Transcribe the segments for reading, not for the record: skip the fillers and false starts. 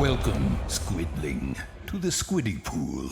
Welcome, Squidling, to the Squiddy Pool.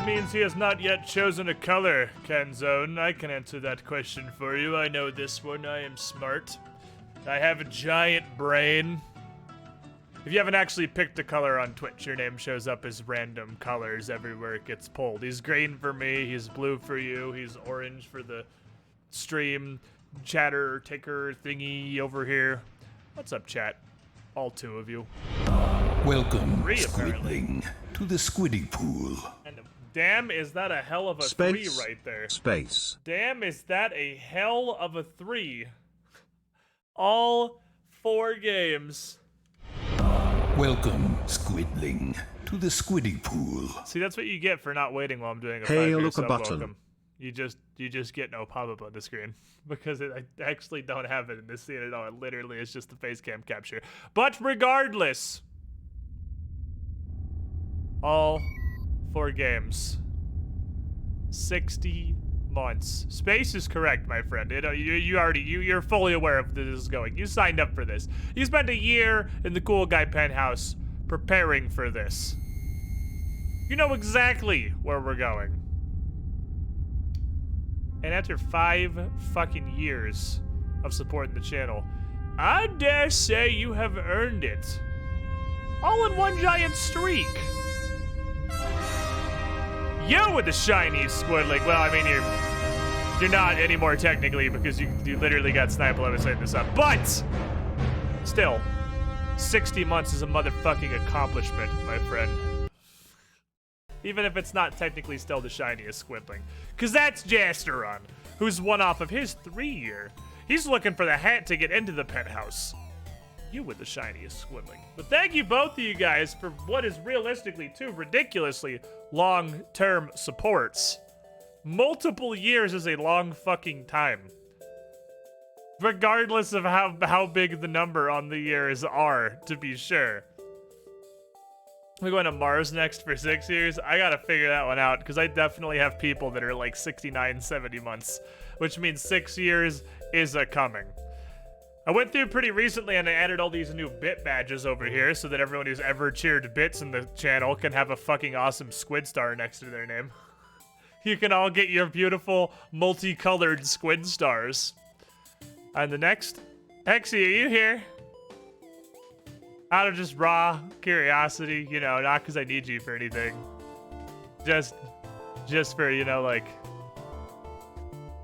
Means he has not yet chosen a color, Kenzone. I can answer that question for you. I know this one. I am smart. I have a giant brain. If you haven't actually picked a color on Twitch, your name shows up as random colors everywhere it gets pulled. He's green for me, he's blue for you, he's orange for the stream chatter taker thingy over here. What's up, chat? All two of you. Welcome, Squidling, to the Squiddy Pool. And damn, is that a hell of a Space. 3 right there. Space. Damn, is that a hell of a 3. All 4 games. Welcome, Squidling, to the Squiddy Pool. See, that's what you get for not waiting while I'm doing a Hey, 5-year look a sub button. welcome. You just get no pop-up on the screen because I actually don't have it in this scene at all. It literally is just the face cam capture. But regardless, all 4 games, 60 months. Space is correct, my friend. You're fully aware of this is going. You signed up for this. You spent a year in the cool guy penthouse preparing for this. You know exactly where we're going. And after 5 fucking years of supporting the channel, I dare say you have earned it. All in one giant streak. You with the shiny squidling. Well, I mean, you're not anymore technically because you literally got sniped while I was setting this up. But still, 60 months is a motherfucking accomplishment, my friend. Even if it's not technically still the shiniest squidling. Because that's Jasteron, who's one off of his 3-year. He's looking for the hat to get into the penthouse. You with the shiniest squidling. But thank you both of you guys for what is realistically 2 ridiculously long-term supports. Multiple years is a long fucking time. Regardless of how big the number on the years are, to be sure. We're going to Mars next for 6 years. I gotta figure that one out because I definitely have people that are like 69, 70 months, which means 6 years is a coming. I went through pretty recently and I added all these new bit badges over here so that everyone who's ever cheered bits in the channel can have a fucking awesome squid star next to their name. You can all get your beautiful multicolored squid stars. And the next, Hexy, are you here? Out of just raw curiosity, you know, not because I need you for anything. Just for, you know, like,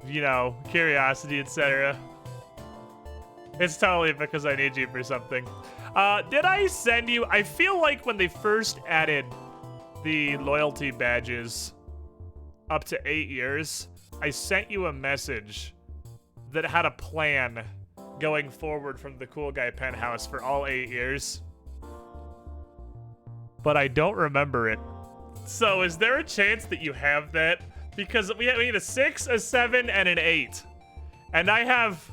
you know, curiosity, etc. It's totally because I need you for something. Did I send you? I feel like when they first added the loyalty badges up to 8 years, I sent you a message that had a plan going forward from the cool guy penthouse for all 8 years. But I don't remember it. So is there a chance that you have that? Because we need a 6, a 7, and an 8. And I have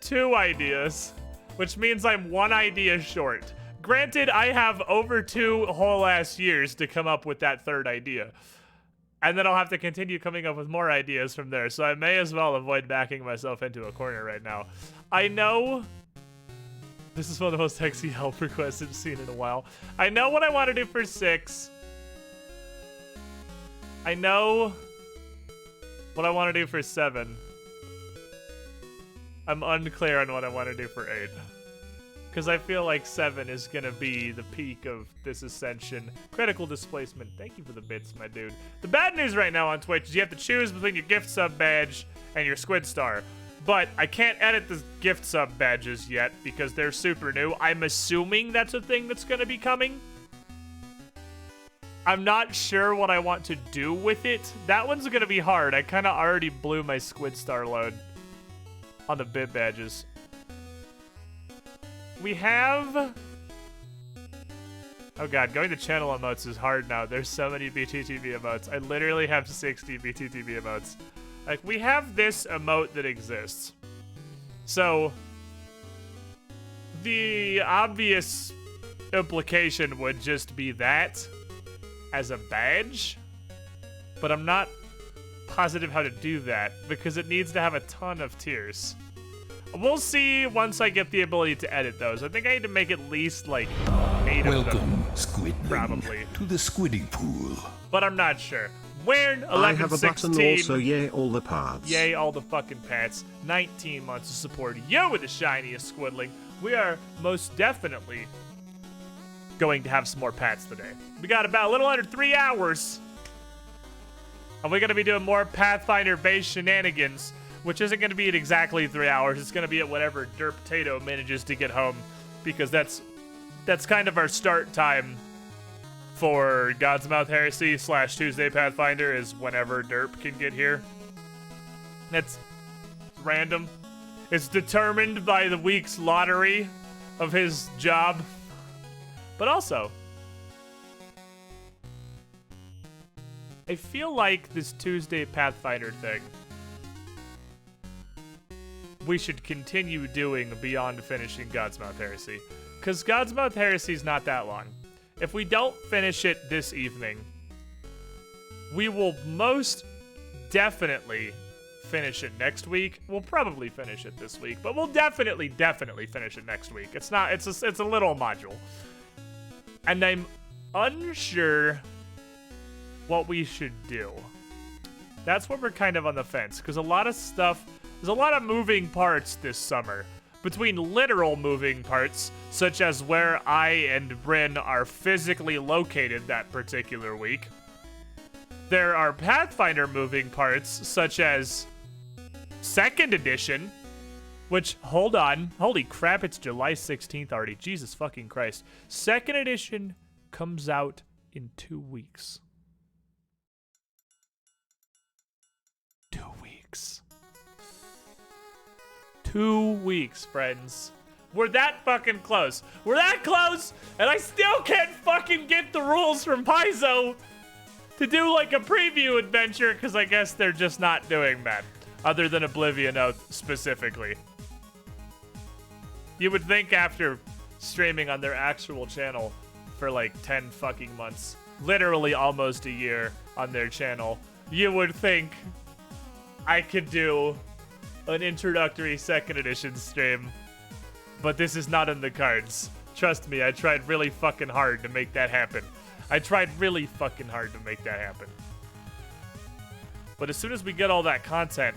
2 ideas, which means I'm 1 idea short. Granted, I have over 2 whole ass years to come up with that 3rd idea. And then I'll have to continue coming up with more ideas from there, so I may as well avoid backing myself into a corner right now. I know this is one of the most sexy help requests I've seen in a while. I know what I want to do for 6. I know what I want to do for 7. I'm unclear on what I want to do for 8. Because I feel like 7 is going to be the peak of this ascension. Critical displacement. Thank you for the bits, my dude. The bad news right now on Twitch is you have to choose between your gift sub badge and your squid star. But I can't edit the gift sub badges yet because they're super new. I'm assuming that's a thing that's going to be coming. I'm not sure what I want to do with it. That one's going to be hard. I kind of already blew my squid star load on the bit badges. We have... Oh god, going to channel emotes is hard now. There's so many BTTV emotes. I literally have 60 BTTV emotes. Like, we have this emote that exists. So, the obvious implication would just be that as a badge. But I'm not positive how to do that because it needs to have a ton of tiers. We'll see once I get the ability to edit those. I think I need to make at least like 8 of them. Welcome, Squidling, probably. to the Squidding Pool. But I'm not sure. When 11, I have a 16, button also, yay all the parts. Yay all the fucking pats. 19 months of support. Yo with the shiniest squidling. We are most definitely going to have some more pats today. We got about a little under 3 hours. And we're going to be doing more Pathfinder-based shenanigans, which isn't going to be at exactly 3 hours. It's going to be at whatever Derp Tato manages to get home, because that's kind of our start time for God's Mouth Heresy / Tuesday Pathfinder is whenever Derp can get here. That's random. It's determined by the week's lottery of his job. But also, I feel like this Tuesday Pathfinder thing, we should continue doing beyond finishing Godsmouth Heresy. Because Godsmouth Heresy is not that long. If we don't finish it this evening, we will most definitely finish it next week. We'll probably finish it this week, but we'll definitely finish it next week. It's a little module. And I'm unsure what we should do. That's where we're kind of on the fence, because a lot of stuff, there's a lot of moving parts this summer. Between literal moving parts, such as where I and Bryn are physically located that particular week. There are Pathfinder moving parts, such as 2nd edition, which, hold on, holy crap, it's July 16th already. Jesus fucking Christ. 2nd edition comes out in 2 weeks. 2 weeks. 2 weeks, friends. We're that fucking close. We're that close, and I still can't fucking get the rules from Paizo to do like a preview adventure, because I guess they're just not doing that. Other than Oblivion Oath specifically. You would think after streaming on their actual channel for like 10 fucking months, literally almost a year on their channel, you would think I could do an introductory 2nd edition stream. But this is not in the cards. Trust me, I tried really fucking hard to make that happen. But as soon as we get all that content,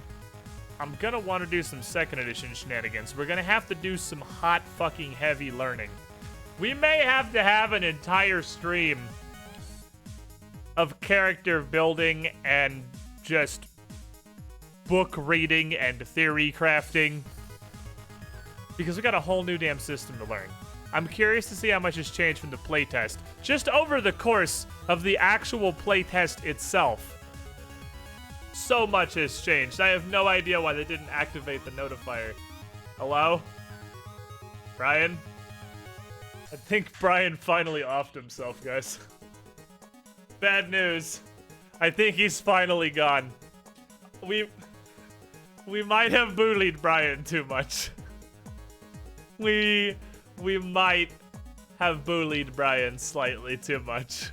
I'm gonna want to do some 2nd edition shenanigans. We're gonna have to do some hot fucking heavy learning. We may have to have an entire stream of character building and just book reading and theory crafting, because we got a whole new damn system to learn. I'm curious to see how much has changed from the playtest, just over the course of the actual playtest itself. So much has changed. I have no idea why they didn't activate the notifier. Hello? Brian? I think Brian finally offed himself, guys. Bad news. I think he's finally gone. We might have bullied Brian too much. We might have bullied Brian slightly too much.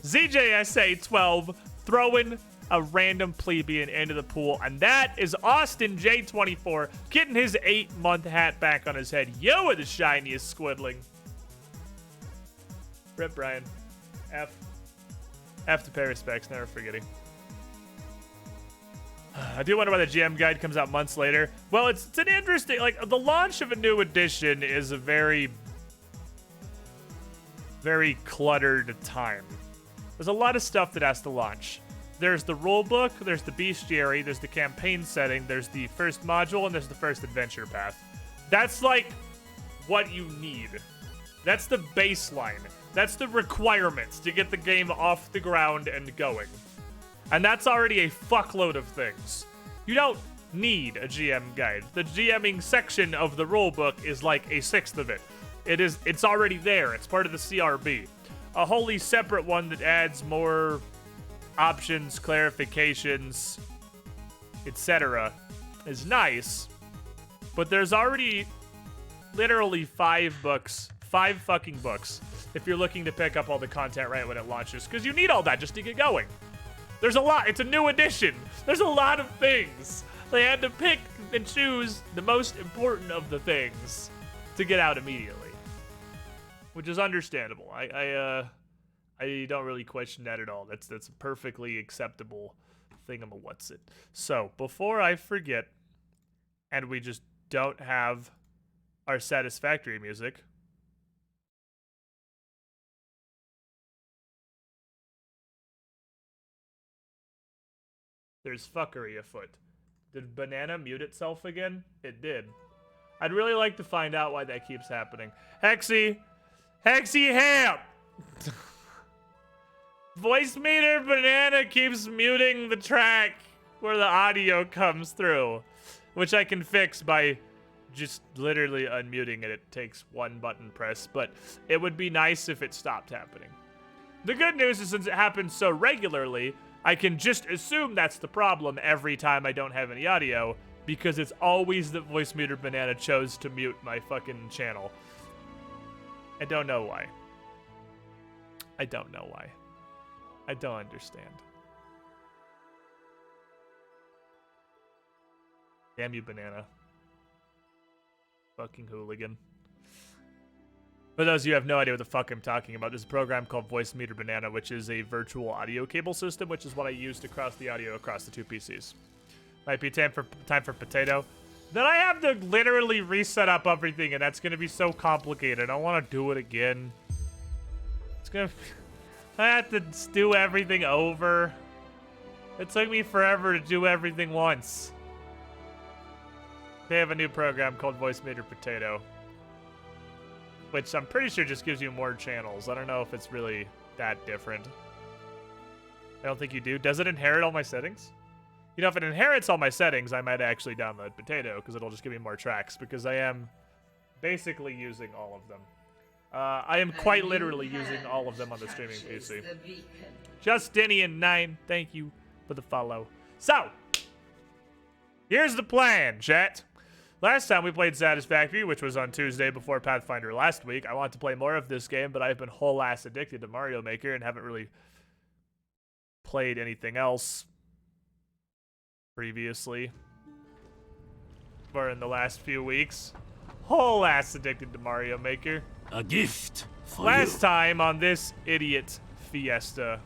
ZJSA12 throwing a random plebeian into the pool, and that is Austin J24 getting his 8-month hat back on his head. You are the shiniest squidling. Rip Brian. F to pay respects, never forgetting. I do wonder why the GM guide comes out months later. Well, it's an interesting, like, the launch of a new edition is a very, very cluttered time. There's a lot of stuff that has to launch. There's the rulebook, there's the bestiary, there's the campaign setting, there's the first module, and there's the first adventure path. That's like what you need. That's the baseline. That's the requirements to get the game off the ground and going. And that's already a fuckload of things. You don't need a GM guide. The GMing section of the rulebook is like a sixth of it. It's already there. It's part of the CRB. A wholly separate one that adds more options, clarifications, etc. is nice. But there's already literally 5 fucking books, if you're looking to pick up all the content right when it launches, because you need all that just to get going. There's a lot. It's a new edition. There's a lot of things. They had to pick and choose the most important of the things to get out immediately, which is understandable. I don't really question that at all. That's a perfectly acceptable thingamawhatsit. So before I forget, and we just don't have our Satisfactory music. There's fuckery afoot. Did Banana mute itself again? It did. I'd really like to find out why that keeps happening. Hexy Ham! Voice meter Banana keeps muting the track where the audio comes through, which I can fix by just literally unmuting it. It takes one button press, but it would be nice if it stopped happening. The good news is, since it happens so regularly, I can just assume that's the problem every time I don't have any audio, because it's always that Voice Meter Banana chose to mute my fucking channel. I don't know why. I don't know why. I don't understand. Damn you, Banana. Fucking hooligan. For those of you who have no idea what the fuck I'm talking about, there's a program called Voice Meter Banana, which is a virtual audio cable system, which is what I use to cross the audio across the two PCs. Might be time for potato. Then I have to literally reset up everything, and that's gonna be so complicated. I don't want to do it again. It's gonna. I have to do everything over. It took me forever to do everything once. They have a new program called Voice Meter Potato, which I'm pretty sure just gives you more channels. I don't know if it's really that different. I don't think you do. Does it inherit all my settings? You know, if it inherits all my settings, I might actually download Potato, because it'll just give me more tracks, because I am basically using all of them. I am quite literally using all of them on the streaming PC. Justinian9, thank you for the follow. So, here's the plan, chat. Last time we played Satisfactory, which was on Tuesday before Pathfinder last week. I want to play more of this game, but I've been whole ass addicted to Mario Maker and haven't really played anything else previously or in the last few weeks. Whole ass addicted to Mario Maker. A gift for Last you. time on this idiot fiesta.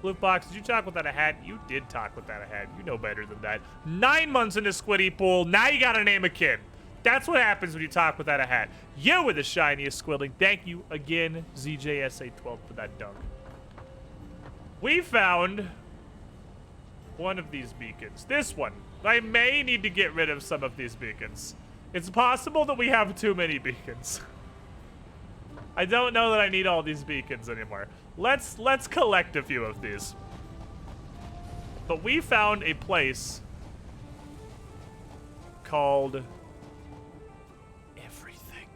Blue Fox, did you talk without a hat? You did talk without a hat. You know better than that. 9 months in the Squiddy pool, now you gotta name a kid. That's what happens when you talk without a hat. You were the shiniest squiddling. Thank you again, ZJSA12, for that dunk. We found one of these beacons. This one. I may need to get rid of some of these beacons. It's possible that we have too many beacons. I don't know that I need all these beacons anymore. Let's collect a few of these. But we found a place called Everything.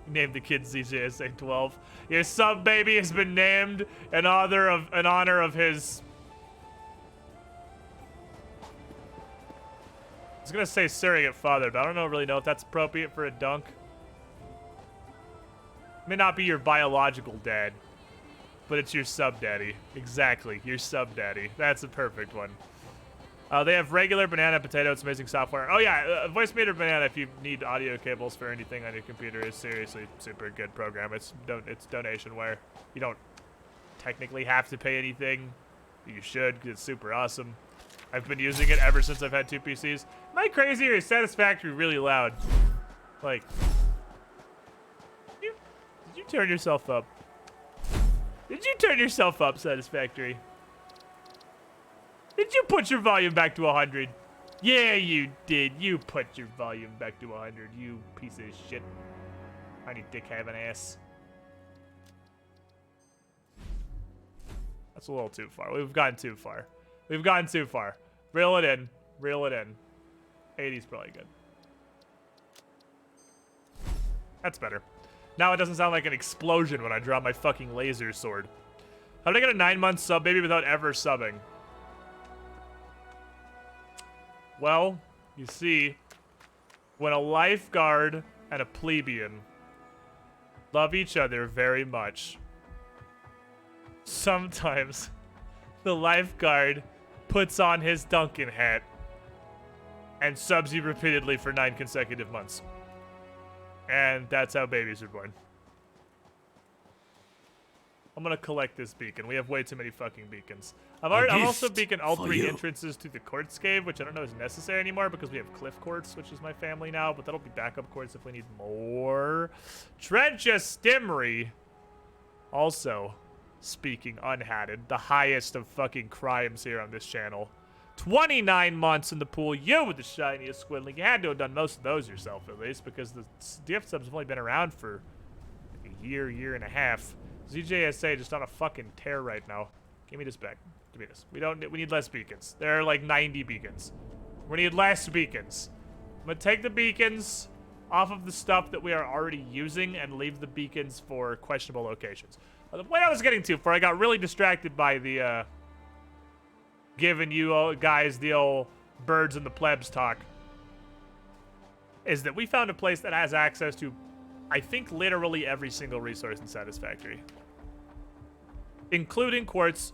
Named the kid ZJSA12. Your sub baby has been named in honor of his. I was gonna say surrogate father, but I don't really know if that's appropriate for a dunk. May not be your biological dad, but it's your sub daddy. Exactly, your sub daddy. That's a perfect one. They have regular Banana Potato. It's amazing software. Oh yeah, Voice Meter Banana. If you need audio cables for anything on your computer, is seriously super good program. It's donationware. You don't technically have to pay anything. You should, because it's super awesome. I've been using it ever since I've had two PCs. Am I crazy or is Satisfactory really loud? Like, did you turn yourself up? Did you turn yourself up, Satisfactory? Did you put your volume back to 100? Yeah, you did. You put your volume back to 100, you piece of shit. Tiny dick having ass. That's a little too far. We've gone too far. We've gone too far. Reel it in. Reel it in. 80's probably good. That's better. Now it doesn't sound like an explosion when I draw my fucking laser sword. How did I get a 9-month sub baby without ever subbing? Well, you see, when a lifeguard and a plebeian love each other very much, sometimes the lifeguard puts on his Duncan hat and subs you repeatedly for 9 consecutive months. And that's how babies are born. I'm gonna collect this beacon. We have way too many fucking beacons. I've also beaconed all 3 entrances to the quartz cave, which I don't know is necessary anymore because we have cliff quartz, which is my family now, but that'll be backup quartz if we need more. Trencha Stimry, also speaking unhatted, the highest of fucking crimes here on this channel. 29 months in the pool. You with the shiniest squiddling. You had to have done most of those yourself at least, because the gift subs have only been around for like a year and a half. ZJSA just on a fucking tear right now. Give me this back. Give me this. We need less beacons. There are like 90 beacons. We need less beacons. I'm gonna take the beacons off of the stuff that we are already using and leave the beacons for questionable locations. The point I was getting to, for I got really distracted by the giving you all guys the old birds and the plebs talk, is that we found a place that has access to, I think, literally every single resource in Satisfactory. Including quartz,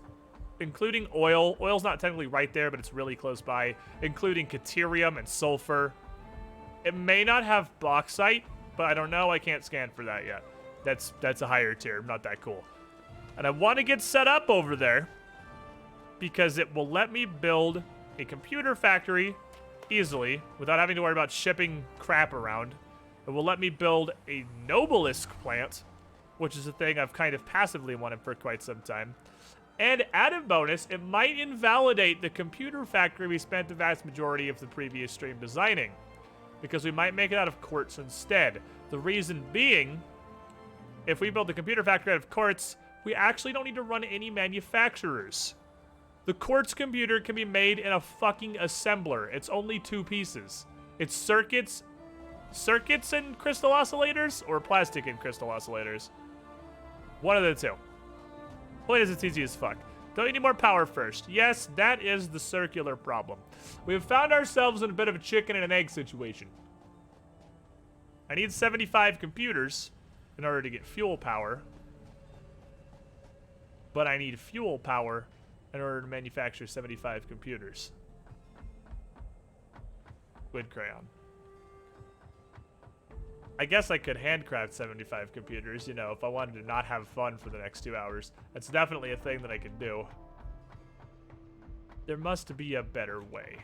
including oil. Oil's not technically right there, but it's really close by. Including caterium and sulfur. It may not have bauxite, but I don't know. I can't scan for that yet. That's a higher tier. Not that cool. And I want to get set up over there because it will let me build a computer factory easily without having to worry about shipping crap around. It will let me build a Nobelisk plant, which is a thing I've kind of passively wanted for quite some time. And added bonus, it might invalidate the computer factory we spent the vast majority of the previous stream designing, because we might make it out of quartz instead. The reason being, if we build the computer factory out of quartz, we actually don't need to run any manufacturers. The quartz computer can be made in a fucking assembler. It's only 2 pieces. It's circuits and crystal oscillators, or plastic and crystal oscillators. One of the two. Point is, it's easy as fuck. Don't you need more power first? Yes, that is the circular problem. We have found ourselves in a bit of a chicken and an egg situation. I need 75 computers in order to get fuel power. But I need fuel power in order to manufacture 75 computers. Wood crayon. I guess I could handcraft 75 computers, you know, if I wanted to not have fun for the next 2 hours. That's definitely a thing that I could do. There must be a better way.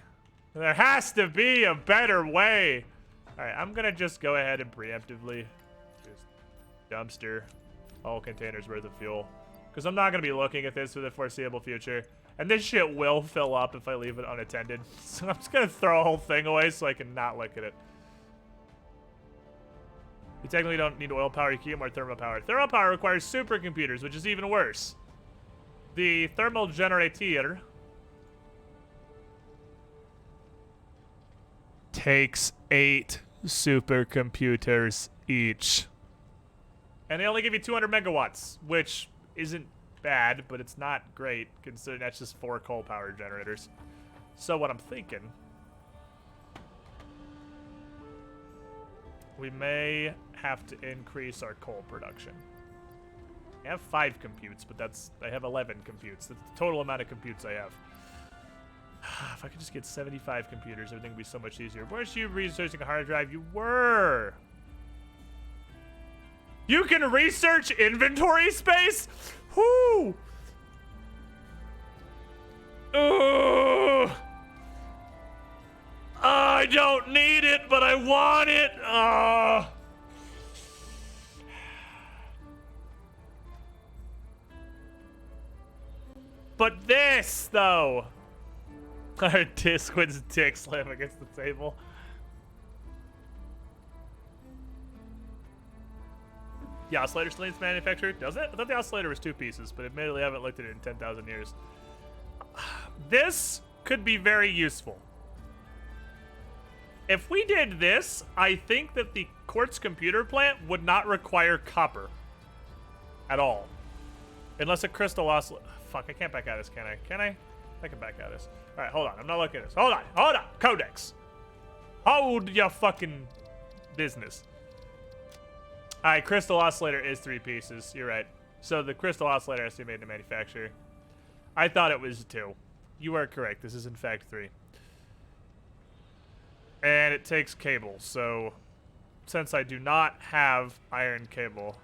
There has to be a better way! Alright, I'm gonna just go ahead and preemptively just dumpster all containers worth of fuel. Because I'm not gonna be looking at this for the foreseeable future. And this shit will fill up if I leave it unattended. So I'm just gonna throw a whole thing away so I can not look at it. You technically don't need oil power, you can get more thermal power. Thermal power requires supercomputers, which is even worse. The thermal generator takes 8 supercomputers each. And they only give you 200 megawatts, which isn't bad, but it's not great, considering that's just 4 coal power generators. So what I'm thinking, we may have to increase our coal production. I have 5 computes, but I have 11 computes. That's the total amount of computes I have. If I could just get 75 computers, everything would be so much easier. Weren't you researching a hard drive? You were! You can research inventory space? Whoo! Ugh! I don't need it, but I want it! But this, though! Our Disquin's dick slam against the table. The oscillator still needs manufactured? Does it? I thought the oscillator was 2 pieces, but admittedly I haven't looked at it in 10,000 years. This could be very useful. If we did this, I think that the quartz computer plant would not require copper. At all. Unless a crystal oscillator... Fuck, I can't back out of this, can I? Can I? I can back out of this. Alright, hold on. I'm not looking at this. Hold on. Codex. Hold your fucking business. Alright, crystal oscillator is 3 pieces. You're right. So the crystal oscillator has to be made to manufacture. I thought it was 2. You are correct. This is in fact 3. And it takes cable. So since I do not have iron cable,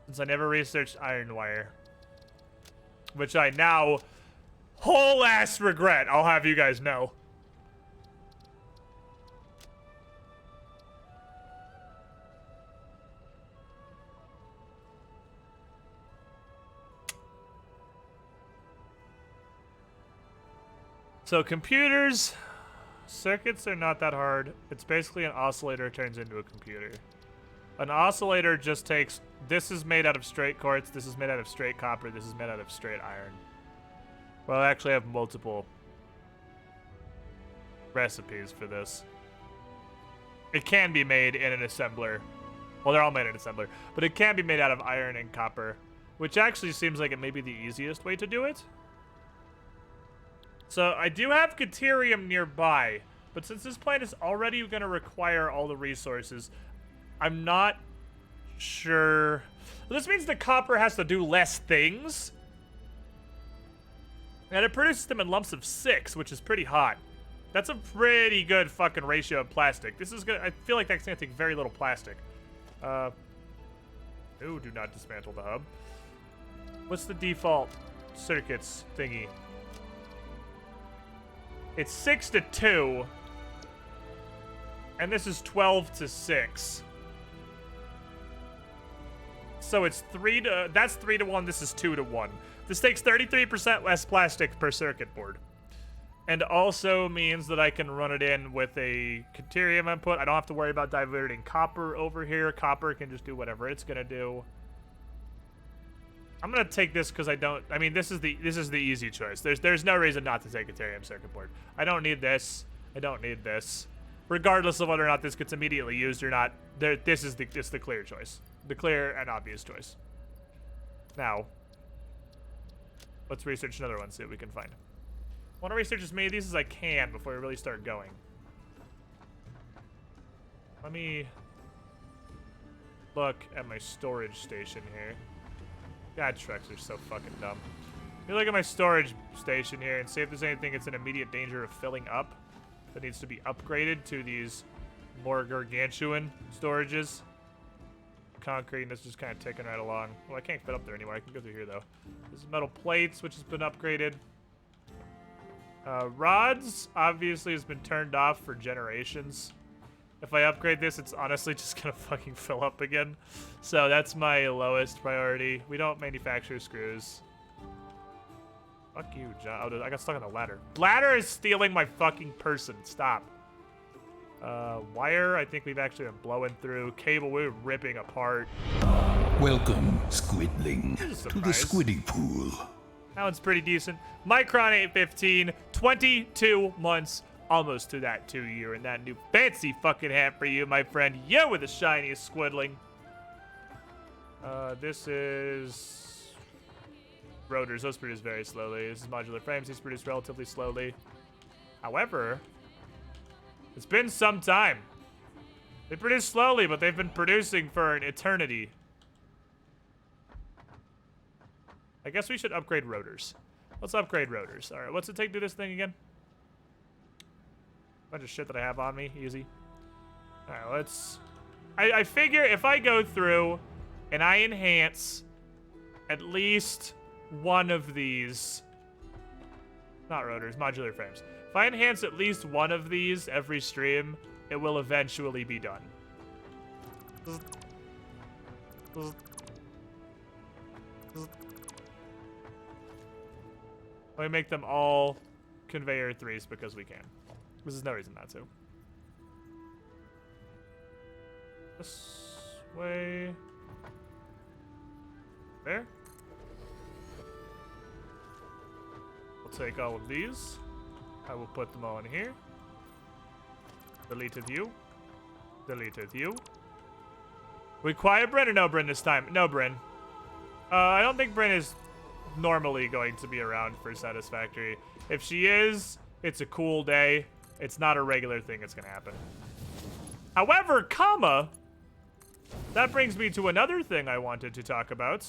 since I never researched iron wire, which I now whole ass regret, I'll have you guys know. So computers, circuits are not that hard. It's basically an oscillator turns into a computer. An oscillator just takes, this is made out of straight quartz, this is made out of straight copper, this is made out of straight iron. Well, I actually have multiple recipes for this. It can be made in an assembler. Well, they're all made in an assembler. But it can be made out of iron and copper, which actually seems like it may be the easiest way to do it. So I do have Caterium nearby, but since this plant is already going to require all the resources, I'm not sure. Well, this means the copper has to do less things. And it produces them in lumps of 6, which is pretty hot. That's a pretty good fucking ratio of plastic. This is gonna, I feel like that's gonna take very little plastic. Ooh, do not dismantle the hub. What's the default circuits thingy? It's 6 to 2. And this is 12 to 6. So it's 3 to, that's 3 to 1, this is 2 to 1. This takes 33% less plastic per circuit board. And also means that I can run it in with a Caterium input. I don't have to worry about diverting copper over here. Copper can just do whatever it's gonna do. I'm gonna take this because I don't. I mean, this is the easy choice. There's no reason not to take a Caterium circuit board. I don't need this. I don't need this. Regardless of whether or not this gets immediately used or not, this is the clear choice, the clear and obvious choice. Now, let's research another one. See what we can find. I want to research as many of these as I can before we really start going. Let me look at my storage station here. God, trucks are so fucking dumb. Let me look at my storage station here and see if there's anything that's in immediate danger of filling up that needs to be upgraded to these more gargantuan storages. Concrete, and it's just kind of ticking right along. Well, I can't fit up there anymore. I can go through here, though. This is metal plates, which has been upgraded. Rods, obviously, has been turned off for generations. If I upgrade this, it's honestly just gonna fucking fill up again. So that's my lowest priority. We don't manufacture screws. Fuck you, John. Oh, I got stuck on the ladder. Ladder is stealing my fucking person. Stop. Wire, I think we've actually been blowing through. Cable, we're ripping apart. Welcome, Squidling, This is a to the surprise. Squiddy Pool. That one's pretty decent. Micron 815, 22 months, almost to that 2-year, and that new fancy fucking hat for you, my friend. You with the shiniest squidling. This is rotors. Those produce very slowly. This is modular frames. These produce relatively slowly. However, it's been some time. They produce slowly, but they've been producing for an eternity. I guess we should upgrade rotors. Let's upgrade rotors. All right, what's it take to do this thing again? Bunch of shit that I have on me. Easy. All right, let's... I figure if I go through and I enhance at least one of these... Not rotors, modular frames. If I enhance at least one of these every stream, it will eventually be done. Let me make them all conveyor 3s because we can. There's no reason not to. This way. There. We'll take all of these. I will put them all in here. Deleted you. Deleted you. We quiet Bryn or no Bryn this time? No Bryn. I don't think Bryn is normally going to be around for Satisfactory. If she is, it's a cool day. It's not a regular thing that's gonna happen. However, comma, that brings me to another thing I wanted to talk about.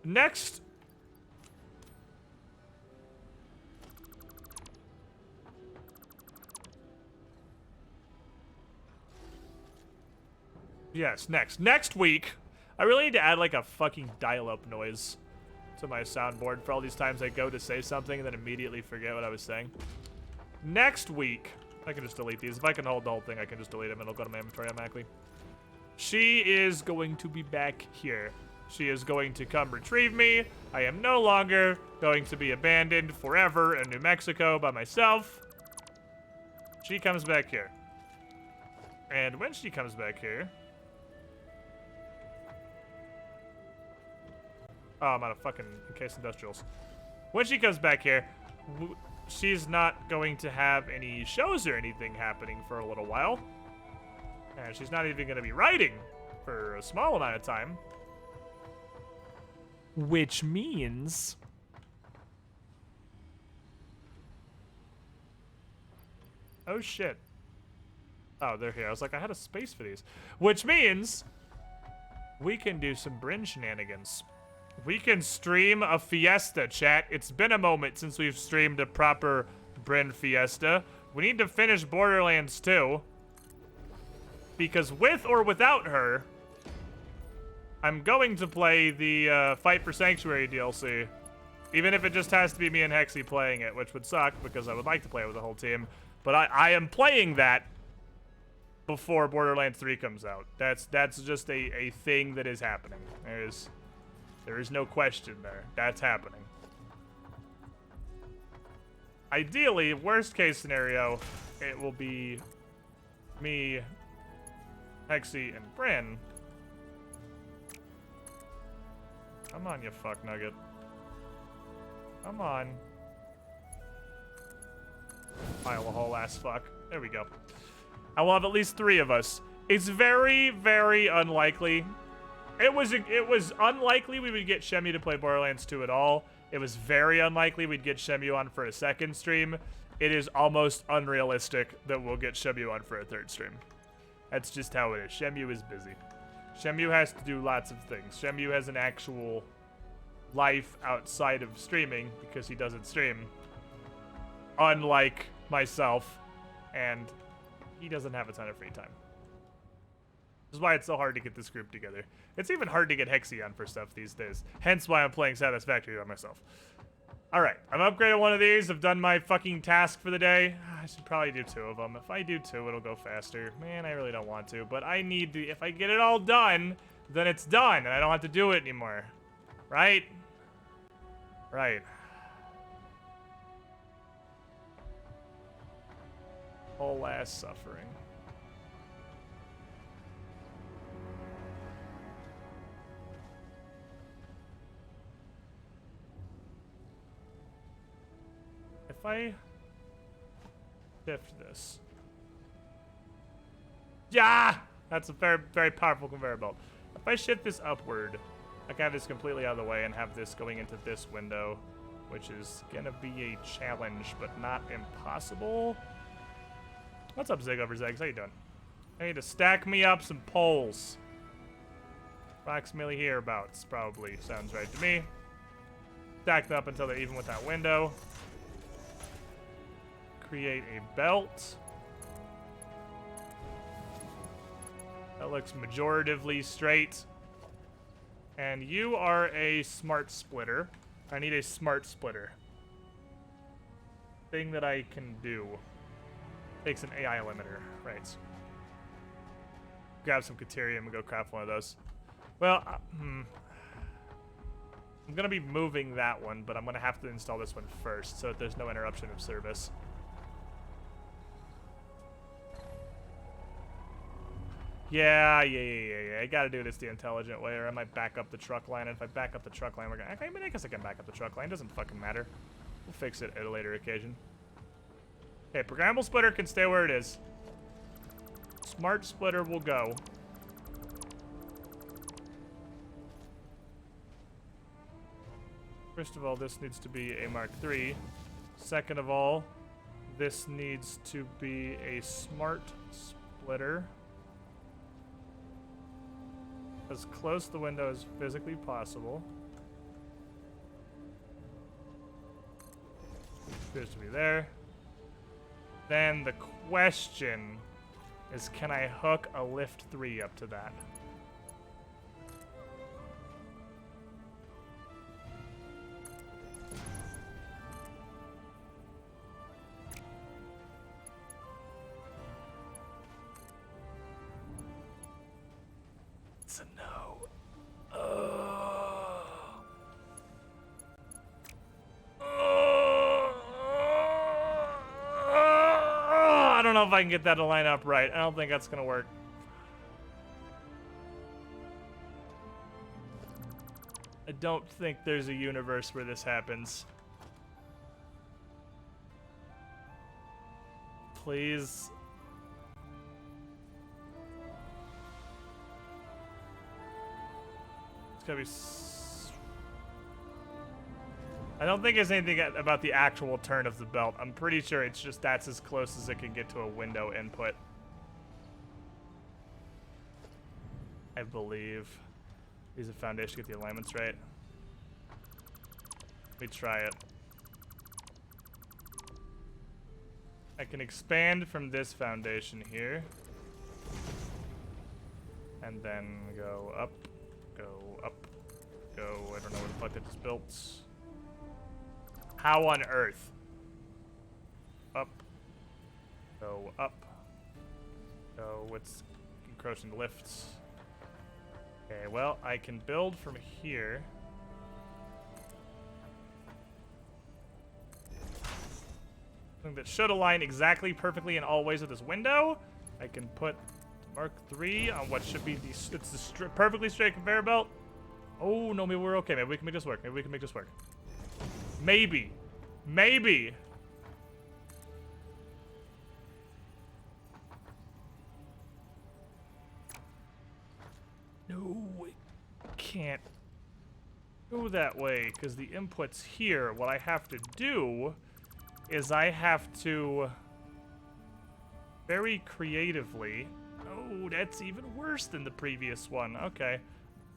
Next. Yes, next week, I really need to add like a fucking dial-up noise to my soundboard for all these times I go to say something and then immediately forget what I was saying. Next week, I can just delete these. If I can hold the whole thing, I can just delete them and it'll go to my inventory automatically. She is going to be back here. She is going to come retrieve me. I am no longer going to be abandoned forever in New Mexico by myself. She comes back here. And when she comes back here... Oh, I'm out of fucking encased industrials. When she comes back here, she's not going to have any shows or anything happening for a little while. And she's not even going to be writing for a small amount of time. Which means Oh, shit. Oh, they're here. I was like, I had a space for these. Which means we can do some Bryn shenanigans. We can stream a fiesta, chat. It's been a moment since we've streamed a proper Bryn fiesta. We need to finish Borderlands 2. Because with or without her, I'm going to play the Fight for Sanctuary DLC. Even if it just has to be me and Hexy playing it, which would suck because I would like to play it with the whole team. But I am playing that before Borderlands 3 comes out. That's just a thing that is happening. There is no question there. That's happening. Ideally, worst case scenario, it will be me, Hexy, and Bryn. Come on, you fuck nugget. Come on. Pile of whole ass fuck. There we go. I will have at least 3 of us. It's very, very unlikely. It was unlikely we would get Shemu to play Borderlands 2 at all. It was very unlikely we'd get Shemu on for a second stream. It is almost unrealistic that we'll get Shemu on for a 3rd stream. That's just how it is. Shemu is busy. Shemu has to do lots of things. Shemu has an actual life outside of streaming because he doesn't stream. Unlike myself, and he doesn't have a ton of free time. This is why it's so hard to get this group together. It's even hard to get Hexy on for stuff these days. Hence why I'm playing Satisfactory by myself. Alright, I've upgraded one of these. I've done my fucking task for the day. I should probably do 2 of them. If I do 2, it'll go faster. Man, I really don't want to. But I need to... If I get it all done, then it's done. And I don't have to do it anymore. Right? Right. Whole ass suffering. If I shift this. Yeah! That's a very, very powerful conveyor belt. If I shift this upward, I can have this completely out of the way and have this going into this window, which is gonna be a challenge, but not impossible. What's up, Zig over Zags? How you doing? I need to stack me up some poles. Approximately hereabouts, probably. Sounds right to me. Stack them up until they're even with that window. Create a belt. That looks majoritively straight. And you are a smart splitter. I need a smart splitter. Thing that I can do. Takes an AI limiter. Right. Grab some Caterium and go craft one of those. Well, I'm going to be moving that one, but I'm going to have to install this one first so that there's no interruption of service. Yeah. I gotta do this the intelligent way, or I might back up the truck line. And if I back up the truck line, we're gonna... I guess I can back up the truck line. Doesn't fucking matter. We'll fix it at a later occasion. Okay, programmable splitter can stay where it is. Smart splitter will go. First of all, this needs to be a Mark III. Second of all, this needs to be a smart splitter. As close to the window as physically possible. Appears to be there. Then the question is, can I hook a lift 3 up to that? It's a no. I don't know if I can get that to line up right. I don't think that's gonna work. I don't think there's a universe where this happens. Please. It's gotta be... I don't think there's anything about the actual turn of the belt. I'm pretty sure it's just that's as close as it can get to a window input. I believe. Use a foundation to get the alignments right. Let me try it. I can expand from this foundation here. And then go up, go up, go, I don't know what the fuck that just built. How on earth? Up, go up, go, what's encroaching lifts? Okay, well, I can build from here. Something that should align exactly perfectly in all ways with this window. I can put Mark 3 on what should be it's the perfectly straight conveyor belt. Oh, no, maybe we're okay. Maybe we can make this work. Maybe we can make this work. Maybe. Maybe. No, it can't go that way because the input's here. What I have to do is I have to very creatively... Oh, that's even worse than the previous one. Okay.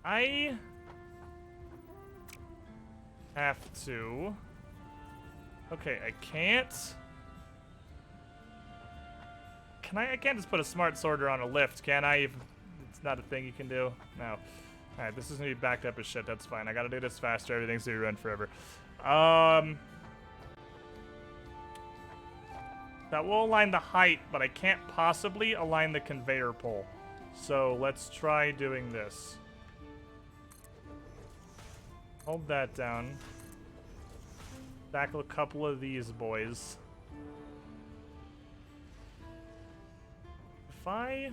I have to... Okay, I can't... I can't just put a smart sorter on a lift, can I? It's not a thing you can do. No. Alright, this is gonna be backed up as shit. That's fine. I gotta do this faster. Everything's gonna run forever. That will align the height, but I can't possibly align the conveyor pole. So let's try doing this. Hold that down. Tackle a couple of these boys. If I...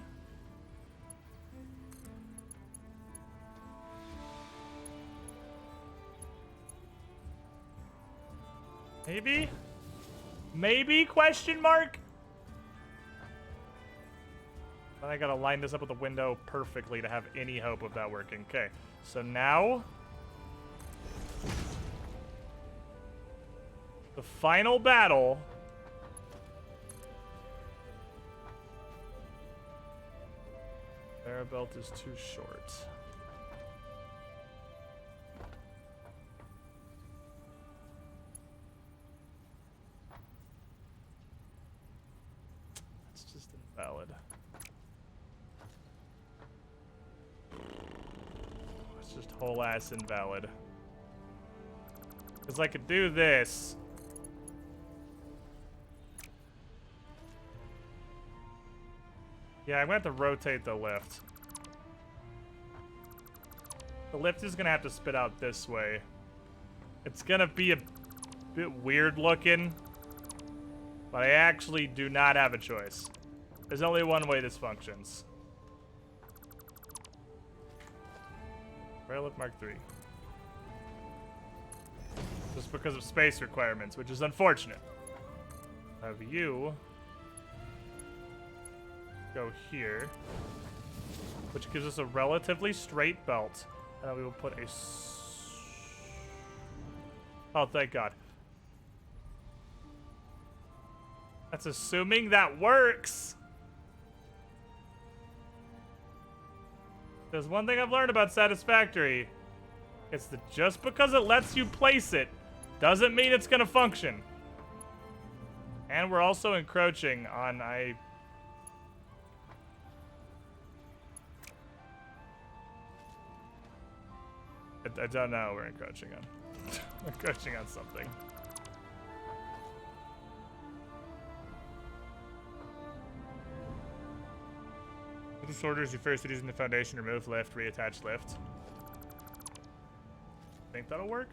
Maybe? Maybe? Question mark? Then I gotta line this up with the window perfectly to have any hope of that working. Okay, so now... the final battle... Conveyor belt is too short. That's just invalid. It's just whole ass invalid. Because I could do this. Yeah, I'm gonna have to rotate the lift. The lift is gonna have to spit out this way. It's gonna be a bit weird looking, but I actually do not have a choice. There's only one way this functions. Rail Mark 3. Just because of space requirements, which is unfortunate. Have you go here, which gives us a relatively straight belt, and then we will put a oh, thank God. That's assuming that works. There's one thing I've learned about Satisfactory. It's that just because it lets you place it doesn't mean it's gonna function. And we're also encroaching on I don't know what we're encroaching on. We're encroaching on something. With the sorters, you first using the foundation, remove lift, reattach lift. Think that'll work?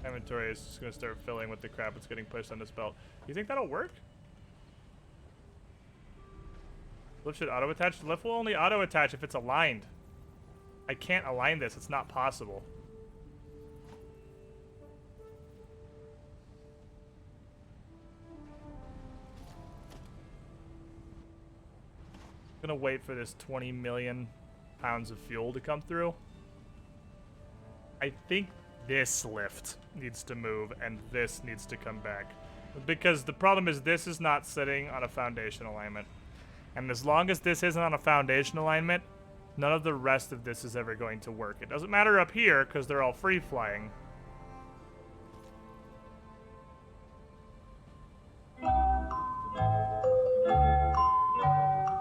Inventory is just gonna start filling with the crap that's getting pushed on this belt. You think that'll work? Lift should auto-attach. The lift will only auto-attach if it's aligned. I can't align this. It's not possible. I'm gonna wait for this 20 million pounds of fuel to come through. I think this lift needs to move and this needs to come back. Because the problem is this is not sitting on a foundation alignment. And as long as this isn't on a foundation alignment, none of the rest of this is ever going to work. It doesn't matter up here because they're all free flying.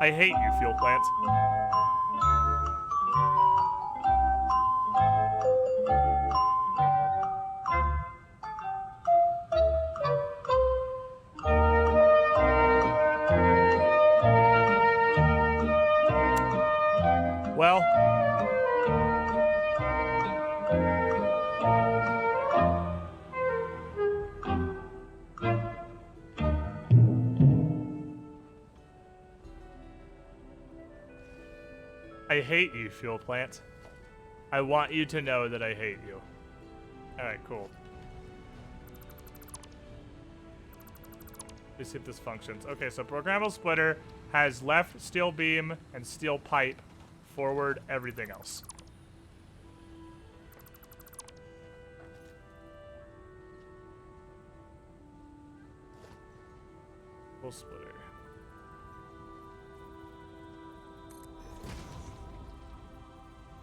I hate you, fuel plant. Well, I hate you, fuel plant. I want you to know that I hate you. Alright, cool. Let's see if this functions. Okay, so programmable splitter has left steel beam and steel pipe, forward everything else. Full splitter.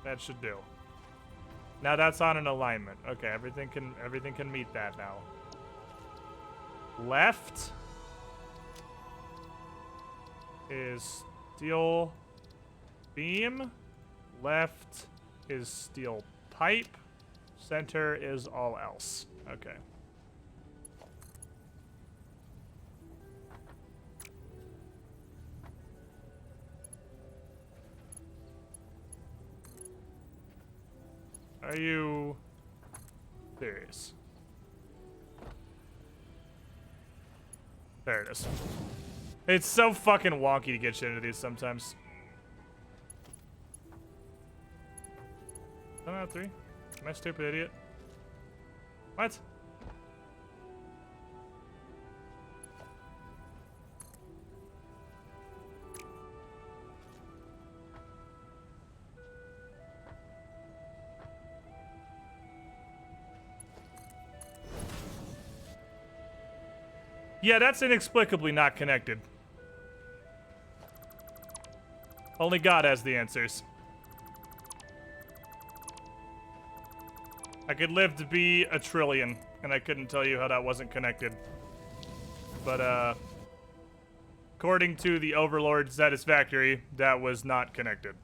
That should do. Now that's on an alignment. Okay, everything can meet that now. Left is steel beam. Left is steel pipe. Center is all else. Okay. Are you serious? There it is. It's so fucking wonky to get shit into these sometimes. 7 out of 3? Am I a stupid idiot? What? Yeah, that's inexplicably not connected. Only God has the answers. I could live to be a trillion, and I couldn't tell you how that wasn't connected. But, according to the Overlord Satisfactory, that was not connected.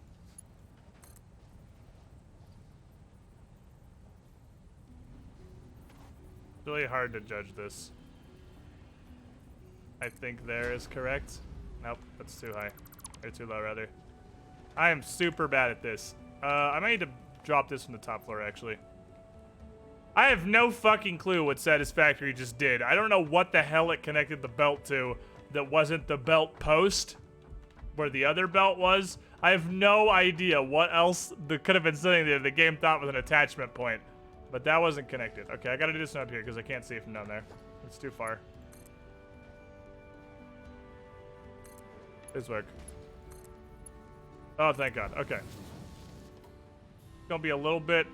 It's really hard to judge this. I think there is correct. Nope, that's too high. Or too low, rather. I am super bad at this. I might need to drop this from the top floor, actually. I have no fucking clue what Satisfactory just did. I don't know what the hell it connected the belt to that wasn't the belt post where the other belt was. I have no idea what else that could have been sitting there the game thought was an attachment point. But that wasn't connected. Okay, I gotta do this one up here because I can't see it from down there. It's too far. This work. Oh, thank God. Okay. Gonna be a little bit.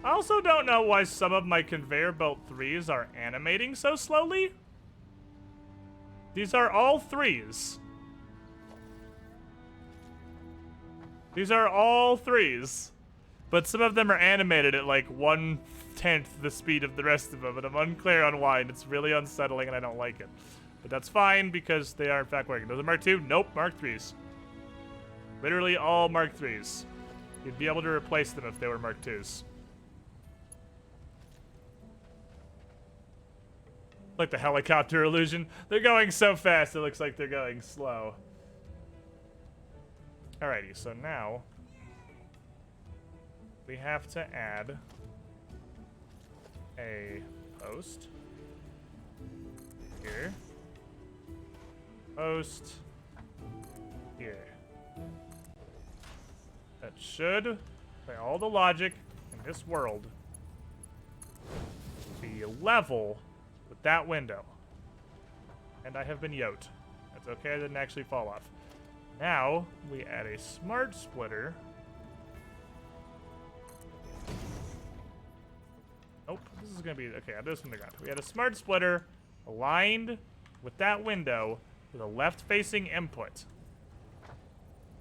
I also don't know why some of my conveyor belt 3s are animating so slowly. These are all 3s. These are all 3s. But some of them are animated at like 1/10 the speed of the rest of them, and I'm unclear on why, and it's really unsettling and I don't like it. But that's fine because they are in fact working. Those are Mark II? Nope, Mark IIIs. Literally all Mark IIIs. You'd be able to replace them if they were Mark IIs. Like the helicopter illusion. They're going so fast it looks like they're going slow. Alrighty, so now we have to add a post here. Post here. That should, by all the logic in this world, be level with that window. And I have been yoked. That's okay, I didn't actually fall off. Now, we add a smart splitter Nope, this is gonna be, okay, I'm just gonna go. We had a smart splitter aligned with that window with a left-facing input.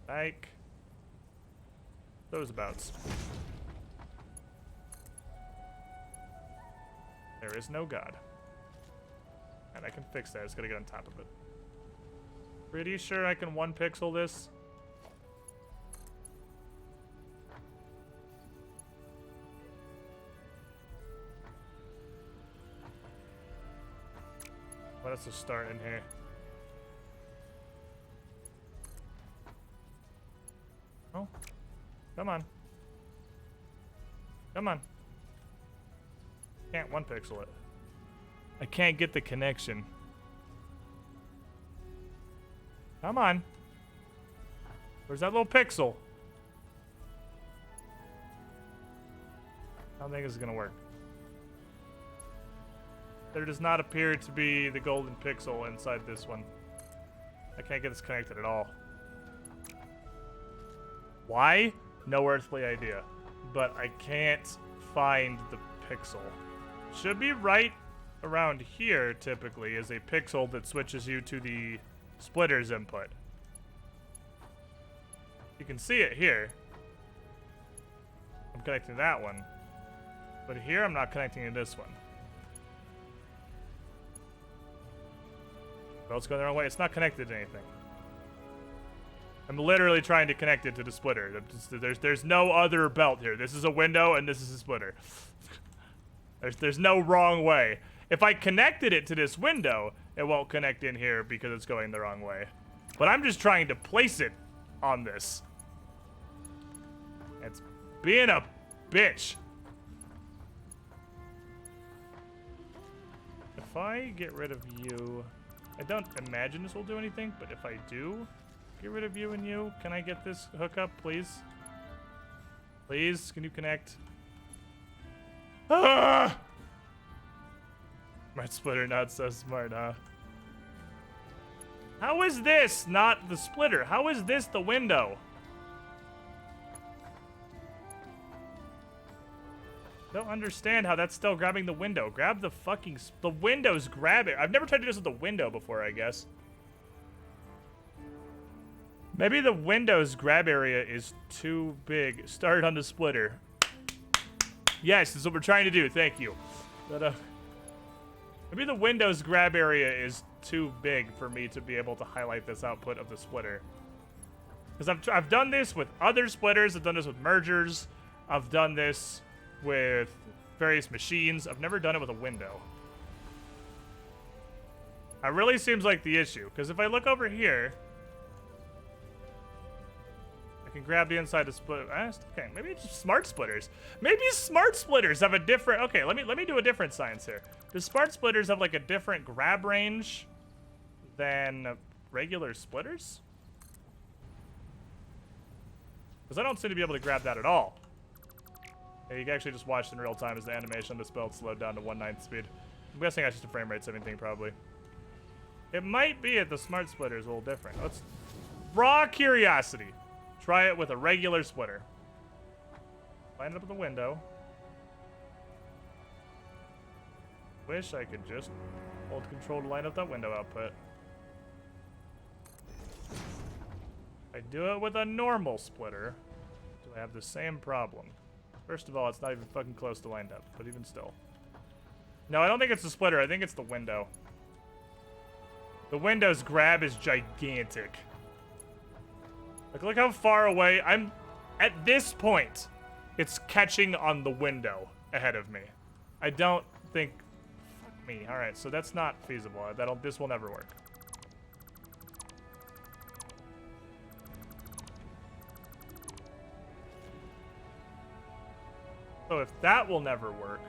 Like those abouts. There is no God. And I can fix that, I just gotta get on top of it. Pretty sure I can 1 pixel this. Let us just start in here. Oh, come on. Come on. Can't 1 pixel it. I can't get the connection. Come on. Where's that little pixel? I don't think this is gonna work. There does not appear to be the golden pixel inside this one. I can't get this connected at all. Why? No earthly idea. But I can't find the pixel. Should be right around here, typically, is a pixel that switches you to the splitter's input. You can see it here. I'm connecting that one. But here I'm not connecting to this one. Well, it's going the wrong way. It's not connected to anything. I'm literally trying to connect it to the splitter. There's no other belt here. This is a window and this is a splitter. There's no wrong way. If I connected it to this window, it won't connect in here because it's going the wrong way. But I'm just trying to place it on this. It's being a bitch. If I get rid of you, I don't imagine this will do anything, but if I do get rid of you and you, can I get this hookup, please? Please, can you connect? Ah! My splitter not so smart, huh? How is this not the splitter? How is this the window? Don't understand how that's still grabbing the window. Grab the fucking... the window's grab it. I've never tried to do this with the window before, I guess. Maybe the window's grab area is too big. Start on the splitter. Yes, this is what we're trying to do. Thank you. But, maybe the window's grab area is too big for me to be able to highlight this output of the splitter. Because I've done this with other splitters. I've done this with mergers. I've done this with various machines. I've never done it with a window. That really seems like the issue. Because if I look over here, I can grab the inside of split. Okay, maybe it's just smart splitters. Maybe smart splitters have a different. Okay, let me do a different science here. The smart splitters have like a different grab range than regular splitters? Because I don't seem to be able to grab that at all. Yeah, you can actually just watch in real time as the animation on this belt slowed down to 1/9 speed. I'm guessing that's just a frame rate 17 probably. It might be that the smart splitter is a little different. Let's raw curiosity. Try it with a regular splitter. Line it up with the window. Wish I could just hold control to line up that window output. I do it with a normal splitter. Do I have the same problem? First of all, it's not even fucking close to lined up, but even still. No, I don't think it's the splitter. I think it's the window. The window's grab is gigantic. Like, look how far away I'm... At this point, it's catching on the window ahead of me. I don't think... Fuck me. Alright, so that's not feasible. This will never work. So if that will never work,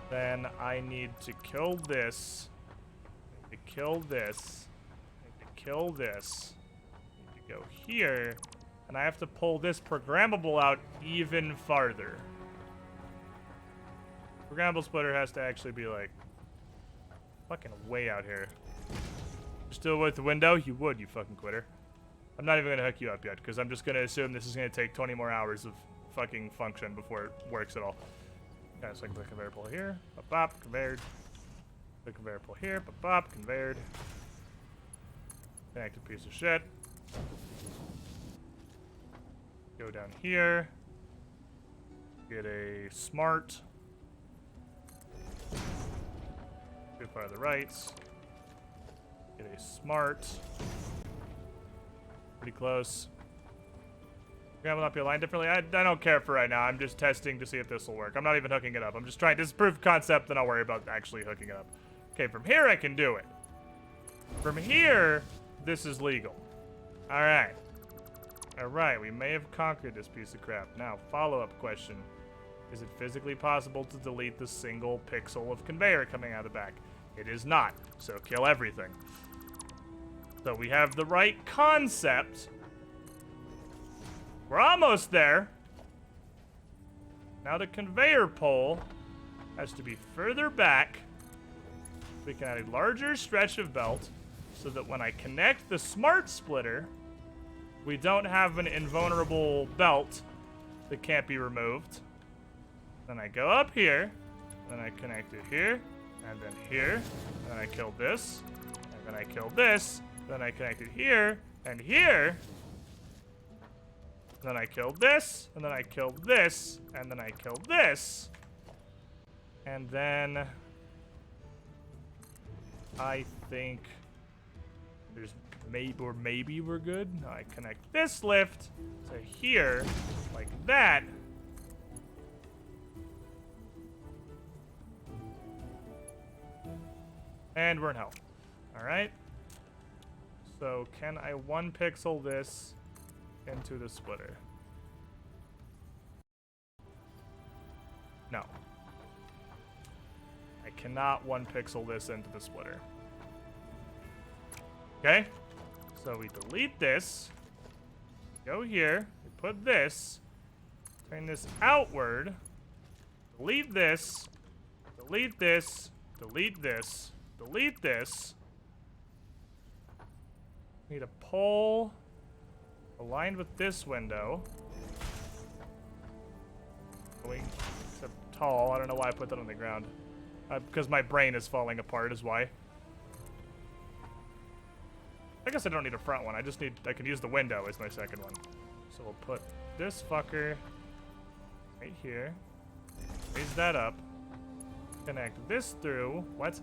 then I need to kill this. I need to kill this. I need to kill this. I need to go here. And I have to pull this programmable out even farther. Programmable splitter has to actually be like fucking way out here. Still with the window? You would, you fucking quitter. I'm not even gonna hook you up yet, because I'm just gonna assume this is gonna take 20 more hours of fucking function before it works at all. Okay, so I can put a conveyor pull here. Bop, bop, conveyored. The conveyor pull here. Bop, bop, conveyored. Connected piece of shit. Go down here. Get a smart. Too far to the right. Get a smart. Pretty close. Yeah, will not be aligned differently. I don't care for right now. I'm just testing to see if this will work. I'm not even hooking it up. I'm just trying to disprove concept, then I'll worry about actually hooking it up. Okay, from here I can do it. From here, this is legal. Alright. Alright, we may have conquered this piece of crap. Now, follow-up question. Is it physically possible to delete the single pixel of conveyor coming out of the back? It is not, so kill everything. So we have the right concept. We're almost there. Now the conveyor pole has to be further back. We can add a larger stretch of belt so that when I connect the smart splitter, we don't have an invulnerable belt that can't be removed. Then I go up here, then I connect it here, and then here, then I kill this, and then I kill this, then I connect it here, and here, then I kill this, and then I kill this, and then I kill this, and then I think there's maybe we're good. Now I connect this lift to here, like that. And we're in hell. Alright. So can I 1 pixel this into the splitter? No. I cannot 1 pixel this into the splitter. Okay? So we delete this. Go here. We put this. Turn this outward. Delete this. Delete this. Delete this. Delete this. Need a pole aligned with this window. Going to tall. I don't know why I put that on the ground. Because my brain is falling apart is why. I guess I don't need a front one. I can use the window as my second one. So we'll put this fucker right here. Raise that up. Connect this through. What?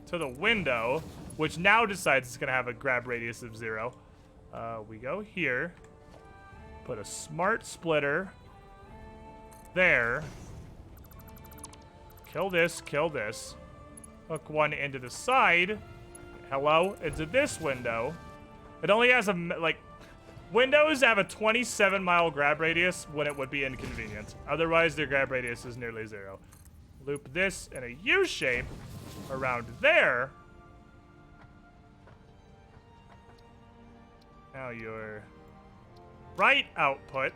To the window, which now decides it's gonna have a grab radius of 0. We go here. Put a smart splitter there. Kill this, kill this. Hook one into the side. Hello, into this window. It only has a, like, windows have a 27-mile grab radius when it would be inconvenient. Otherwise, their grab radius is nearly 0. Loop this in a U shape around there. Now your right output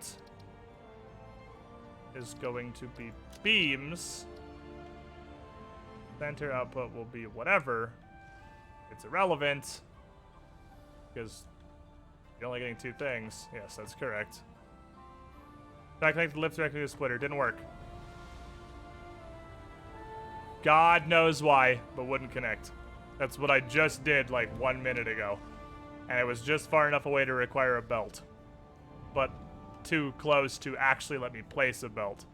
is going to be beams. Center output will be whatever. It's irrelevant because you're only getting 2 things. Yes, that's correct. Try to connect the lift directly to the splitter. Didn't work. God knows why, but wouldn't connect. That's what I just did like 1 minute ago. And it was just far enough away to require a belt. But too close to actually let me place a belt.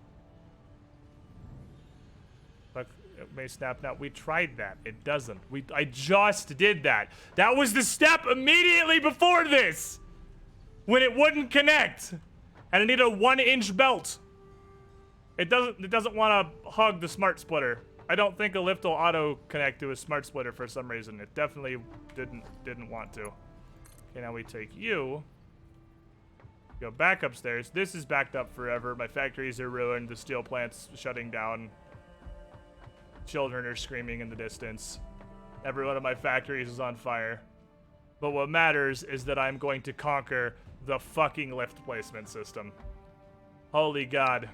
But it may snap now. We tried that. It doesn't. I just did that. That was the step immediately before this! When it wouldn't connect! And I need a 1-inch belt. It doesn't want to hug the smart splitter. I don't think a lift will auto connect to a smart splitter for some reason. It definitely didn't want to. Okay, now we take you. Go back upstairs. This is backed up forever. My factories are ruined. The steel plant's shutting down. Children are screaming in the distance. Every one of my factories is on fire. But what matters is that I'm going to conquer the fucking lift placement system. Holy God.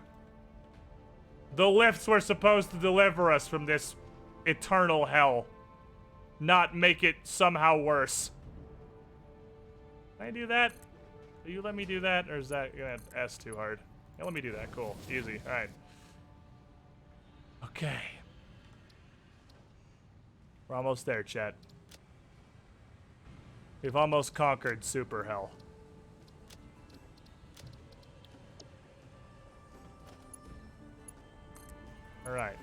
The lifts were supposed to deliver us from this eternal hell. Not make it somehow worse. Can I do that? Will you let me do that? Or is that gonna S too hard? Yeah, let me do that. Cool. Easy. Alright. Okay. We're almost there, chat. We've almost conquered super hell. Alright.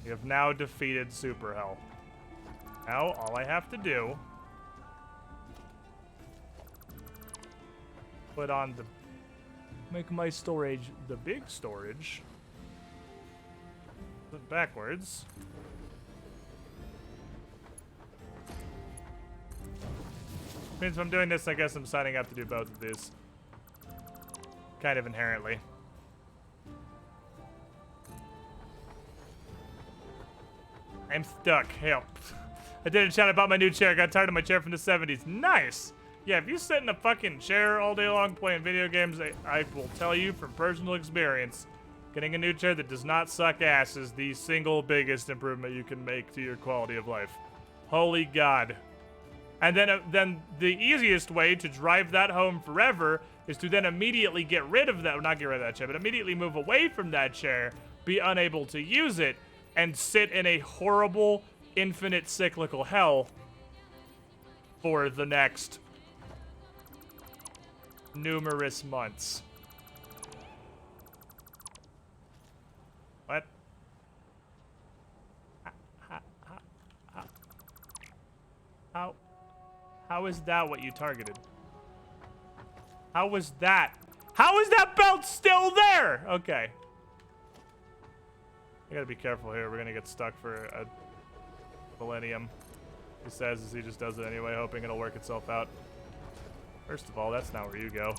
We have now defeated super hell. Now, all I have to do... put on the... make my storage the big storage. Put backwards. Means if I'm doing this, I guess I'm signing up to do both of these. Kind of inherently. I'm stuck. Help. I did a chat about my new chair. Got tired of my chair from the 70s. Nice! Yeah, if you sit in a fucking chair all day long playing video games, I will tell you from personal experience, getting a new chair that does not suck ass is the single biggest improvement you can make to your quality of life. Holy God. And then the easiest way to drive that home forever is to then immediately get rid of that, not get rid of that chair, but immediately move away from that chair, be unable to use it, and sit in a horrible, infinite cyclical hell for the next numerous months. What? How is that what you targeted? How was that? How is that belt still there? Okay. I gotta be careful here. We're gonna get stuck for a millennium. He says as he just does it anyway, hoping it'll work itself out. First of all, that's not where you go.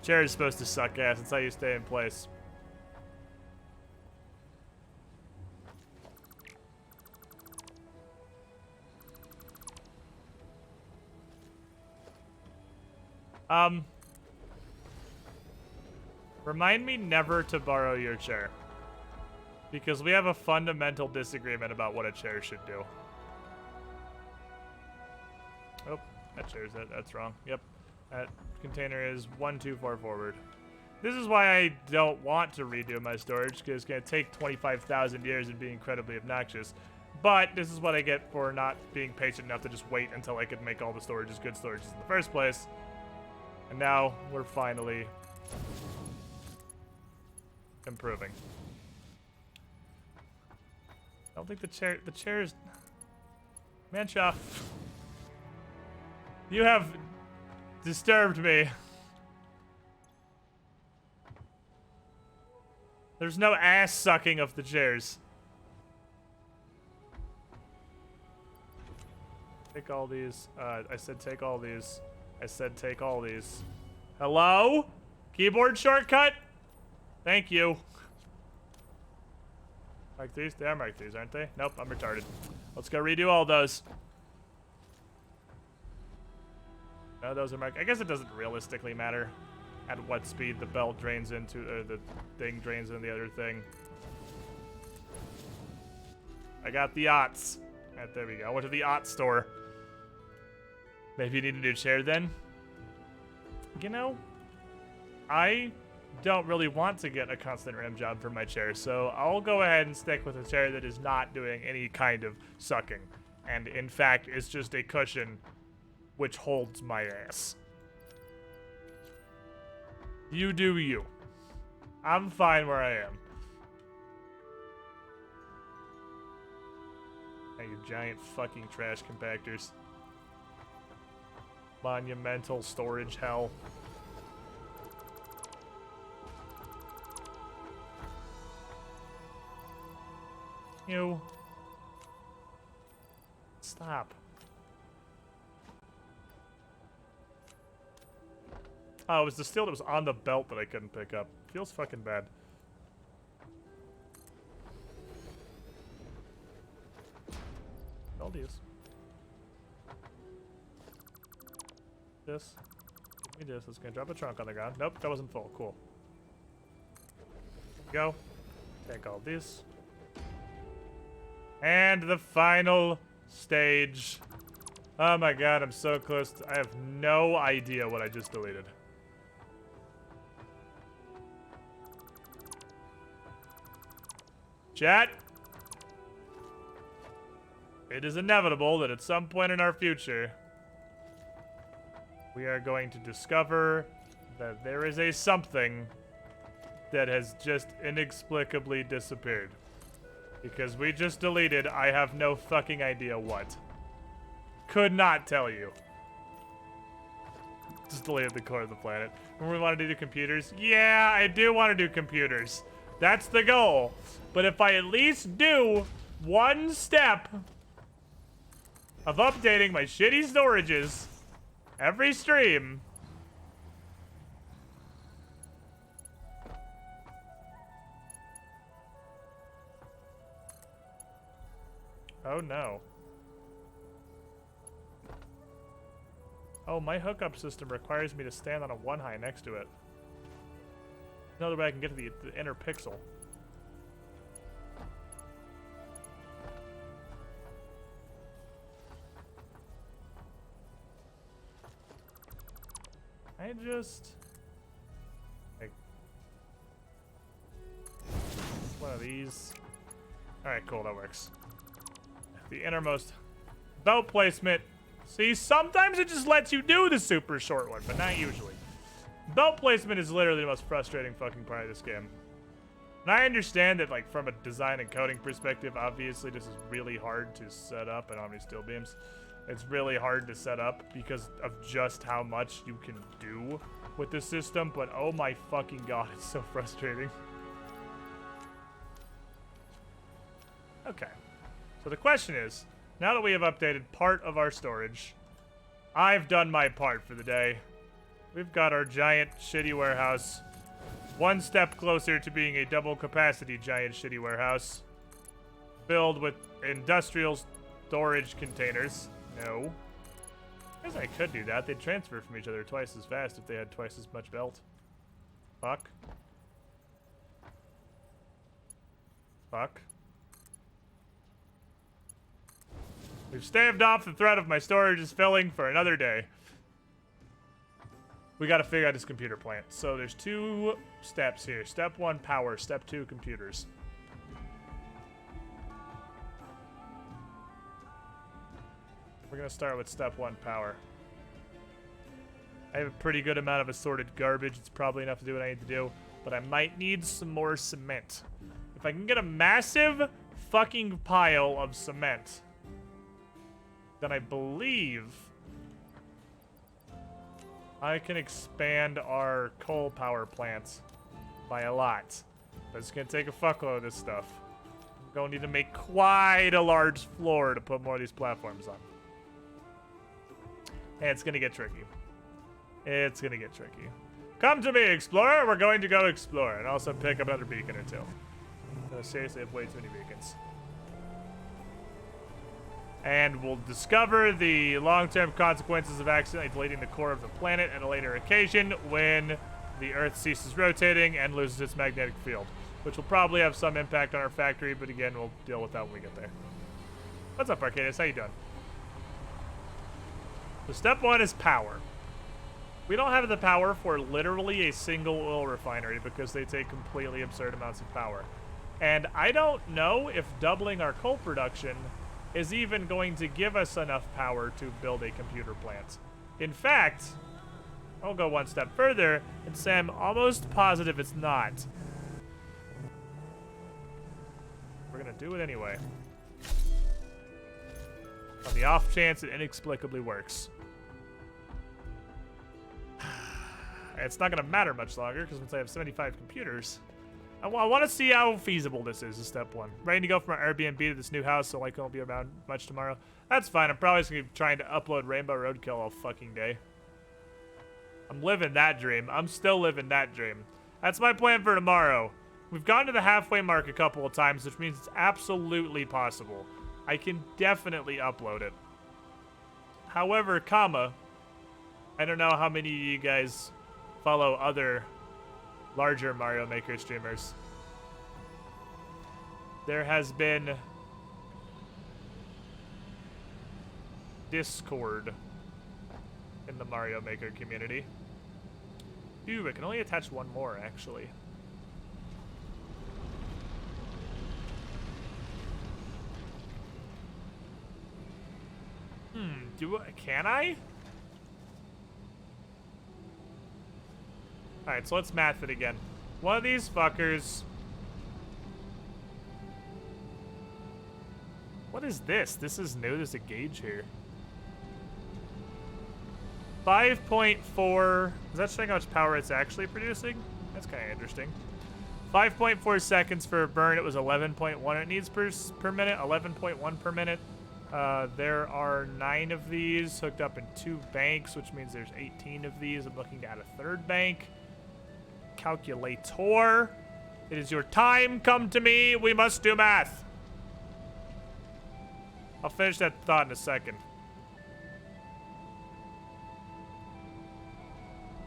Chair is supposed to suck ass. It's how you stay in place. Remind me never to borrow your chair. Because we have a fundamental disagreement about what a chair should do. Oh, that chair's it. That's wrong. Yep. That container is 124 forward. This is why I don't want to redo my storage, because it's going to take 25,000 years and be incredibly obnoxious. But this is what I get for not being patient enough to just wait until I could make all the storages good storages in the first place. And now we're finally improving. I don't think the chair is... Mancha, you have disturbed me. There's no ass sucking of the chairs. Take all these. I said take all these. I said take all these. Hello? Keyboard shortcut? Thank you. Mark these? They are marked these, aren't they? Nope, I'm retarded. Let's go redo all those. No, those are marked. I guess it doesn't realistically matter at what speed the belt drains into, or the thing drains into the other thing. I got the aughts. Right, there we go. I went to the aught store. Maybe you need a new chair then? You know, I don't really want to get a constant rim job for my chair, so I'll go ahead and stick with a chair that is not doing any kind of sucking. And in fact, is just a cushion which holds my ass. You do you. I'm fine where I am. Hey, you giant fucking trash compactors. Monumental storage hell. You. Stop. Oh, it was the steel that was on the belt that I couldn't pick up. Feels fucking bad. All these. This. Give me this. It's gonna drop a trunk on the ground. Nope, that wasn't full. Cool. Go. Take all these. And the final stage. Oh my god, I'm so close. I have no idea what I just deleted. Chat. It is inevitable that at some point in our future, we are going to discover that there is a something that has just inexplicably disappeared. Because we just deleted, I have no fucking idea what. Could not tell you. Just deleted the core of the planet. When we want to do computers? Yeah, I do want to do computers. That's the goal. But if I at least do one step of updating my shitty storages every stream, oh no. Oh, my hookup system requires me to stand on a one high next to it. Another way I can get to the inner pixel. I just... like... one of these. Alright, cool, that works. The innermost belt placement. See, sometimes it just lets you do the super short one, but not usually. Belt placement is literally the most frustrating fucking part of this game. And I understand that, like, from a design and coding perspective, obviously this is really hard to set up. I don't have any steel beams. It's really hard to set up because of just how much you can do with the system, but oh my fucking god, it's so frustrating. Okay. So the question is, now that we have updated part of our storage, I've done my part for the day. We've got our giant shitty warehouse one step closer to being a double capacity giant shitty warehouse filled with industrial storage containers. No. I guess I could do that. They'd transfer from each other twice as fast if they had twice as much belt. Fuck. Fuck. We've staved off the threat of my storage is filling for another day. We gotta figure out this computer plant. So there's two steps here. Step 1, power. Step 2, computers. We're gonna start with step 1, power. I have a pretty good amount of assorted garbage. It's probably enough to do what I need to do. But I might need some more cement. If I can get a massive fucking pile of cement, then I believe I can expand our coal power plants by a lot. But it's gonna take a fuckload of this stuff. I'm gonna need to make quite a large floor to put more of these platforms on. And it's gonna get tricky. It's gonna get tricky. Come to me, explorer! We're going to go explore and also pick up another beacon or two. I seriously have way too many beacons. And we'll discover the long-term consequences of accidentally deleting the core of the planet at a later occasion when the Earth ceases rotating and loses its magnetic field, which will probably have some impact on our factory, but again, we'll deal with that when we get there. What's up, Arcadis? How you doing? So step 1 is power. We don't have the power for literally a single oil refinery because they take completely absurd amounts of power. And I don't know if doubling our coal production is even going to give us enough power to build a computer plant. In fact, I'll go one step further and say I'm almost positive it's not. We're gonna do it anyway. On the off chance it inexplicably works. It's not gonna matter much longer because once I have 75 computers, I want to see how feasible this is step 1. Ready to go from our Airbnb to this new house, so like I won't be around much tomorrow. That's fine. I'm probably just gonna be trying to upload Rainbow Roadkill all fucking day. I'm living that dream. I'm still living that dream. That's my plan for tomorrow. We've gotten to the halfway mark a couple of times, which means it's absolutely possible. I can definitely upload it. However, I don't know how many of you guys follow other larger Mario Maker streamers. There has been discord in the Mario Maker community. Ooh, I can only attach one more, actually. Can I? Alright, so let's math it again. One of these fuckers... What is this? This is new. There's a gauge here. 5.4... Is that showing how much power it's actually producing? That's kind of interesting. 5.4 seconds for a burn. It was 11.1 it needs per minute. 11.1 per minute. There are 9 of these hooked up in 2 banks, which means there's 18 of these. I'm looking to add a 3rd bank. Calculator. It is your time. Come to me. We must do math. I'll finish that thought in a second.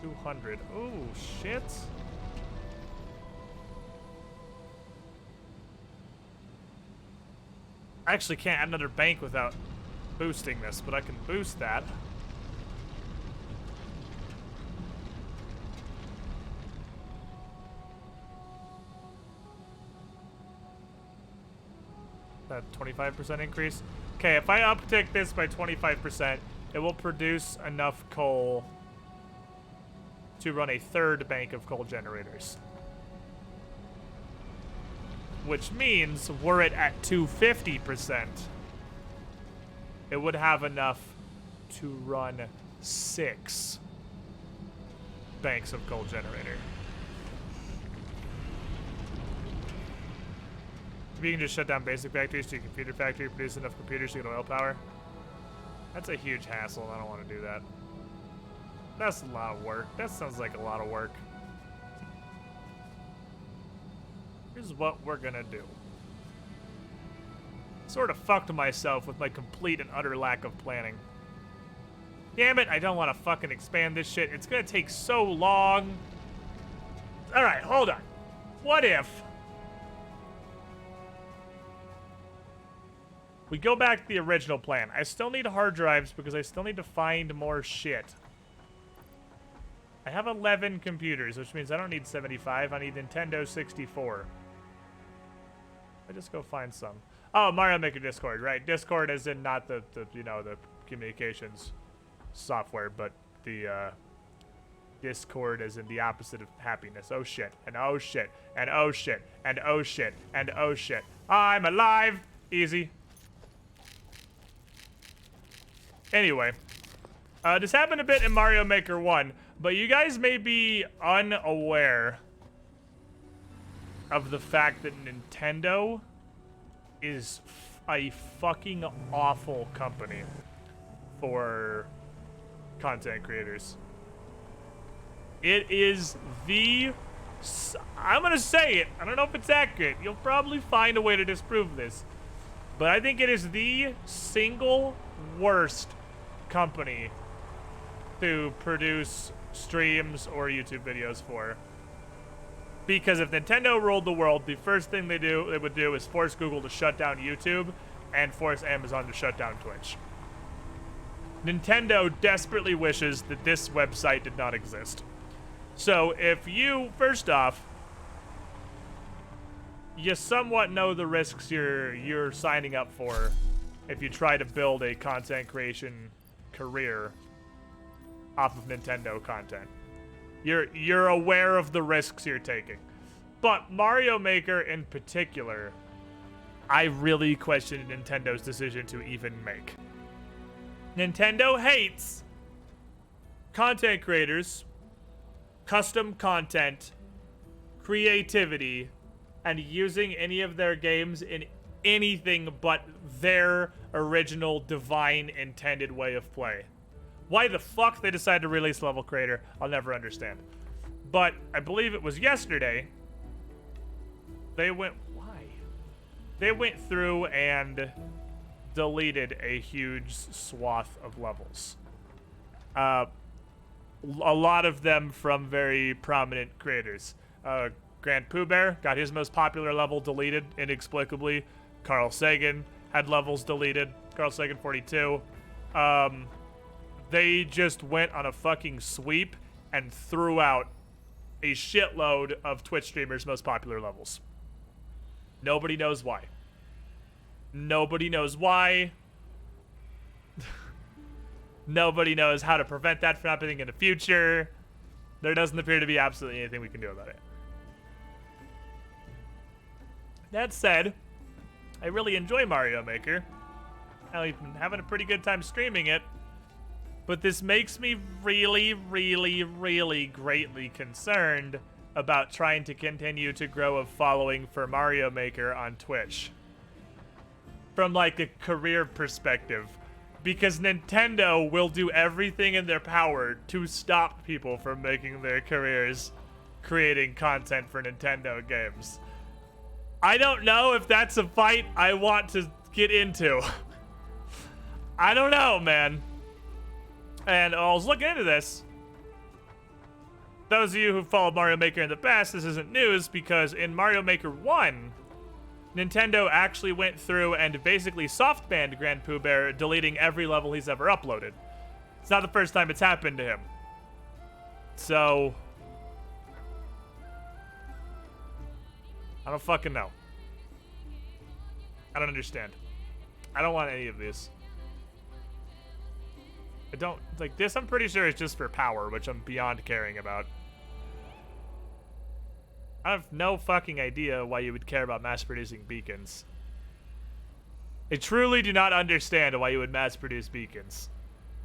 200. Oh, shit. I actually can't add another bank without boosting this, but I can boost that. That 25% increase. Okay, if I uptick this by 25%, it will produce enough coal to run a 3rd bank of coal generators. Which means, were it at 250%, it would have enough to run 6 banks of coal generator. If you can just shut down basic factories to your computer factory, produce enough computers to get oil power. That's a huge hassle, and I don't want to do that. That's a lot of work. That sounds like a lot of work. Here's what we're gonna do. Sort of fucked myself with my complete and utter lack of planning. Damn it, I don't want to fucking expand this shit. It's gonna take so long. Alright, hold on. What if we go back to the original plan? I still need hard drives because I still need to find more shit. I have 11 computers, which means I don't need 75. I need Nintendo 64. I just go find some. Oh, Mario Maker Discord, right? Discord as in not the you know, the communications software, but the Discord as in the opposite of happiness. Oh shit, and oh shit, and oh shit, and oh shit, and oh shit. I'm alive! Easy. Anyway, this happened a bit in Mario Maker 1, but you guys may be unaware of the fact that Nintendo is a fucking awful company for content creators. It is the... I'm gonna say it. I don't know if it's accurate. You'll probably find a way to disprove this. But I think it is the single worst company to produce streams or YouTube videos for. Because if Nintendo ruled the world, the first thing they would do is force Google to shut down YouTube and force Amazon to shut down Twitch. Nintendo desperately wishes that this website did not exist. So if you, first off, you somewhat know the risks you're signing up for if you try to build a content creation career off of Nintendo content. You're aware of the risks you're taking. But Mario Maker in particular, I really question Nintendo's decision to even make. Nintendo hates content creators, custom content, creativity, and using any of their games in anything but their original divine intended way of play. Why the fuck they decided to release Level Creator, I'll never understand. But I believe it was yesterday, they went through and deleted a huge swath of levels. A lot of them from very prominent creators. Grand Pooh Bear got his most popular level deleted inexplicably. Carl Sagan had levels deleted. Carl Sagan 42. They just went on a fucking sweep and threw out a shitload of Twitch streamers' most popular levels. Nobody knows why. Nobody knows why. Nobody knows how to prevent that from happening in the future. There doesn't appear to be absolutely anything we can do about it. That said, I really enjoy Mario Maker. I've been having a pretty good time streaming it. But this makes me really, really, really greatly concerned about trying to continue to grow a following for Mario Maker on Twitch. From like a career perspective. Because Nintendo will do everything in their power to stop people from making their careers creating content for Nintendo games. I don't know if that's a fight I want to get into. I don't know, man. And I was looking into this. Those of you who followed Mario Maker in the past, this isn't news because in Mario Maker 1, Nintendo actually went through and basically soft banned Grand Pooh Bear, deleting every level he's ever uploaded. It's not the first time it's happened to him. So, I don't fucking know. I don't understand. I don't want any of this. I don't, like this I'm pretty sure is just for power, which I'm beyond caring about. I have no fucking idea why you would care about mass-producing beacons. I truly do not understand why you would mass-produce beacons.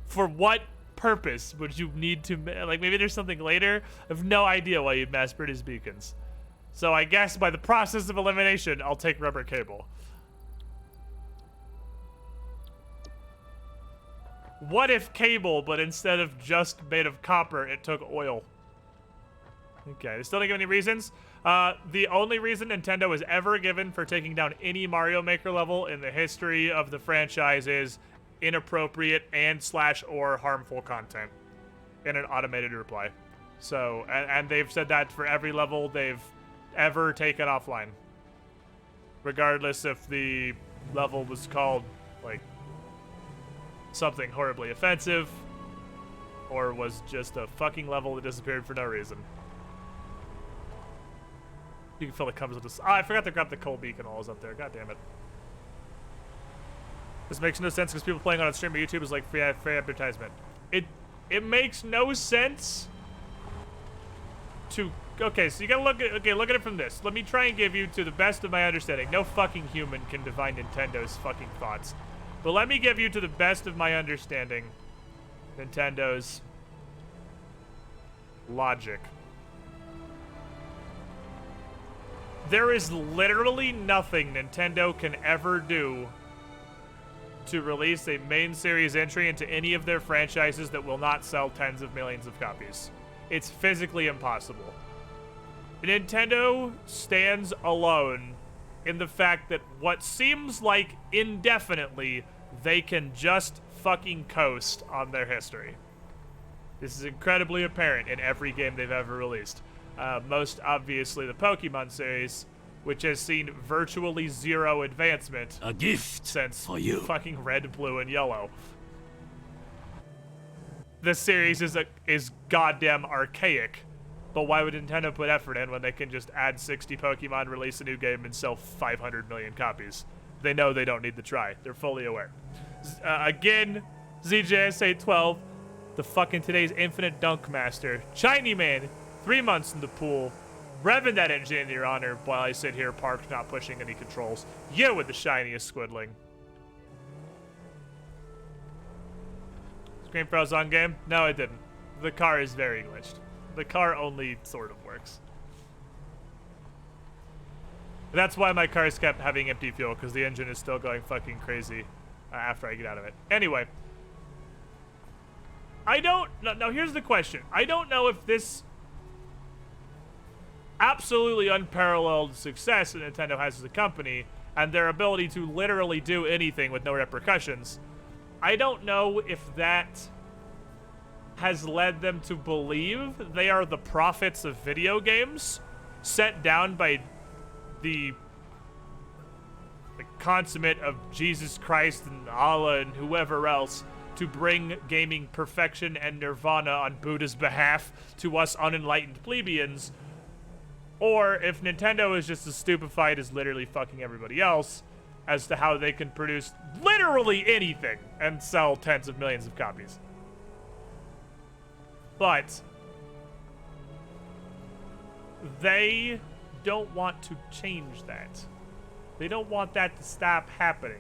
For what purpose would you need to, like maybe there's something later? I have no idea why you'd mass-produce beacons. So I guess by the process of elimination, I'll take rubber cable. What if cable, but instead of just made of copper, it took oil? Okay, they still don't give any reasons. The only reason Nintendo has ever given for taking down any Mario Maker level in the history of the franchise is inappropriate and/or harmful content in an automated reply. So, and they've said that for every level they've ever taken offline. Regardless if the level was called, like, something horribly offensive or was just a fucking level that disappeared for no reason. You can feel it comes with this. Oh, I forgot to grab the coal beacon while I was up there. God damn it. This makes no sense because people playing on a stream on YouTube is like free advertisement. It makes no sense to. Okay, so you gotta look at it from this. Let me try and give you, to the best of my understanding. No fucking human can divine Nintendo's fucking thoughts. But let me give you, to the best of my understanding, Nintendo's logic. There is literally nothing Nintendo can ever do to release a main series entry into any of their franchises that will not sell tens of millions of copies. It's physically impossible. Nintendo stands alone in the fact that what seems like indefinitely they can just fucking coast on their history. This is incredibly apparent in every game they've ever released. Most obviously the Pokemon series, which has seen virtually zero advancement A gift since for you. fucking red, blue, and yellow. This series is goddamn archaic, but why would Nintendo put effort in when they can just add 60 Pokemon, release a new game, and sell 500 million copies? They know they don't need to try. They're fully aware. Again, ZJS812, the fucking today's Infinite Dunk Master. Shiny Man, 3 months in the pool, revving that engine in your honor while I sit here parked, not pushing any controls. You with the shiniest squiddling. Screen froze on game? No, it didn't. The car is very glitched. The car only sort of works. That's why my cars kept having empty fuel, because the engine is still going fucking crazy after I get out of it. Anyway. Now here's the question. I don't know if this absolutely unparalleled success that Nintendo has as a company, and their ability to literally do anything with no repercussions, I don't know if that has led them to believe they are the prophets of video games, sent down by the consummate of Jesus Christ and Allah and whoever else to bring gaming perfection and nirvana on Buddha's behalf to us unenlightened plebeians, or if Nintendo is just as stupefied as literally fucking everybody else as to how they can produce literally anything and sell tens of millions of copies. But they don't want to change that. They don't want that to stop happening.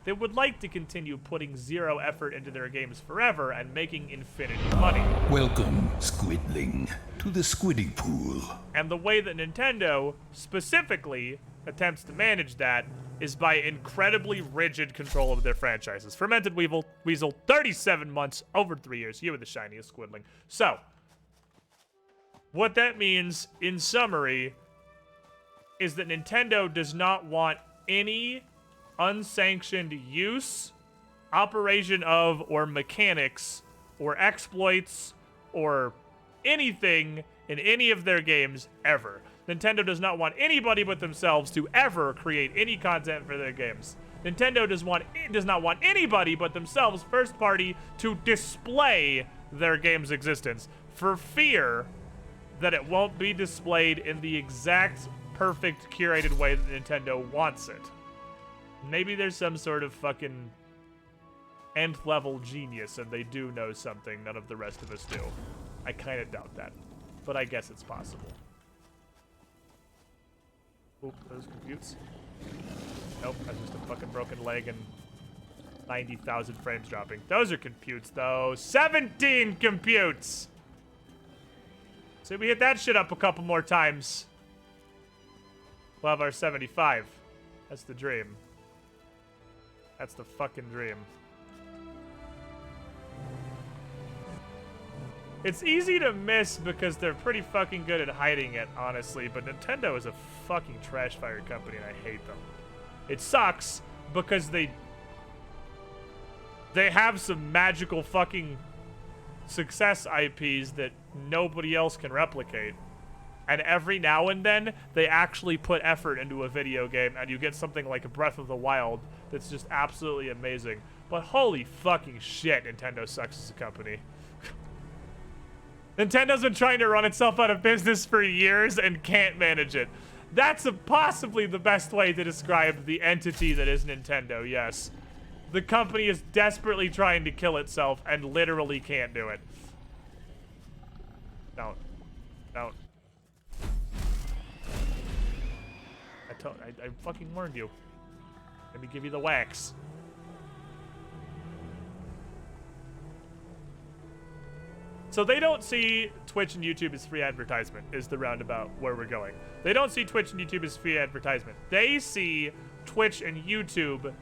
They would like to continue putting zero effort into their games forever and making infinity money. Welcome, Squidling, to the Squiddy Pool. And the way that Nintendo specifically attempts to manage that is by incredibly rigid control of their franchises. Fermented Weasel, 37 months, over 3 years. You were the shiniest Squidling. So, what that means, in summary, is that Nintendo does not want any unsanctioned use, operation of, or mechanics, or exploits, or anything in any of their games ever. Nintendo does not want anybody but themselves to ever create any content for their games. Nintendo does not want anybody but themselves, first party, to display their game's existence for fear that it won't be displayed in the exact perfect curated way that Nintendo wants it. Maybe there's some sort of fucking nth level genius and they do know something none of the rest of us do. I kind of doubt that, but I guess it's possible. Oop, those computes. Nope, that's just a fucking broken leg and 90,000 frames dropping. Those are computes, though. 17 computes! So we hit that shit up a couple more times. We'll have our 75. That's the dream. That's the fucking dream. It's easy to miss because they're pretty fucking good at hiding it, honestly, but Nintendo is a fucking trash fire company and I hate them. It sucks because they have some magical fucking success IPs that nobody else can replicate. And every now and then, they actually put effort into a video game and you get something like Breath of the Wild that's just absolutely amazing. But holy fucking shit, Nintendo sucks as a company. Nintendo's been trying to run itself out of business for years and can't manage it. That's possibly the best way to describe the entity that is Nintendo, yes. The company is desperately trying to kill itself and literally can't do it. Don't. I fucking warned you. Let me give you the wax. So they don't see Twitch and YouTube as free advertisement, is the roundabout where we're going. They don't see Twitch and YouTube as free advertisement. They see Twitch and YouTube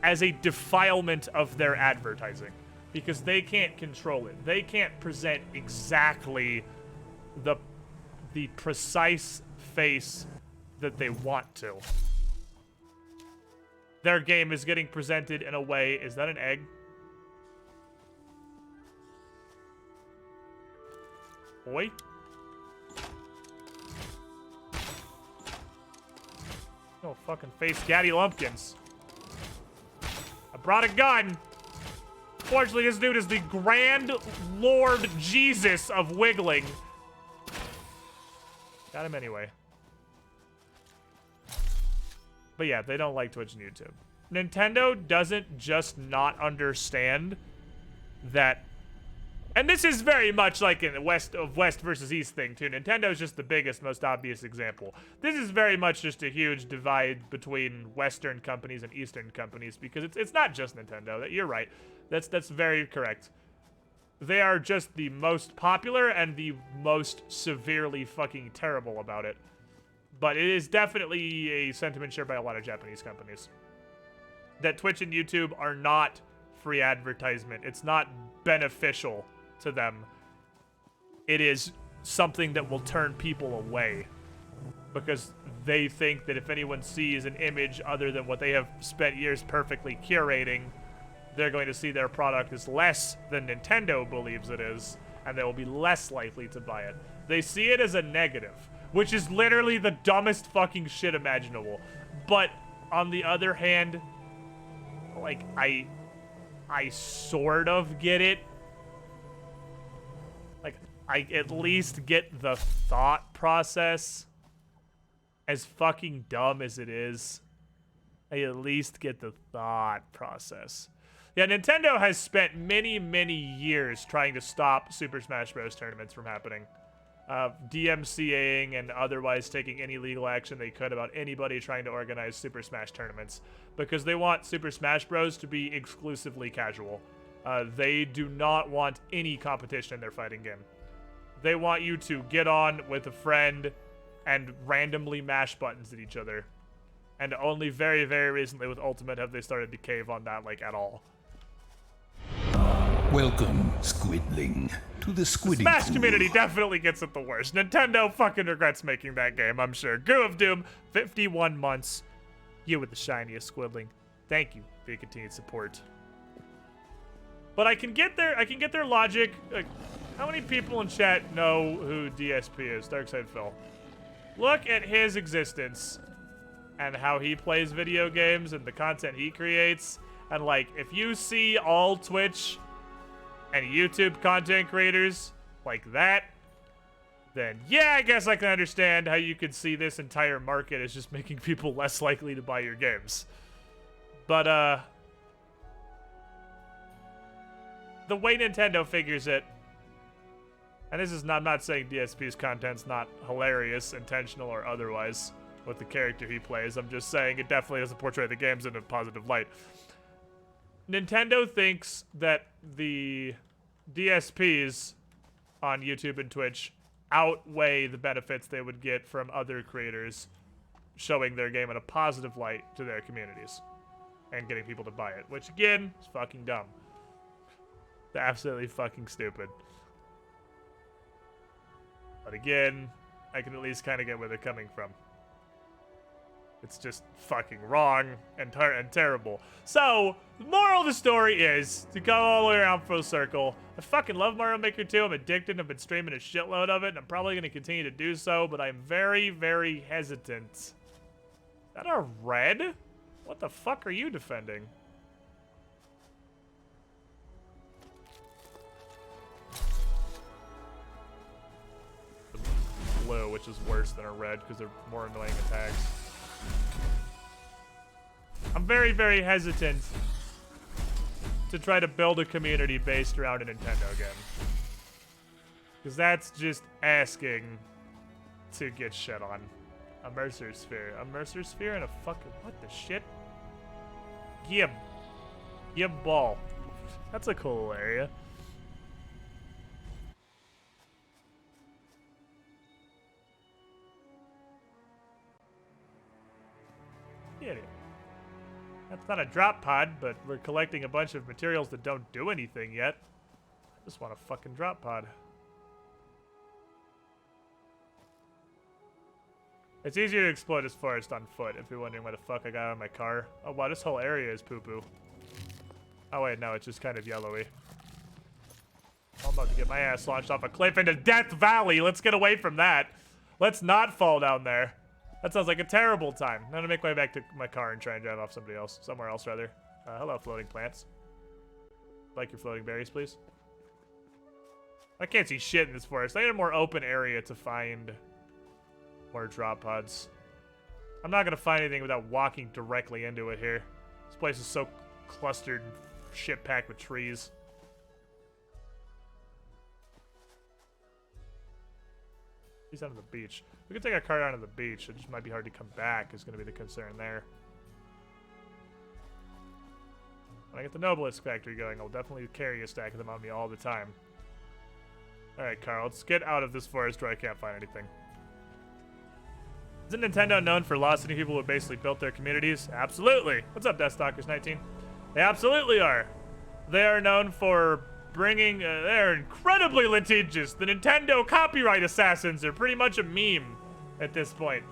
as a defilement of their advertising because they can't control it. They can't present exactly the precise face that they want to. Their game is getting presented in a way. Is that an egg? Boy. No fucking face Gaddy Lumpkins. I brought a gun. Fortunately, this dude is the Grand Lord Jesus of wiggling. Got him anyway. But yeah, they don't like Twitch and YouTube. Nintendo doesn't just not understand that. And this is very much like in the West versus East thing, too. Nintendo's just the biggest, most obvious example. This is very much just a huge divide between Western companies and Eastern companies, because it's not just Nintendo. You're right. That's very correct. They are just the most popular and the most severely fucking terrible about it. But it is definitely a sentiment shared by a lot of Japanese companies. That Twitch and YouTube are not free advertisement. It's not beneficial to them. It is something that will turn people away because they think that if anyone sees an image other than what they have spent years perfectly curating, they're going to see their product as less than Nintendo believes it is, and they will be less likely to buy it. They see it as a negative, which is literally the dumbest fucking shit imaginable. But on the other hand, like, I sort of get it. Like, I at least get the thought process. As fucking dumb as it is, I at least get the thought process. Yeah, Nintendo has spent many, many years trying to stop Super Smash Bros. Tournaments from happening. DMCAing and otherwise taking any legal action they could about anybody trying to organize Super Smash tournaments because they want Super Smash Bros. To be exclusively casual. They do not want any competition in their fighting game. They want you to get on with a friend and randomly mash buttons at each other. And only very, very recently with Ultimate have they started to cave on that, like, at all. Welcome, Squidling, to the Squiddy Smash Pool. community definitely gets it the worst. Nintendo fucking regrets making that game, I'm sure. Goo of Doom, 51 months. You with the shiniest Squidling. Thank you for your continued support. But I can get their logic. Like, how many people in chat know who DSP is? Darkside Phil. Look at his existence and how he plays video games and the content he creates. And like, if you see all Twitch and YouTube content creators like that, then yeah, I guess I can understand how you could see this entire market as just making people less likely to buy your games. But, the way Nintendo figures it, and this is not, I'm not saying DSP's content's not hilarious, intentional or otherwise, with the character he plays. I'm just saying it definitely doesn't portray the games in a positive light. Nintendo thinks that the DSPs on YouTube and Twitch outweigh the benefits they would get from other creators showing their game in a positive light to their communities and getting people to buy it, which again is fucking dumb. They're absolutely fucking stupid. But again, I can at least kind of get where they're coming from. It's just fucking wrong and terrible. So, the moral of the story is, to go all the way around full circle, I fucking love Mario Maker 2. I'm addicted. I've been streaming a shitload of it, and I'm probably going to continue to do so, but I'm very, very hesitant. Is that a red? What the fuck are you defending? Blue, which is worse than a red because they're more annoying attacks. I'm very, very hesitant to try to build a community based around a Nintendo game. Because that's just asking to get shit on. A Mercer Sphere. A Mercer Sphere and a fucking... What the shit? Gib. Gib Ball. That's a cool area. Yeah. That's not a drop pod, but we're collecting a bunch of materials that don't do anything yet. I just want a fucking drop pod. It's easier to explore this forest on foot if you're wondering why the fuck I got out of my car. Oh wow, this whole area is poo-poo. Oh wait, no, it's just kind of yellowy. I'm about to get my ass launched off a cliff into Death Valley. Let's get away from that. Let's not fall down there. That sounds like a terrible time. I'm gonna make my way back to my car and try and drive off somebody else. Somewhere else, rather. Hello, floating plants. Like your floating berries, please. I can't see shit in this forest. I need a more open area to find more drop pods. I'm not gonna find anything without walking directly into it here. This place is so clustered and shit-packed with trees. He's down to the beach. We can take our car down to the beach. It just might be hard to come back is going to be the concern there. When I get the Noblest factory going, I'll definitely carry a stack of them on me all the time. Alright, Carl, let's get out of this forest where I can't find anything. Isn't Nintendo known for lost-city people who basically built their communities? Absolutely! What's up, Deathstalkers19? They absolutely are. They are known for bringing, they're incredibly litigious. The Nintendo copyright assassins are pretty much a meme at this point.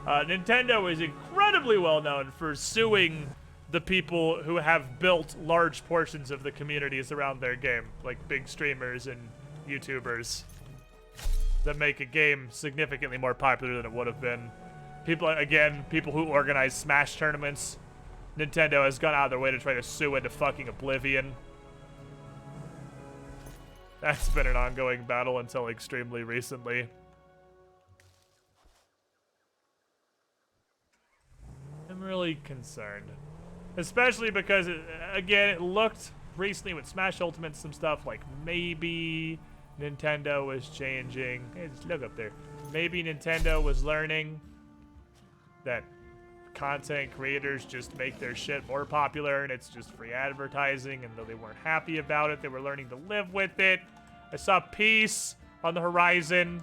Nintendo is incredibly well known for suing the people who have built large portions of the communities around their game, like big streamers and YouTubers that make a game significantly more popular than it would have been. People, again, people who organize Smash tournaments. Nintendo has gone out of their way to try to sue into fucking oblivion. That's been an ongoing battle until extremely recently. I'm really concerned. Especially because, again, it looked recently with Smash Ultimate and some stuff like maybe Nintendo was changing. Hey, just look up there. Maybe Nintendo was learning that content creators just make their shit more popular and it's just free advertising, and though they weren't happy about it, they were learning to live with it. I saw peace on the horizon.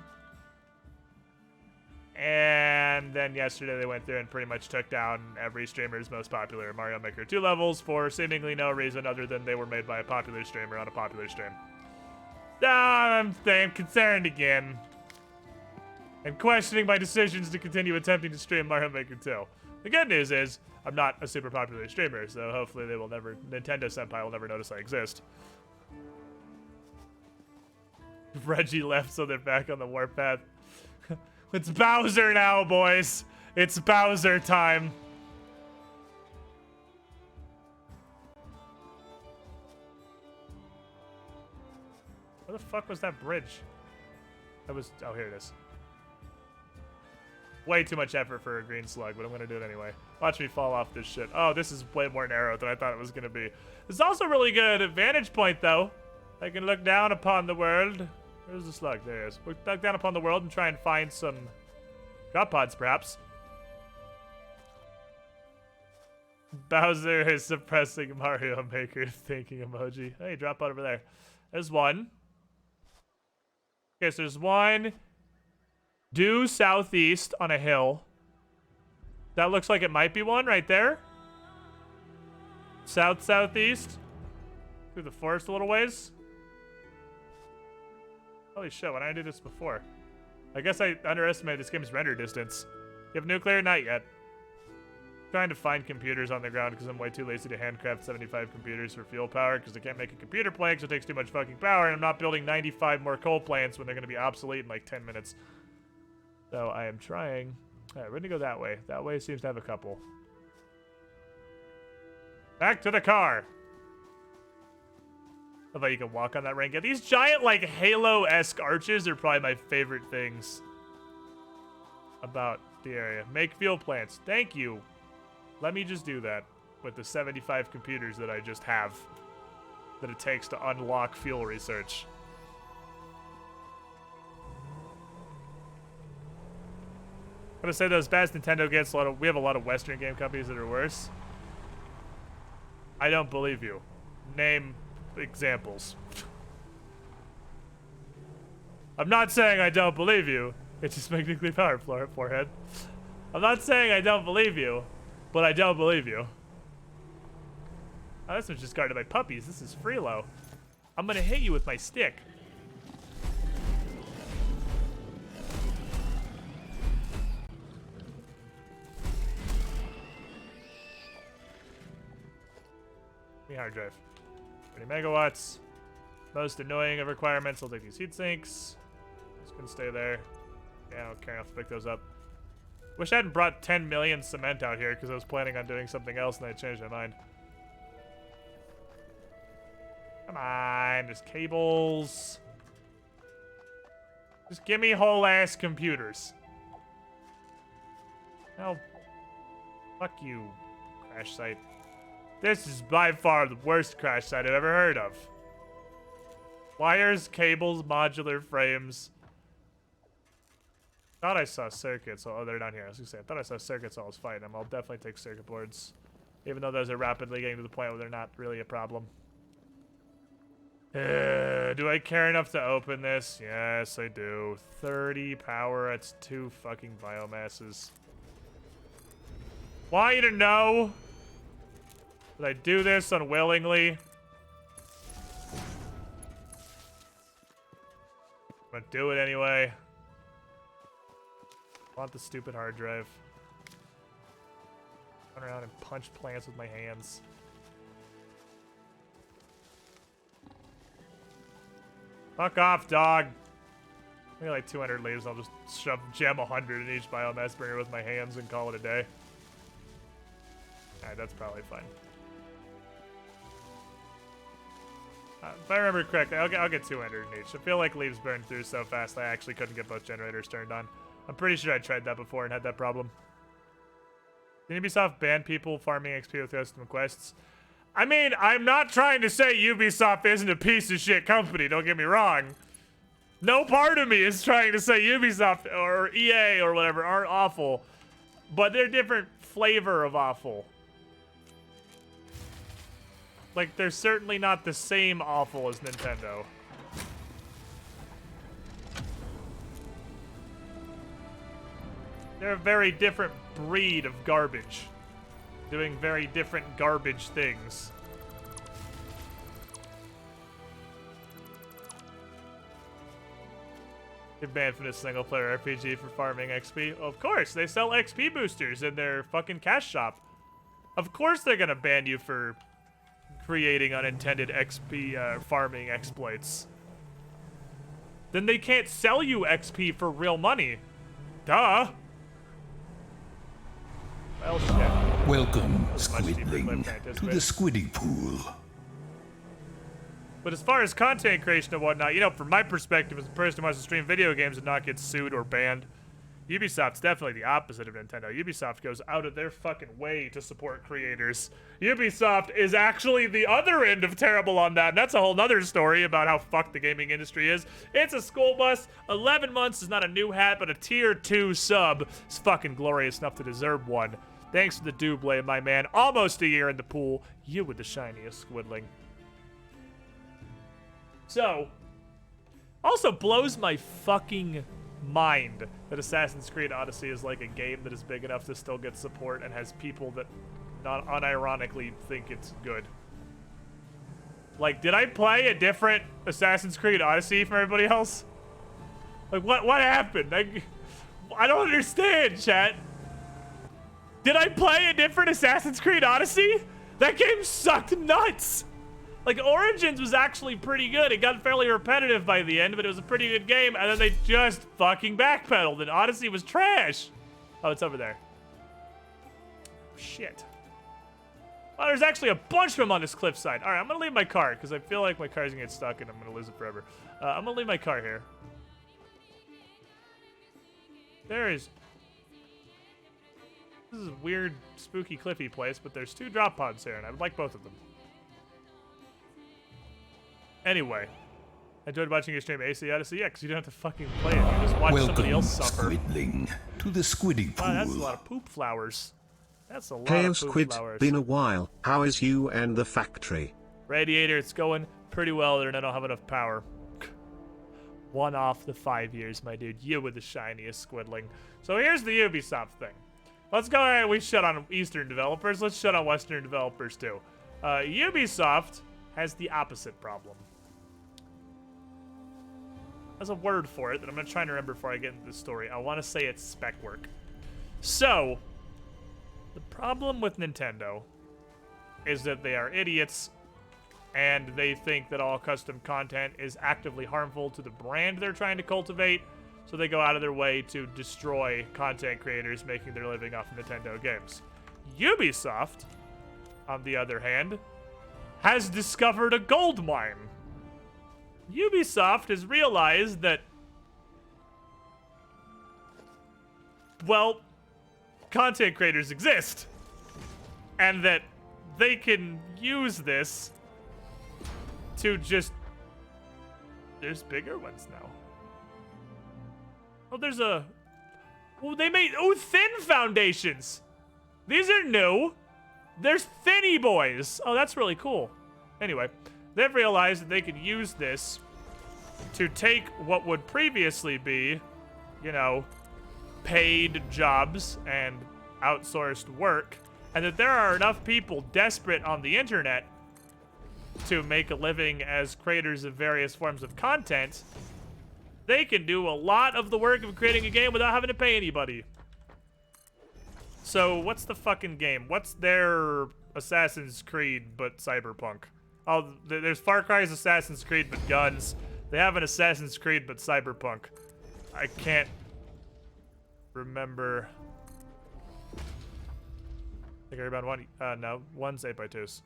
And then yesterday they went through and pretty much took down every streamer's most popular Mario Maker 2 levels for seemingly no reason other than they were made by a popular streamer on a popular stream. I'm concerned again. And questioning my decisions to continue attempting to stream Mario Maker 2. The good news is, I'm not a super popular streamer, so hopefully they will never, Nintendo Senpai will never notice I exist. Reggie left, so they're back on the warpath. It's Bowser now, boys. It's Bowser time. Where the fuck was that bridge? That was, oh, here it is. Way too much effort for a green slug, but I'm gonna do it anyway. Watch me fall off this shit. Oh, this is way more narrow than I thought it was gonna be. It's also really good at vantage point, though. I can look down upon the world. Where's the slug? There it is. Look down upon the world and try and find some drop pods, perhaps. Bowser is suppressing Mario Maker thinking emoji. Hey, drop pod over there. There's one. Okay, so there's one due southeast on a hill. That looks like it might be one right there. Southeast. Through the forest a little ways. Holy shit, why didn't I do this before? I guess I underestimated this game's render distance. You have nuclear? Not yet. I'm trying to find computers on the ground because I'm way too lazy to handcraft 75 computers for fuel power because I can't make a computer plant because it takes too much fucking power, and I'm not building 95 more coal plants when they're going to be obsolete in like 10 minutes. So I am trying. Alright, we're going to go that way. That way seems to have a couple. Back to the car! I thought you could walk on that rank. Yeah, these giant, like, Halo-esque arches are probably my favorite things about the area. Make fuel plants. Thank you. Let me just do that with the 75 computers that I just have that it takes to unlock fuel research. I'm gonna say those best Nintendo games, we have a lot of Western game companies that are worse. I don't believe you. Name examples. I'm not saying I don't believe you. It just makes nuclear power, forehead. I'm not saying I don't believe you, but I don't believe you. Oh, this one's just guarded by puppies. This is Freelo. I'm gonna hit you with my stick. Give me hard drive. 30 megawatts. Most annoying of requirements. I'll take these heat sinks. Just gonna stay there. Yeah, I don't care enough to pick those up. Wish I hadn't brought 10 million cement out here because I was planning on doing something else and I changed my mind. Come on, there's cables. Just give me whole ass computers. No. Fuck you, crash site. This is by far the worst crash site I've ever heard of. Wires, cables, modular frames. Thought I saw circuits. Oh, they're down here. I was gonna say, I thought I saw circuits while I was fighting them. I'll definitely take circuit boards. Even though those are rapidly getting to the point where they're not really a problem. Do I care enough to open this? Yes, I do. 30 power. That's 2 fucking biomasses. Want you to know that I do this unwillingly. I'm gonna do it anyway. I want the stupid hard drive. Run around and punch plants with my hands. Fuck off, dog. I got like 200 leaves. I'll just jam 100 in each biomass bringer with my hands and call it a day. Alright, that's probably fine. If I remember correctly, I'll get 200 in each. I feel like leaves burn through so fast I actually couldn't get both generators turned on. I'm pretty sure I tried that before and had that problem. Did Ubisoft ban people farming XP with custom quests? I mean, I'm not trying to say Ubisoft isn't a piece of shit company, don't get me wrong. No part of me is trying to say Ubisoft or EA or whatever aren't awful, but they're different flavor of awful. Like, they're certainly not the same awful as Nintendo. They're a very different breed of garbage, doing very different garbage things. You're banned from this single-player RPG for farming XP. Of course, they sell XP boosters in their fucking cash shop. Of course they're gonna ban you for creating unintended XP farming exploits. Then they can't sell you XP for real money. Duh. Well, shit. Welcome, Squidling, to the Squiddy Pool. But as far as content creation and whatnot, you know, from my perspective as a person who wants to stream video games and not get sued or banned, Ubisoft's definitely the opposite of Nintendo. Ubisoft goes out of their fucking way to support creators. Ubisoft is actually the other end of terrible on that, and that's a whole nother story about how fucked the gaming industry is. It's a school bus. 11 months is not a new hat, but a tier 2 sub is fucking glorious enough to deserve one. Thanks for the double, my man. Almost a year in the pool. You with the shiniest squidling. So, also blows my fucking mind that Assassin's Creed Odyssey is like a game that is big enough to still get support and has people that not unironically think it's good. Like, did I play a different Assassin's Creed Odyssey from everybody else? Like, what happened? I don't understand, chat. Did I play a different Assassin's Creed Odyssey? That game sucked nuts. Like, Origins was actually pretty good. It got fairly repetitive by the end, but it was a pretty good game, and then they just fucking backpedaled, and Odyssey was trash. Oh, it's over there. Shit. Oh, there's actually a bunch of them on this cliffside. All right, I'm gonna leave my car, because I feel like my car's gonna get stuck, and I'm gonna lose it forever. I'm gonna leave my car here. This is a weird, spooky, cliffy place, but there's 2 drop pods here, and I would like both of them. Anyway, I enjoyed watching your stream AC Odyssey. Yeah, because you don't have to fucking play it. You just watch somebody else suffer. Squidling, to the Squiddy Pool. Wow, that's a lot of poop flowers. That's a lot Hey, of poop Squid, flowers. been a while. How is you and the factory? Radiator, it's going pretty well there, and I don't have enough power. 1 off the 5 years, my dude. You with the shiniest squidling. So here's the Ubisoft thing. Let's go ahead. We shut on Eastern developers. Let's shut on Western developers, too. Ubisoft has the opposite problem. There's a word for it that I'm going to try and remember before I get into the story. I want to say it's spec work. So, the problem with Nintendo is that they are idiots, and they think that all custom content is actively harmful to the brand they're trying to cultivate, so they go out of their way to destroy content creators making their living off of Nintendo games. Ubisoft, on the other hand, has discovered a gold mine. Ubisoft has realized that, well, content creators exist, and that they can use this to just... There's bigger ones now. Oh, there's a... Oh, they made... Oh, thin foundations! These are new! There's thinny boys! Oh, that's really cool. Anyway, they've realized that they could use this to take what would previously be, you know, paid jobs and outsourced work, and that there are enough people desperate on the internet to make a living as creators of various forms of content, they can do a lot of the work of creating a game without having to pay anybody. So, what's the fucking game? What's their Assassin's Creed but Cyberpunk? Oh, there's Far Cry's Assassin's Creed but guns. They have an Assassin's Creed but Cyberpunk. I can't remember. I think I remember one. No, one's 8x2s.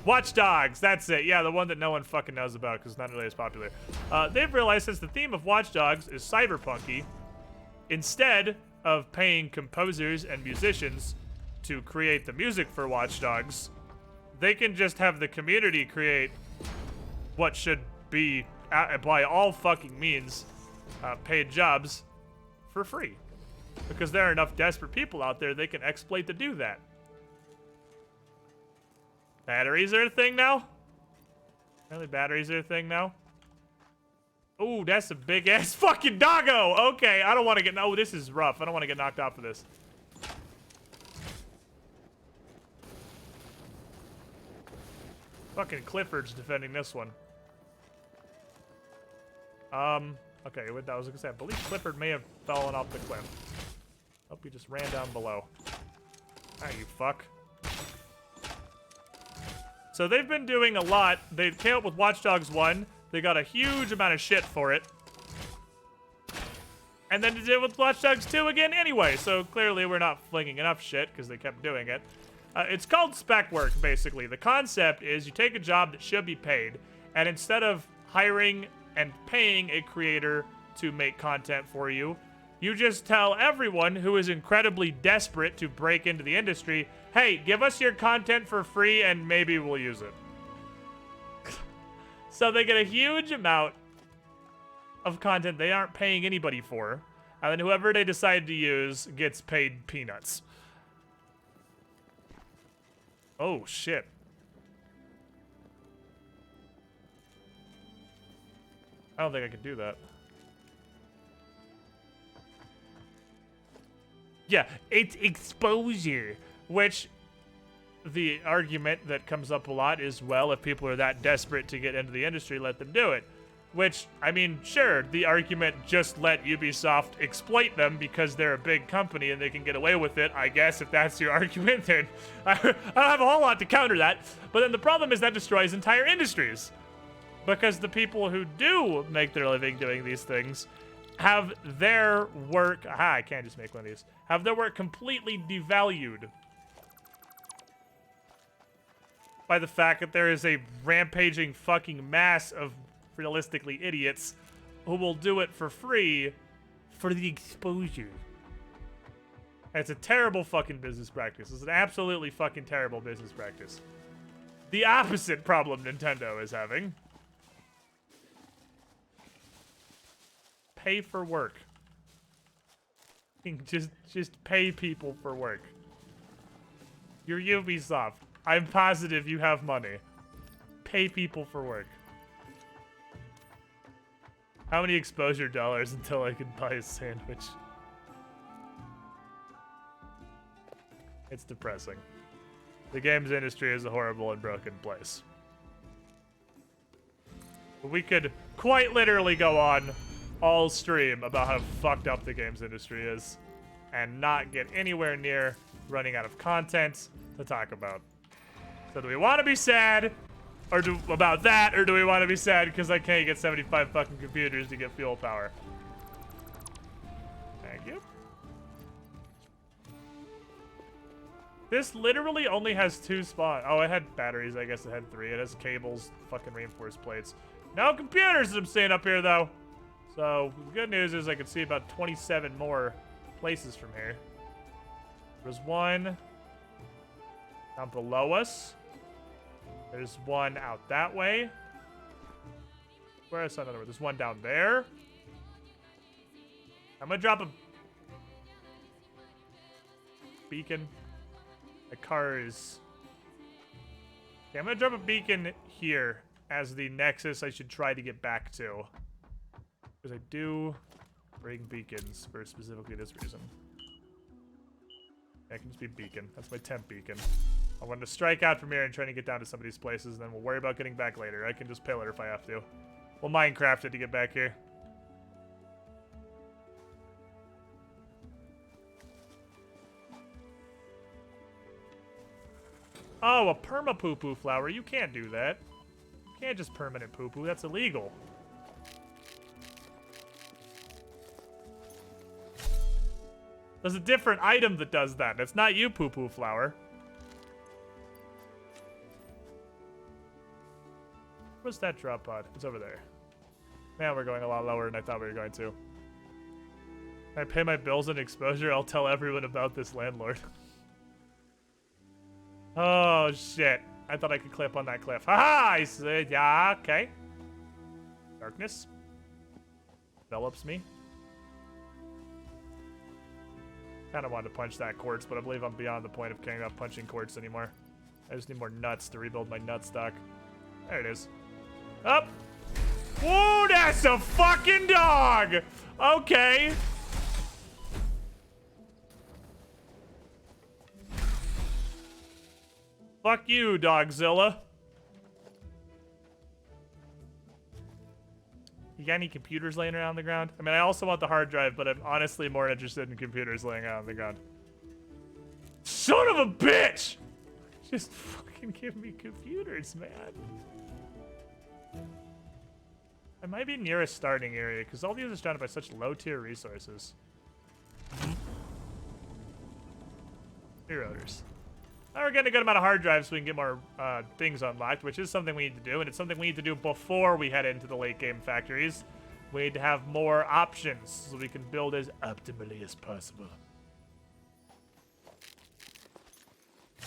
Watch Dogs, that's it. Yeah, the one that no one fucking knows about because it's not really as popular. They've realized since the theme of Watch Dogs is cyberpunky, instead, of paying composers and musicians to create the music for Watch Dogs, they can just have the community create what should be, by all fucking means, paid jobs for free. Because there are enough desperate people out there they can exploit to do that. Batteries are a thing now? Really, batteries are a thing now? Oh, that's a big ass fucking doggo! Okay, I don't want to get... Oh, this is rough. I don't want to get knocked off of this. Fucking Clifford's defending this one. Okay, what I was gonna say, I believe Clifford may have fallen off the cliff. Hope he just ran down below. Ah, you fuck. So they've been doing a lot. They came up with Watch Dogs 1. They got a huge amount of shit for it. And then they did it with Watch Dogs 2 again anyway, so clearly we're not flinging enough shit because they kept doing it. It's called spec work, basically. The concept is you take a job that should be paid, and instead of hiring and paying a creator to make content for you, you just tell everyone who is incredibly desperate to break into the industry, hey, give us your content for free and maybe we'll use it. So they get a huge amount of content they aren't paying anybody for, and then whoever they decide to use gets paid peanuts. Oh, shit. I don't think I can do that. Yeah, it's exposure, which the argument that comes up a lot is, well, if people are that desperate to get into the industry, let them do it. Which, I mean, sure, the argument just let Ubisoft exploit them because they're a big company and they can get away with it. I guess if that's your argument, then I don't have a whole lot to counter that. But then the problem is that destroys entire industries. Because the people who do make their living doing these things have their work... Aha, I can't just make one of these. Have their work completely devalued by the fact that there is a rampaging fucking mass of realistically idiots who will do it for free for the exposure. And it's a terrible fucking business practice. It's an absolutely fucking terrible business practice. The opposite problem Nintendo is having. Pay for work. Just pay people for work. You're Ubisoft. I'm positive you have money. Pay people for work. How many exposure dollars until I can buy a sandwich? It's depressing. The games industry is a horrible and broken place. We could quite literally go on all stream about how fucked up the games industry is and not get anywhere near running out of content to talk about. So do we want to be sad about that, or do we want to be sad because I can't get 75 fucking computers to get fuel power? Thank you. This literally only has 2 spawns. Oh, it had batteries. I guess it had 3. It has cables, fucking reinforced plates. No computers, I'm seeing up here, though. So, the good news is I can see about 27 more places from here. There's one down below us. There's one out that way. Where is another one? There's one down there. I'm gonna drop a beacon. The car is... Okay, I'm gonna drop a beacon here as the nexus I should try to get back to. Because I do bring beacons for specifically this reason. That can just be beacon. That's my temp beacon. I want to strike out from here and try to get down to some of these places, and then we'll worry about getting back later. I can just pillar if I have to. We'll Minecraft it to get back here. Oh, a perma poo-poo flower. You can't do that. You can't just permanent poo-poo. That's illegal. There's a different item that does that. It's not you, poo-poo flower. Where's that drop pod? It's over there. Man, we're going a lot lower than I thought we were going to. I pay my bills and exposure, I'll tell everyone about this landlord. Oh, shit. I thought I could clip on that cliff. Haha! I said, yeah, okay. Darkness. Envelops me. Kind of wanted to punch that quartz, but I believe I'm beyond the point of caring about punching quartz anymore. I just need more nuts to rebuild my nut stock. There it is. Up! Whoa, that's a fucking dog! Okay. Fuck you, Dogzilla. You got any computers laying around the ground? I mean, I also want the hard drive, but I'm honestly more interested in computers laying out on the ground. Son of a bitch! Just fucking give me computers, man. I might be near a starting area, because all these are surrounded by such low-tier resources. Rerouters. Now we're getting a good amount of hard drives so we can get more things unlocked, which is something we need to do, and it's something we need to do before we head into the late-game factories. We need to have more options so we can build as optimally as possible.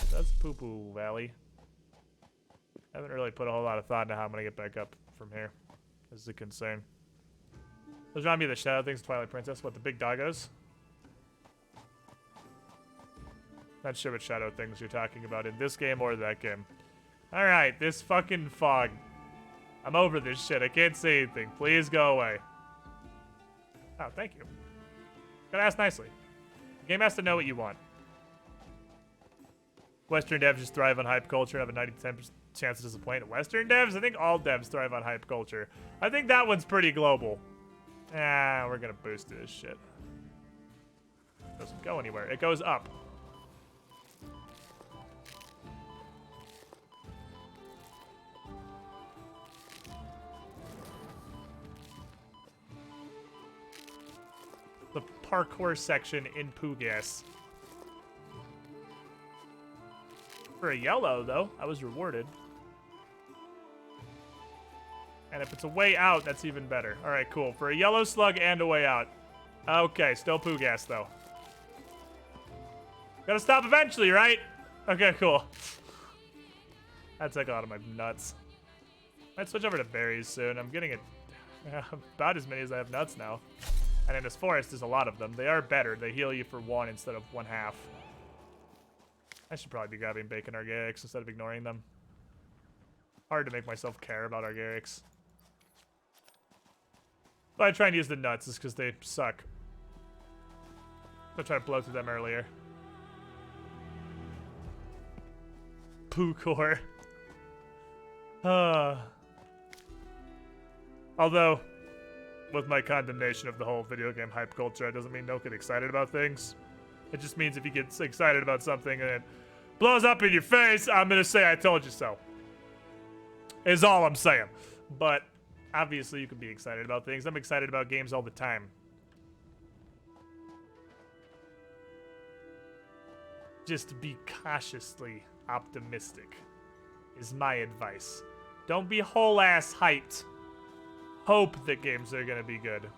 That's Poo-Poo Valley. I haven't really put a whole lot of thought into how I'm going to get back up from here. This is a concern. Those remind me of the Shadow things, Twilight Princess. What, the big doggos? Not sure what Shadow things you're talking about in this game or that game. Alright, this fucking fog. I'm over this shit. I can't say anything. Please go away. Oh, thank you. Gotta ask nicely. The game has to know what you want. Western devs just thrive on hype culture and have a 90% chance to disappoint. Western devs? I think all devs thrive on hype culture. I think that one's pretty global. Ah, we're gonna boost this shit. It doesn't go anywhere. It goes up. The parkour section in Poogas. For a yellow, though, I was rewarded. And if it's a way out, that's even better. All right, cool. For a yellow slug and a way out. Okay, still Poogas, though. Gotta stop eventually, right? Okay, cool. That took a lot of my nuts. Might switch over to berries soon. I'm getting about as many as I have nuts now. And in this forest, there's a lot of them. They are better. They heal you for 1 instead of 1/2. I should probably be grabbing bacon organics instead of ignoring them. Hard to make myself care about organics. But I try and use the nuts just because they suck. I tried to blow through them earlier. Poo core. Although, with my condemnation of the whole video game hype culture, it doesn't mean don't get excited about things. It just means if you get excited about something and it blows up in your face, I'm gonna say I told you so. Is all I'm saying. But obviously you can be excited about things. I'm excited about games all the time. Just be cautiously optimistic is my advice. Don't be whole ass hyped. Hope that games are gonna be good.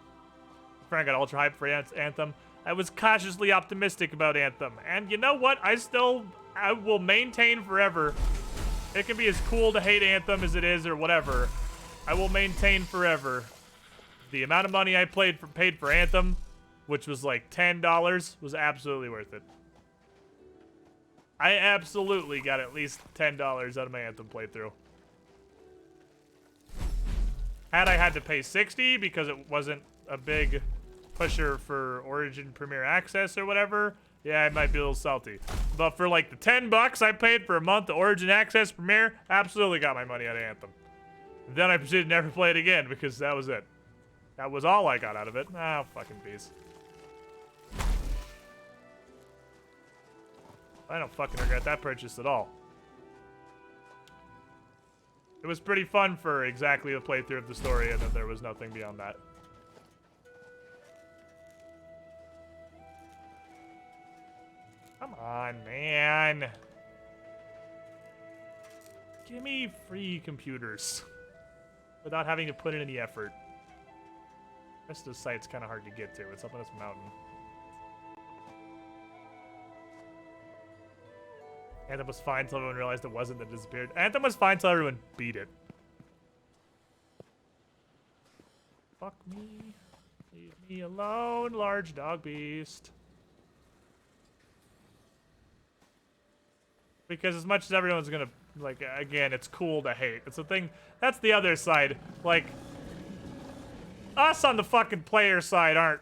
Frank got ultra hyped for Anthem. I was cautiously optimistic about Anthem. And you know what? I will maintain forever. It can be as cool to hate Anthem as it is or whatever. I will maintain forever. The amount of money I paid for Anthem, which was like $10, was absolutely worth it. I absolutely got at least $10 out of my Anthem playthrough. Had I had to pay $60 because it wasn't a big pusher for Origin Premier Access or whatever, yeah, I might be a little salty. But for like the $10 I paid for a month of Origin Access Premier, absolutely got my money out of Anthem. And then I proceeded to never play it again because that was it. That was all I got out of it. Ah, fucking bees. I don't fucking regret that purchase at all. It was pretty fun for exactly the playthrough of the story, and then there was nothing beyond that. Come on, man. Give me free computers without having to put in any effort. Rest of the site's kind of hard to get to. It's up on this mountain. Anthem was fine until everyone realized it wasn't, then disappeared. Anthem was fine until everyone beat it. Fuck me. Leave me alone, large dog beast. Because as much as everyone's gonna, like, again, it's cool to hate. It's the thing, that's the other side. Like, us on the fucking player side aren't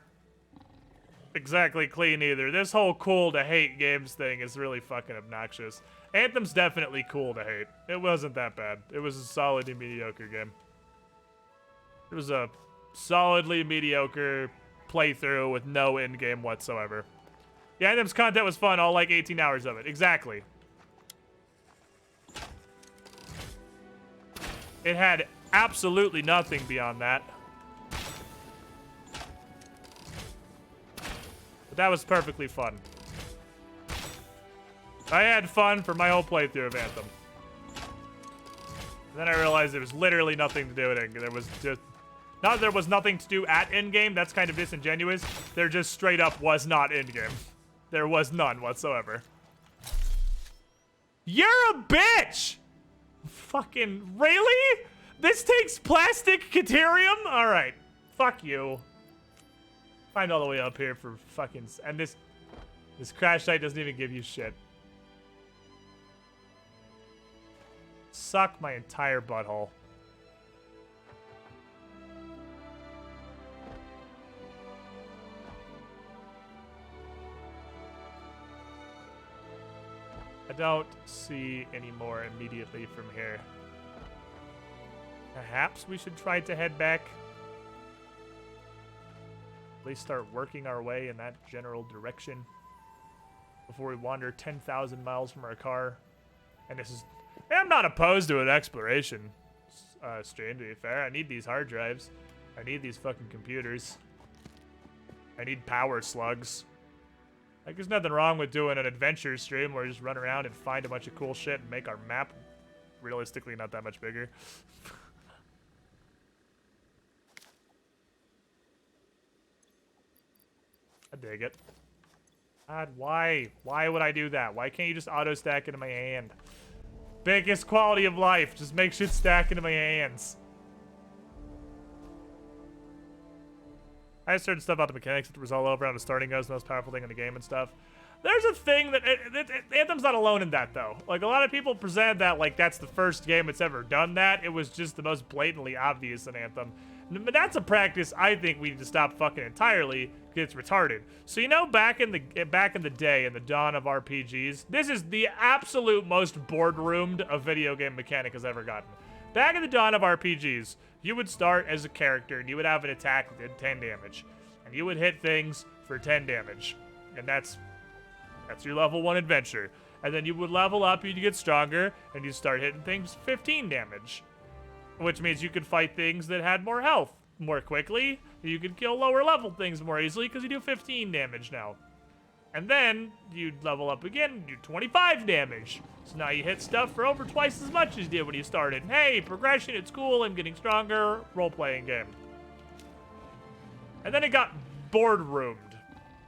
exactly clean either. This whole cool to hate games thing is really fucking obnoxious. Anthem's definitely cool to hate. It wasn't that bad. It was a solidly mediocre game. It was a solidly mediocre playthrough with no end game whatsoever. Yeah, Anthem's content was fun, all like 18 hours of it. Exactly. It had absolutely nothing beyond that. But that was perfectly fun. I had fun for my whole playthrough of Anthem. And then I realized there was literally nothing to do with it. There was just... Not that there was nothing to do at endgame, that's kind of disingenuous. There just straight up was not endgame. There was none whatsoever. You're a bitch! Fucking... Really? This takes plastic caterium? Alright. Fuck you. Find all the way up here for fucking... And this crash site doesn't even give you shit. Suck my entire butthole. I don't see any more immediately from here. Perhaps we should try to head back. At least start working our way in that general direction before we wander 10,000 miles from our car. And this is... I'm not opposed to an exploration stream, to be fair. I need these hard drives. I need these fucking computers. I need power slugs. Like, there's nothing wrong with doing an adventure stream where we just run around and find a bunch of cool shit and make our map realistically not that much bigger. I dig it. God, why? Why would I do that? Why can't you just auto-stack into my hand? Biggest quality of life. Just make shit stack into my hands. I just heard stuff about the mechanics that was all over how the starting gun is the most powerful thing in the game and stuff. There's a thing that... Anthem's not alone in that, though. Like, a lot of people present that like that's the first game that's ever done that. It was just the most blatantly obvious in Anthem. But that's a practice I think we need to stop fucking entirely, because it's retarded. So, you know, back in the day, in the dawn of RPGs, this is the absolute most boardroomed a video game mechanic has ever gotten. Back in the dawn of RPGs, you would start as a character, and you would have an attack that did 10 damage. And you would hit things for 10 damage. And that's your level 1 adventure. And then you would level up, you'd get stronger, and you'd start hitting things 15 damage. Which means you could fight things that had more health more quickly. You could kill lower level things more easily because you do 15 damage now. And then you'd level up again and do 25 damage. So now you hit stuff for over twice as much as you did when you started. Hey, progression, it's cool, I'm getting stronger, role-playing game. And then it got boardroomed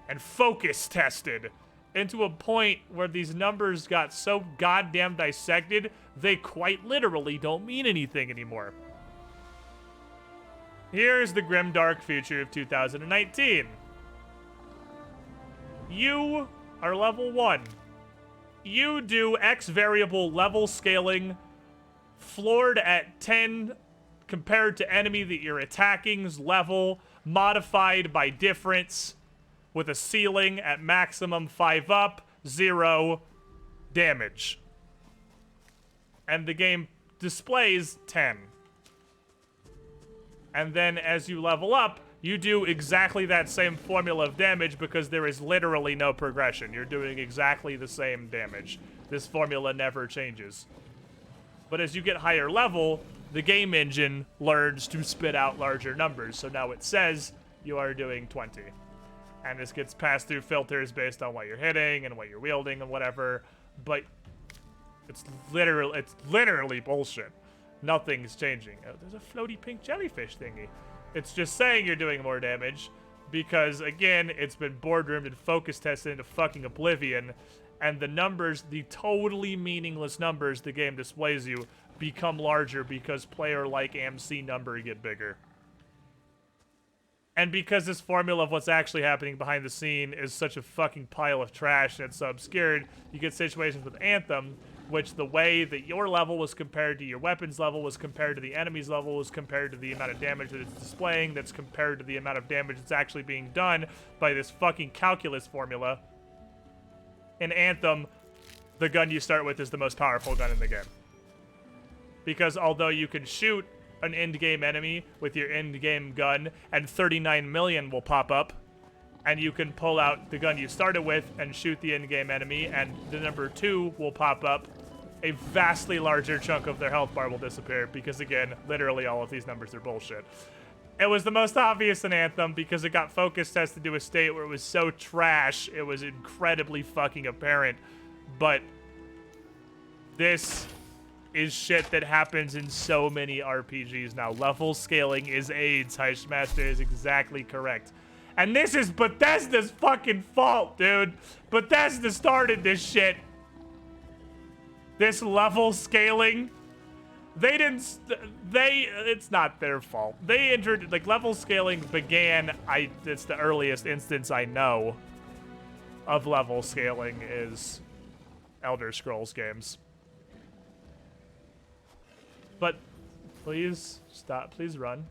and focus tested into a point where these numbers got so goddamn dissected, they quite literally don't mean anything anymore. Here's the grim dark future of 2019. You are level 1. You do X variable level scaling, floored at 10 compared to enemy that you're attacking's level, modified by difference, with a ceiling at maximum 5 up, 0 damage. And the game displays 10. And then as you level up, you do exactly that same formula of damage because there is literally no progression. You're doing exactly the same damage. This formula never changes. But as you get higher level, the game engine learns to spit out larger numbers. So now it says you are doing 20. And this gets passed through filters based on what you're hitting and what you're wielding and whatever. But it's literally bullshit. Nothing's changing. Oh, there's a floaty pink jellyfish thingy. It's just saying you're doing more damage because, again, it's been boardroomed and focus tested into fucking oblivion, and the numbers, the totally meaningless numbers the game displays you, become larger because player like AMC number get bigger. And because this formula of what's actually happening behind the scene is such a fucking pile of trash and it's so obscured, you get situations with Anthem, which the way that your level was compared to your weapon's level was compared to the enemy's level was compared to the amount of damage that it's displaying that's compared to the amount of damage that's actually being done by this fucking calculus formula. In Anthem, the gun you start with is the most powerful gun in the game. Because although you can shoot an end-game enemy with your end-game gun and 39 million will pop up, and you can pull out the gun you started with and shoot the end-game enemy, and the number 2 will pop up, a vastly larger chunk of their health bar will disappear because, again, literally all of these numbers are bullshit. It was the most obvious in Anthem because it got focus tested to a state where it was so trash, it was incredibly fucking apparent. But this is shit that happens in so many RPGs now. Level scaling is AIDS. Heishmaster is exactly correct. And this is Bethesda's fucking fault, dude. Bethesda started this shit. This level scaling. It's not their fault. They entered, like, level scaling began, it's the earliest instance I know of level scaling is Elder Scrolls games. But please stop, please run.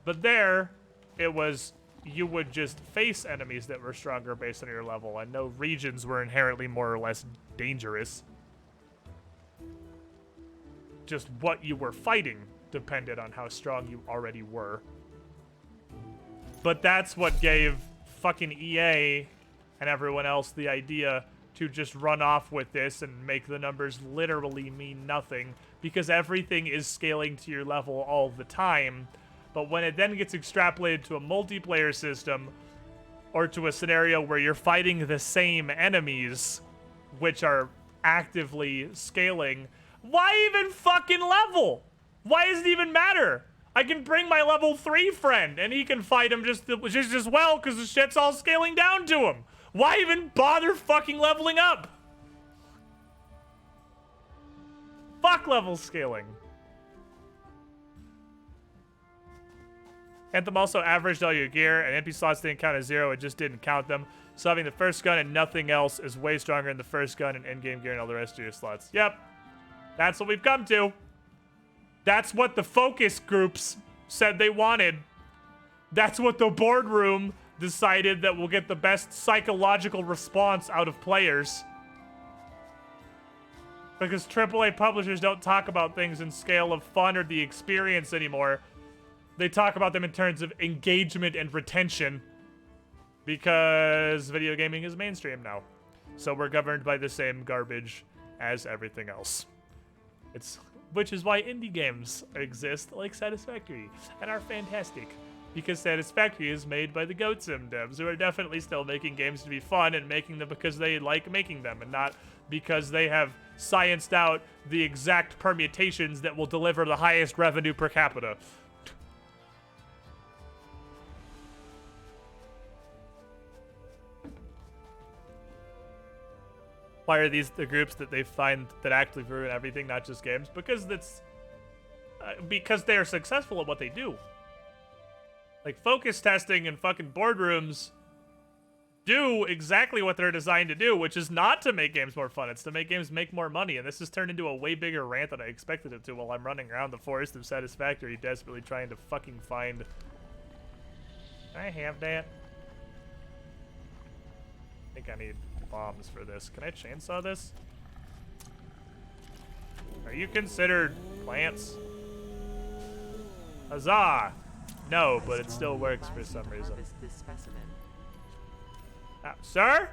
But there, it was, you would just face enemies that were stronger based on your level, and no regions were inherently more or less dangerous. Just what you were fighting depended on how strong you already were. But that's what gave fucking EA and everyone else the idea to just run off with this and make the numbers literally mean nothing, because everything is scaling to your level all the time. But when it then gets extrapolated to a multiplayer system, or to a scenario where you're fighting the same enemies, which are actively scaling, why even fucking level? Why does it even matter? I can bring my level 3 friend, and he can fight him just as well, because the shit's all scaling down to him. Why even bother fucking leveling up? Fuck level scaling. Anthem also averaged all your gear, and MP slots didn't count as 0, it just didn't count them. So having the first gun and nothing else is way stronger than the first gun and endgame gear and all the rest of your slots. Yep. That's what we've come to. That's what the focus groups said they wanted. That's what the boardroom decided that will get the best psychological response out of players. Because AAA publishers don't talk about things in scale of fun or the experience anymore. They talk about them in terms of engagement and retention. Because video gaming is mainstream now. So we're governed by the same garbage as everything else. Which is why indie games exist like Satisfactory and are fantastic. Because Satisfactory is made by the Goat Sim devs, who are definitely still making games to be fun and making them because they like making them and not because they have scienced out the exact permutations that will deliver the highest revenue per capita. Why are these the groups that they find that actively ruin everything, not just games? Because because they're successful at what they do. Like, focus testing and fucking boardrooms do exactly what they're designed to do, which is not to make games more fun. It's to make games make more money, and this has turned into a way bigger rant than I expected it to while I'm running around the forest of Satisfactory desperately trying to fucking find... Can I have that? I think I need bombs for this. Can I chainsaw this? Are you considered plants? Huzzah! No, but it still works for some reason. Sir?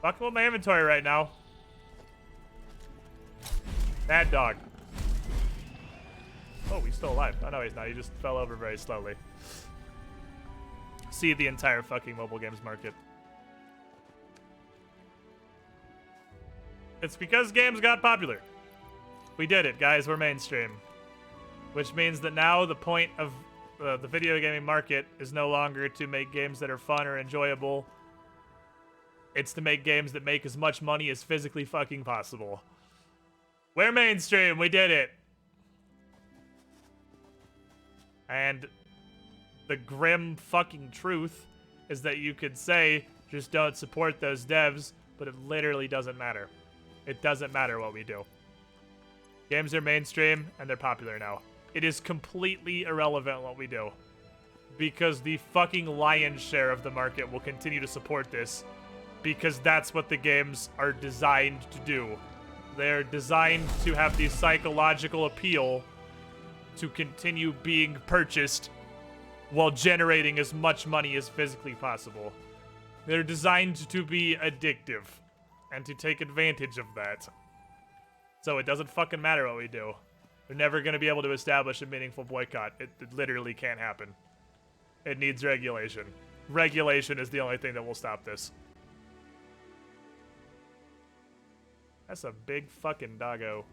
Fucking with my inventory right now. Bad dog. Oh, he's still alive. Oh, no, he's not. He just fell over very slowly. See the entire fucking mobile games market. It's because games got popular. We did it, guys. We're mainstream. which means that now the point of the video gaming market is no longer to make games that are fun or enjoyable. It's to make games that make as much money as physically fucking possible. We're mainstream. We did it. And the grim fucking truth is that you could say, just don't support those devs, but it literally doesn't matter. It doesn't matter what we do. Games are mainstream, and they're popular now. It is completely irrelevant what we do. Because the fucking lion's share of the market will continue to support this. Because that's what the games are designed to do. They're designed to have the psychological appeal to continue being purchased while generating as much money as physically possible. They're designed to be addictive and to take advantage of that. So it doesn't fucking matter what we do. We're never going to be able to establish a meaningful boycott. It literally can't happen. It needs regulation. Regulation is the only thing that will stop this. That's a big fucking doggo.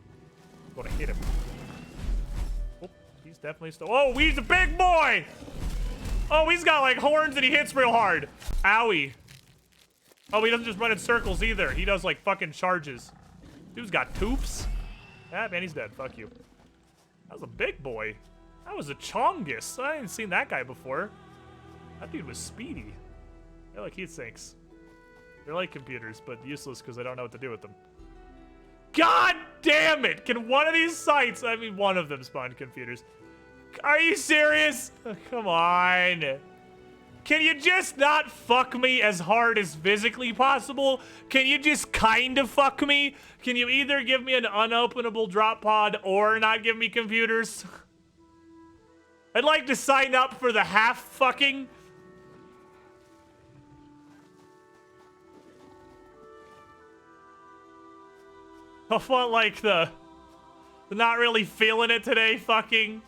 I'm gonna hit him. Oh, he's definitely still. Oh, he's a big boy! Oh, he's got like horns and he hits real hard. Owie. Oh, he doesn't just run in circles either. He does like fucking charges. Dude's got toofs. Ah, man, he's dead. Fuck you. That was a big boy. That was a Chongus. I hadn't seen that guy before. That dude was speedy. They're like heat sinks. They're like computers, but useless because I don't know what to do with them. God damn it! Can one of these sites, I mean one of them spawned computers. Are you serious? Oh, come on. Can you just not fuck me as hard as physically possible? Can you just kind of fuck me? Can you either give me an unopenable drop pod or not give me computers? I'd like to sign up for the half fucking. I felt like the not really feeling it today fucking.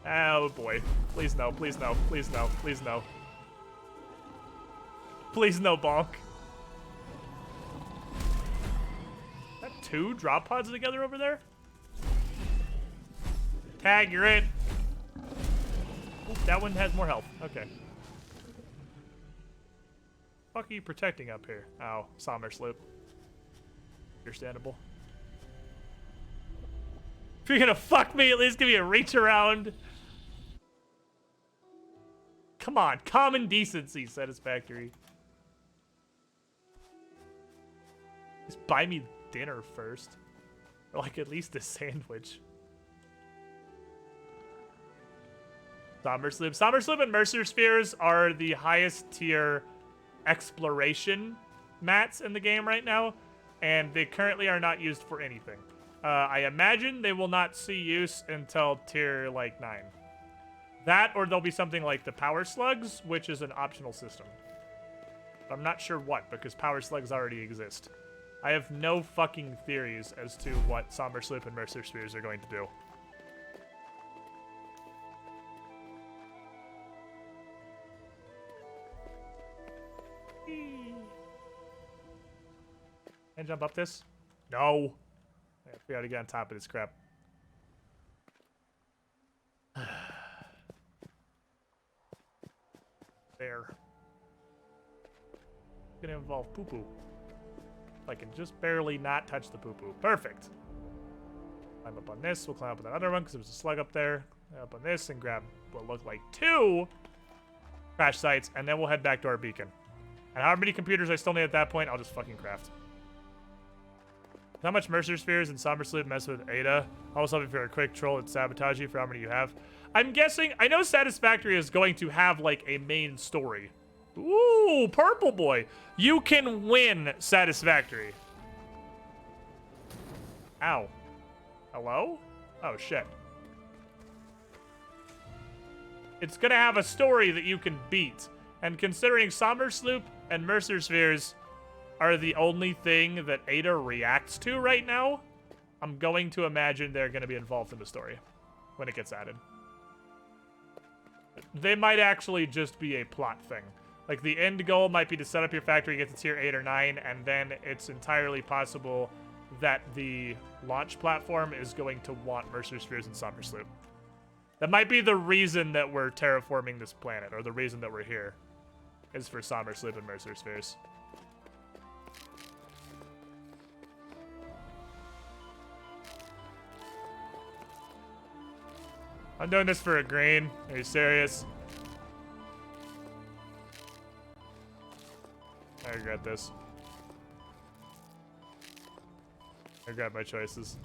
Oh boy. Please no, please no, please no, please no. Please no, bonk. That two drop pods together over there? Tag, you're in. Oop, that one has more health. Okay. Fuck are you protecting up here? Oh, Sommer Sloop. Understandable. If you're gonna fuck me, at least give me a reach around. Come on, common decency, Satisfactory. Just buy me dinner first. Or like at least a sandwich. Somber Sloop. Somber Sloop and Mercer Spheres are the highest tier exploration mats in the game right now. And they currently are not used for anything. I imagine they will not see use until tier, like, 9. That, or there'll be something like the Power Slugs, which is an optional system. But I'm not sure what, because Power Slugs already exist. I have no fucking theories as to what Somber Sloop and Mercer Spheres are going to do. Can I jump up this? No. We gotta get on top of this crap. There. It's gonna involve poo-poo. If I can just barely not touch the poo-poo. Perfect. Climb up on this. We'll climb up on that other one because there was a slug up there. Climb up on this and grab what look like 2 crash sites, and then we'll head back to our beacon. And however many computers I still need at that point, I'll just fucking craft. How much Mercer Spheres and Somber Sloop mess with Ada? Also, if you're a quick troll, it's sabotage you for how many you have. I'm guessing, I know Satisfactory is going to have like a main story. Ooh, purple boy. You can win Satisfactory. Ow. Hello? Oh, shit. It's gonna have a story that you can beat. And considering Somber Sloop and Mercer Spheres are the only thing that Ada reacts to right now, I'm going to imagine they're going to be involved in the story when it gets added. They might actually just be a plot thing. Like, the end goal might be to set up your factory, get to tier 8 or 9, and then it's entirely possible that the launch platform is going to want Mercer Spheres and Somber Sloop. That might be the reason that we're terraforming this planet, or the reason that we're here, is for Somber Sleep and Mercer Spheres. I'm doing this for a green. Are you serious? I regret this. I regret my choices.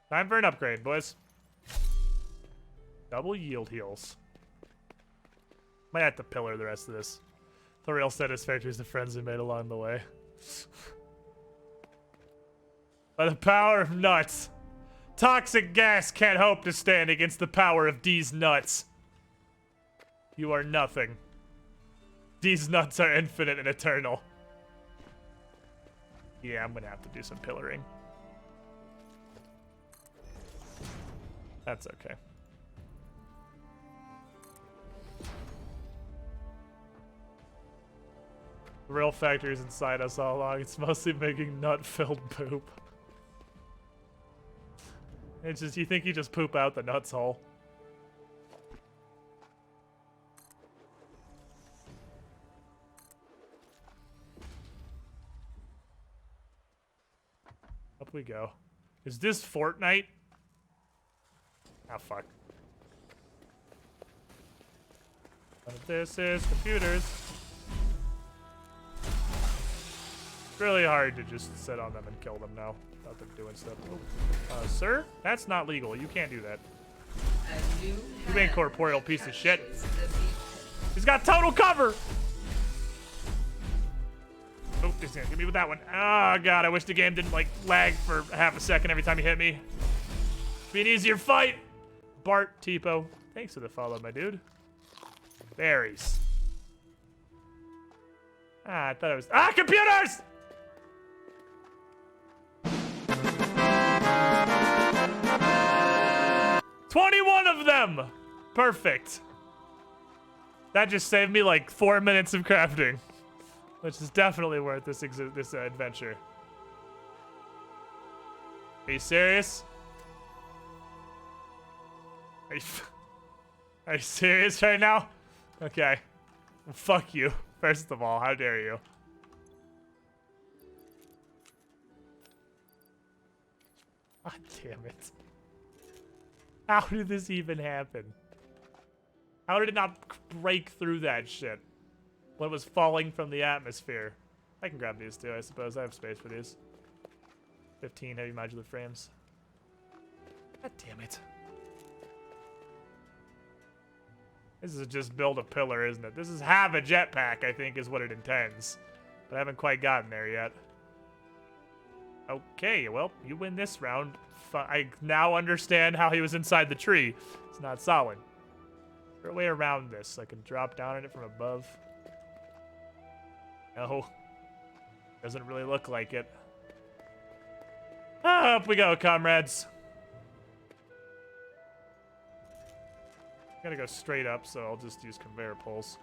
Time for an upgrade, boys. Double yield heals. Might have to pillar the rest of this. The real Satisfactory is the friends we made along the way. By the power of nuts. Toxic gas can't hope to stand against the power of these nuts. You are nothing. These nuts are infinite and eternal. Yeah, I'm gonna have to do some pillaring. That's okay. The real factory is inside us all along. It's mostly making nut-filled poop. It's just, you think you just poop out the nuts hole. Up we go. Is this Fortnite? Ah, fuck. None of this is computers. It's really hard to just sit on them and kill them now. Without them doing stuff. Oh. Sir? That's not legal. You can't do that. You incorporeal piece of shit. He's got total cover! Oh, he's gonna hit me with that one. Oh, God, I wish the game didn't, like, lag for half a second every time he hit me. Be an easier fight! Bart, Tipo, thanks for the follow, my dude. Berries. Ah, I thought it was... Ah, computers! '21 of them! Perfect. That just saved me like 4 minutes of crafting, which is definitely worth this adventure. Are you serious? Are you serious right now? Okay. Well, fuck you. First of all, how dare you? God damn it. How did this even happen? How did it not break through that shit when it was falling from the atmosphere? I can grab these too, I suppose. I have space for these. 15 heavy modular frames. God damn it. This is just build a pillar, isn't it? This is have a jetpack, I think, is what it intends. But I haven't quite gotten there yet. Okay, well, you win this round. I now understand how he was inside the tree. It's not solid. Is there a way around this so I can drop down on it from above? No. Doesn't really look like it. Ah, up we go, comrades. Gotta go straight up, so I'll just use conveyor pulls.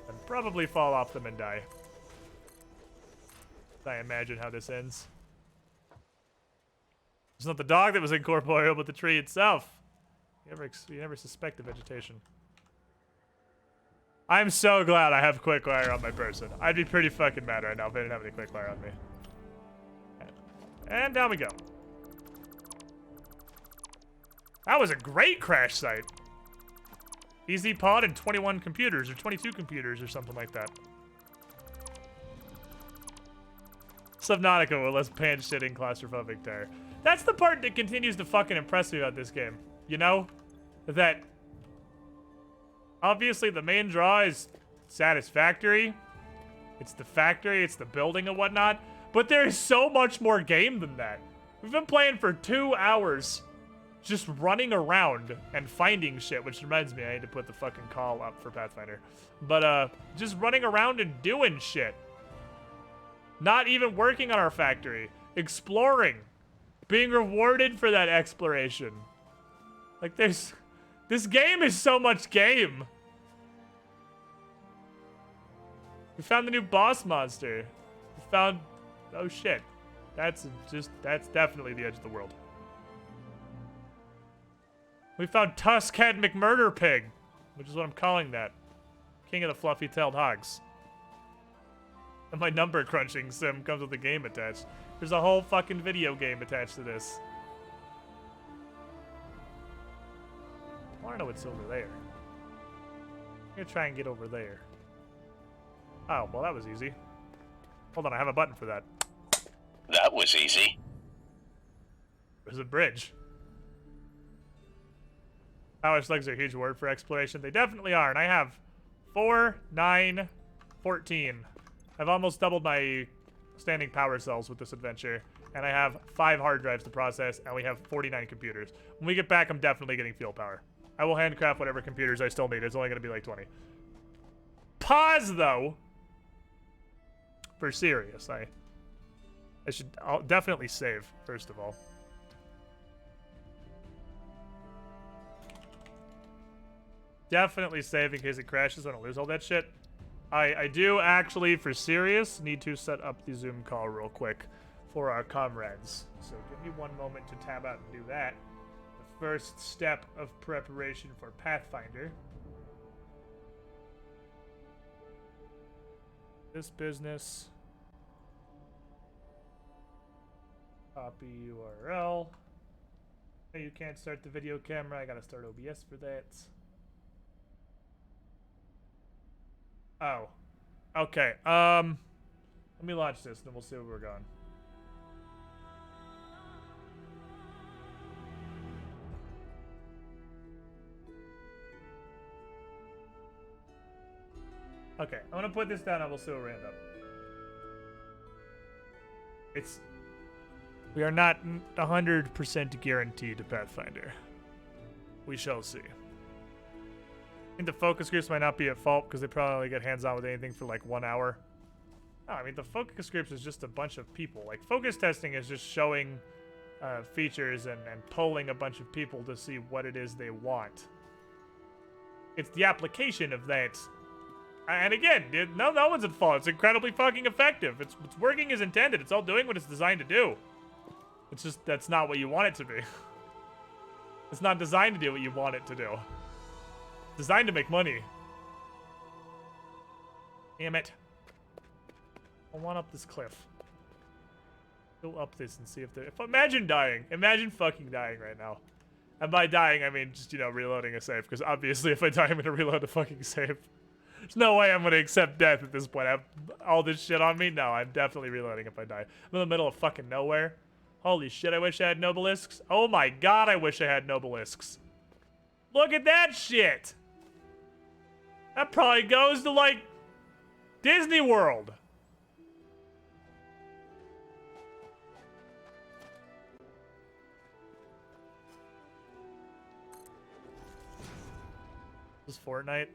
And probably fall off them and die. I imagine how this ends. It's not the dog that was incorporeal, but the tree itself. You never suspect the vegetation. I'm so glad I have quick wire on my person. I'd be pretty fucking mad right now if I didn't have any quick wire on me. And down we go. That was a great crash site. Easy pod and 21 computers, or 22 computers, or something like that. Subnautica with less pan-shitting claustrophobic terror. That's the part that continues to fucking impress me about this game. You know? That... obviously the main draw is Satisfactory. It's the factory, it's the building and whatnot. But there is so much more game than that. We've been playing for 2 hours just running around and finding shit, which reminds me, I need to put the fucking call up for Pathfinder. But, just running around and doing shit. Not even working on our factory. Exploring. Being rewarded for that exploration. Like, this game is so much game. We found the new boss monster. We found... Oh, shit. That's definitely the edge of the world. We found Tuskhead McMurder Pig, which is what I'm calling that. King of the fluffy-tailed hogs. And my number crunching sim comes with a game attached. There's a whole fucking video game attached to this. I want to know what's over there. I'm gonna try and get over there. Oh, well, that was easy. Hold on, I have a button for that. That was easy. There's a bridge. Power slugs are a huge word for exploration. They definitely are, and I have 4, 9, 14. I've almost doubled my standing power cells with this adventure, and I have 5 hard drives to process, and we have 49 computers. When we get back, I'm definitely getting field power. I will handcraft whatever computers I still need. It's only going to be like 20. Pause, though. For serious, I'll definitely save, first of all. Definitely save in case it crashes. I don't lose all that shit. I do actually, for serious, need to set up the Zoom call real quick for our comrades. So give me one moment to tab out and do that. The first step of preparation for Pathfinder. This business. Copy URL. Hey, you can't start the video camera. I gotta start OBS for that. Oh. Okay. Let me launch this, and then we'll see where we're going. Okay, I'm gonna put this down, and we'll see where we end up. We are not 100% guaranteed to Pathfinder. We shall see. I think the focus groups might not be at fault because they probably only get hands-on with anything for like 1 hour. No, I mean, the focus groups is just a bunch of people. Like, focus testing is just showing features and polling a bunch of people to see what it is they want. It's the application of that. And again, no one's at fault. It's incredibly fucking effective. It's working as intended. It's all doing what it's designed to do. It's just, that's not what you want it to be. It's not designed to do what you want it to do. It's designed to make money. Damn it. I want up this cliff. Go up this and see if there... Imagine dying. Imagine fucking dying right now. And by dying, I mean just, you know, reloading a save. Because obviously if I die, I'm going to reload a fucking save. There's no way I'm going to accept death at this point. I have all this shit on me. No, I'm definitely reloading if I die. I'm in the middle of fucking nowhere. Holy shit, I wish I had nobelisks. Oh my god, I wish I had nobelisks. Look at that shit! That probably goes to, like, Disney World. This is Fortnite.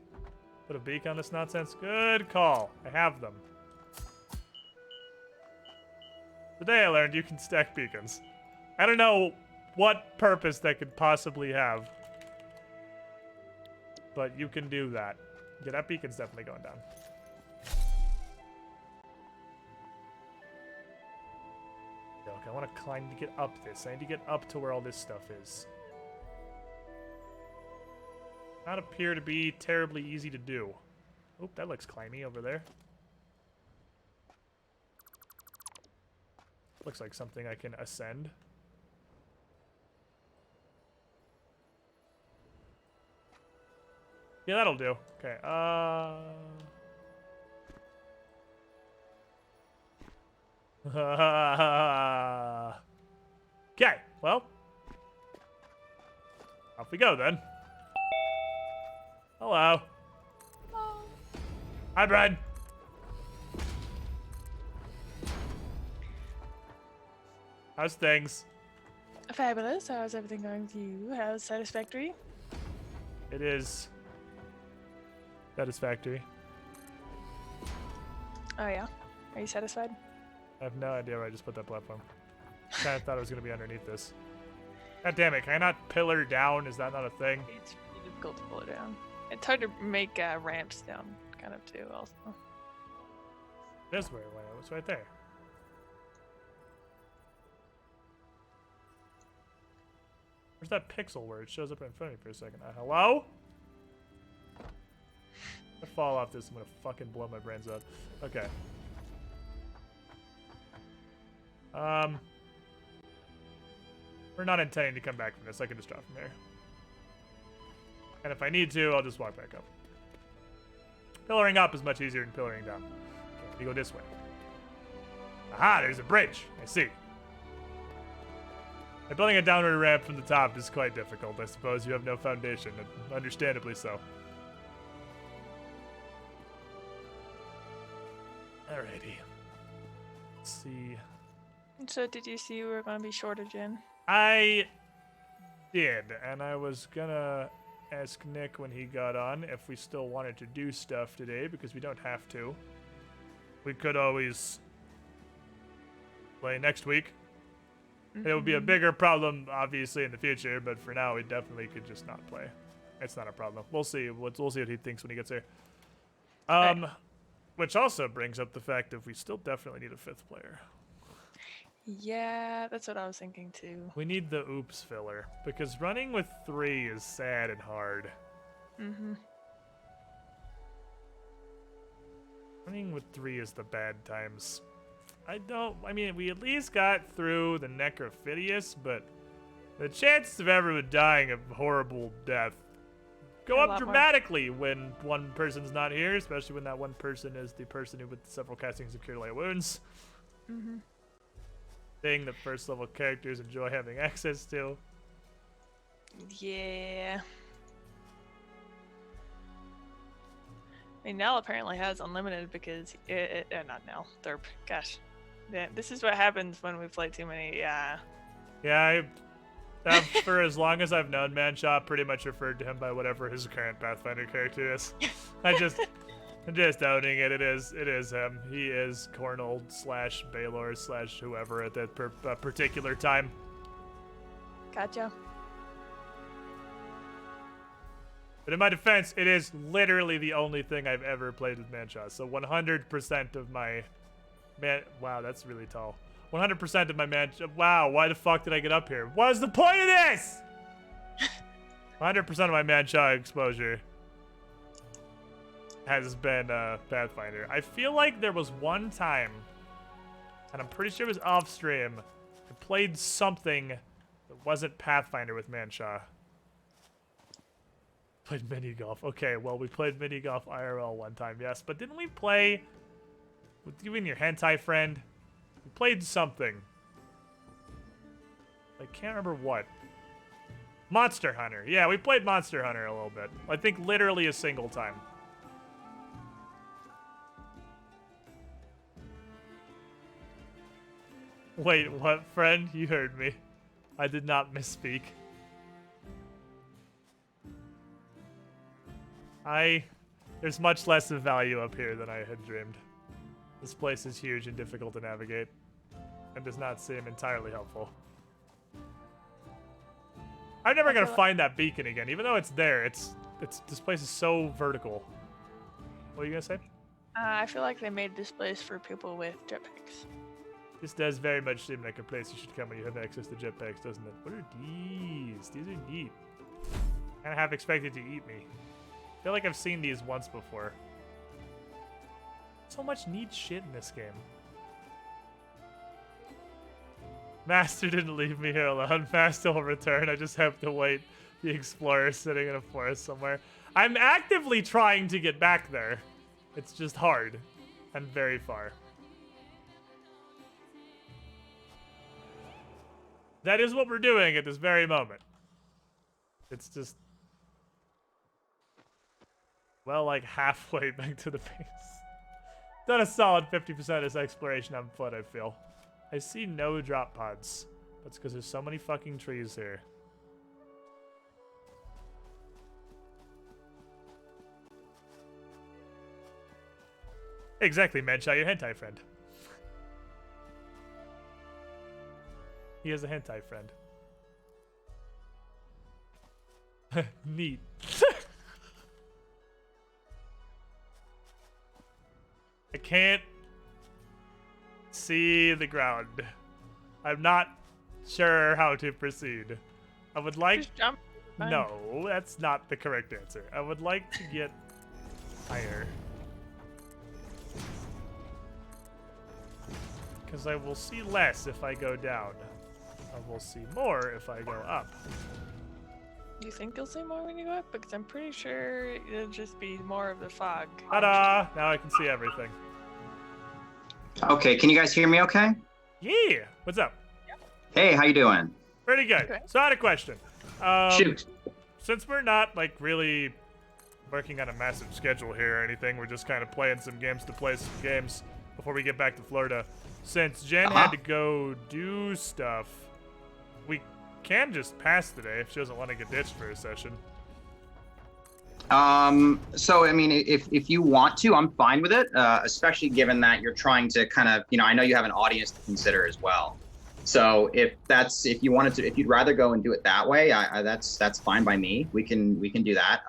Put a beak on this nonsense. Good call. I have them. Today I learned you can stack beacons. I don't know what purpose that could possibly have. But you can do that. Yeah, that beacon's definitely going down. Okay, I want to climb to get up this. I need to get up to where all this stuff is. Not appear to be terribly easy to do. Oop, that looks climby over there. Looks like something I can ascend. Yeah, that'll do. Okay, okay, well. Off we go then. Hello. Hello. Hi, Brad. How's things? Fabulous. How's everything going with you? How's Satisfactory? It is Satisfactory. Oh yeah. Are you satisfied? I have no idea where I just put that platform. Kind of thought it was going to be underneath this. God damn it, can I not pillar down? Is that not a thing? It's really difficult to pull it down. It's hard to make ramps down, kind of too. Also. That's where it went. It was right there. Where's that pixel where it shows up in front of me for a second? Hello? If I fall off this, I'm gonna fucking blow my brains out. Okay. We're not intending to come back from this. I can just drop from here. And if I need to, I'll just walk back up. Pillaring up is much easier than pillaring down. Okay, let me go this way. Aha, there's a bridge. I see. And building a downward ramp from the top is quite difficult. I suppose you have no foundation, and understandably so. Alrighty. Let's see. So did you see you were going to be short again? I did, and I was gonna ask Nick when he got on if we still wanted to do stuff today, because we don't have to. We could always play next week. It would be a bigger problem, obviously, in the future, but for now, we definitely could just not play. It's not a problem. We'll see. We'll see what he thinks when he gets here. Right. Which also brings up the fact that we still definitely need a 5th player. Yeah, that's what I was thinking too. We need the oops filler, because running with 3 is sad and hard. Mm-hmm. Running with 3 is the bad times. I mean, we at least got through the Necrophidius, but the chances of everyone dying of horrible death go A up lot more. dramatically when one person's not here, especially when that one person is the person who with several castings of Cure Light Wounds. Mm-hmm. Thing that first level characters enjoy having access to. Yeah. I mean, Nell apparently has unlimited because not Nell, Therp. Gosh, yeah, this is what happens when we play too many. Yeah. Yeah, for as long as I've known Manshaw, pretty much referred to him by whatever his current Pathfinder character is. I'm just owning it. It is him. He is Cornel / Baylor / whoever at that particular time. Gotcha. But in my defense, it is literally the only thing I've ever played with Manshaw. So 100% of my wow, that's really tall. 100% of my wow, why the fuck did I get up here? What is the point of this? 100% of my Manshaw exposure has been Pathfinder. I feel like there was one time, and I'm pretty sure it was off stream, I played something that wasn't Pathfinder with Manshaw. Played mini golf. Okay, well, we played mini golf IRL one time, yes, but didn't we play with you and your hentai friend? We played something. I can't remember what. Monster Hunter. Yeah, we played Monster Hunter a little bit. I think literally a single time. Wait, what, friend? You heard me. I did not misspeak. There's much less of value up here than I had dreamed. This place is huge and difficult to navigate, and does not seem entirely helpful. I'm never gonna find that beacon again, even though it's there. It's this place is so vertical. What are you gonna say? I feel like they made this place for people with jetpacks. This does very much seem like a place you should come when you have access to jetpacks, doesn't it? What are these? These are neat. Kinda half expected to eat me. I feel like I've seen these once before. So much neat shit in this game. Master didn't leave me here alone. Master will return. I just have to wait. The explorer sitting in a forest somewhere. I'm actively trying to get back there. It's just hard. And very far. That is what we're doing at this very moment. It's just... well, like halfway back to the base. Done a solid 50% of this exploration on foot, I feel. I see no drop pods. That's because there's so many fucking trees here. Exactly, Menshai, your hentai friend. He has a hentai friend. Neat. I can't see the ground. I'm not sure how to proceed. I would like... Just jump. Fine. No, that's not the correct answer. I would like to get higher. Because I will see less if I go down. I will see more if I go up. You think you'll see more when you go up? Because I'm pretty sure it'll just be more of the fog. Ta-da! Now I can see everything. Okay, can you guys hear me okay? Yeah! What's up? Hey, how you doing? Pretty good. Okay. So I had a question. Shoot. Since we're not, like, really working on a massive schedule here or anything, we're just kind of playing some games to play some games before we get back to Florida. Since Jen had to go do stuff, we can just pass today if she doesn't want to get ditched for a session. So I mean, if you want to, I'm fine with it, especially given that you're trying to kind of, I know you have an audience to consider as well. So if you'd rather go and do it that way, that's fine by me. We can do that.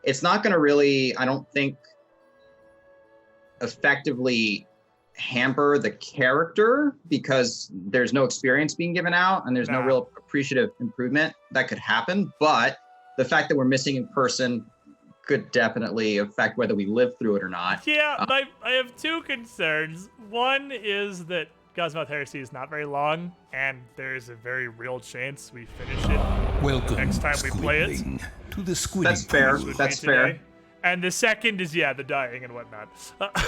It's not going to really, I don't think, effectively hamper the character because there's no experience being given out and there's no real appreciative improvement that could happen. But the fact that we're missing in person could definitely affect whether we live through it or not. Yeah, I have two concerns. One is that Gosmouth Heresy is not very long, and there's a very real chance we finish it Welcome, next time we play it. Squidling, to the Squiddy That's fair. Pool. That's fair. And the second is, the dying and whatnot.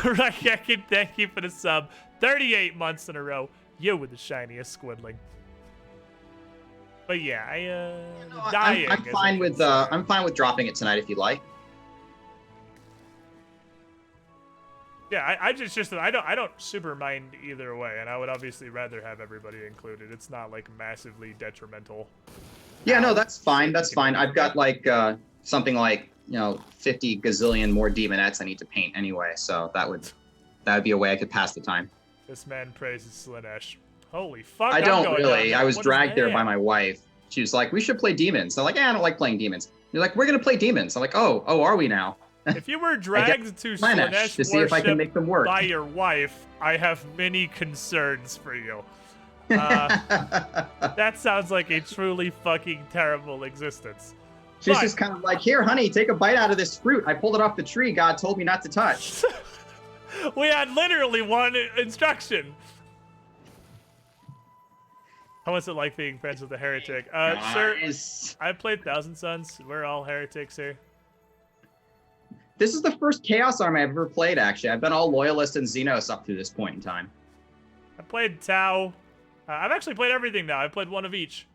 Right, thank you for the sub. 38 months in a row. You were the shiniest Squidling. But yeah, the dying. I'm fine with I'm fine with dropping it tonight if you'd like. Yeah, I don't super mind either way, and I would obviously rather have everybody included. It's not like massively detrimental. Yeah, no, that's fine. That's fine. I've got like something like 50 gazillion more demonettes I need to paint anyway, so that would be a way I could pass the time. This man praises Slanesh. Holy fuck! I don't really. I was What dragged is there that? by my wife. She was like, "We should play demons." I'm like, "Yeah, I don't like playing demons." You're like, "We're gonna play demons." I'm like, "Oh, are we now?" If you were dragged to Slanesh Slanesh to see if I can worship make them work. by your wife, I have many concerns for you. That sounds like a truly fucking terrible existence. She's But- just kind of like, "Here, honey, take a bite out of this fruit. I pulled it off the tree. God told me not to touch." We had literally one instruction. How was it like being friends with a heretic? Sir, Guys, I played Thousand Sons. We're all heretics here. this is the first Chaos Army I've ever played, actually. I've been all Loyalist and Xenos up to this point in time. I played Tau. I've actually played everything now. I played one of each.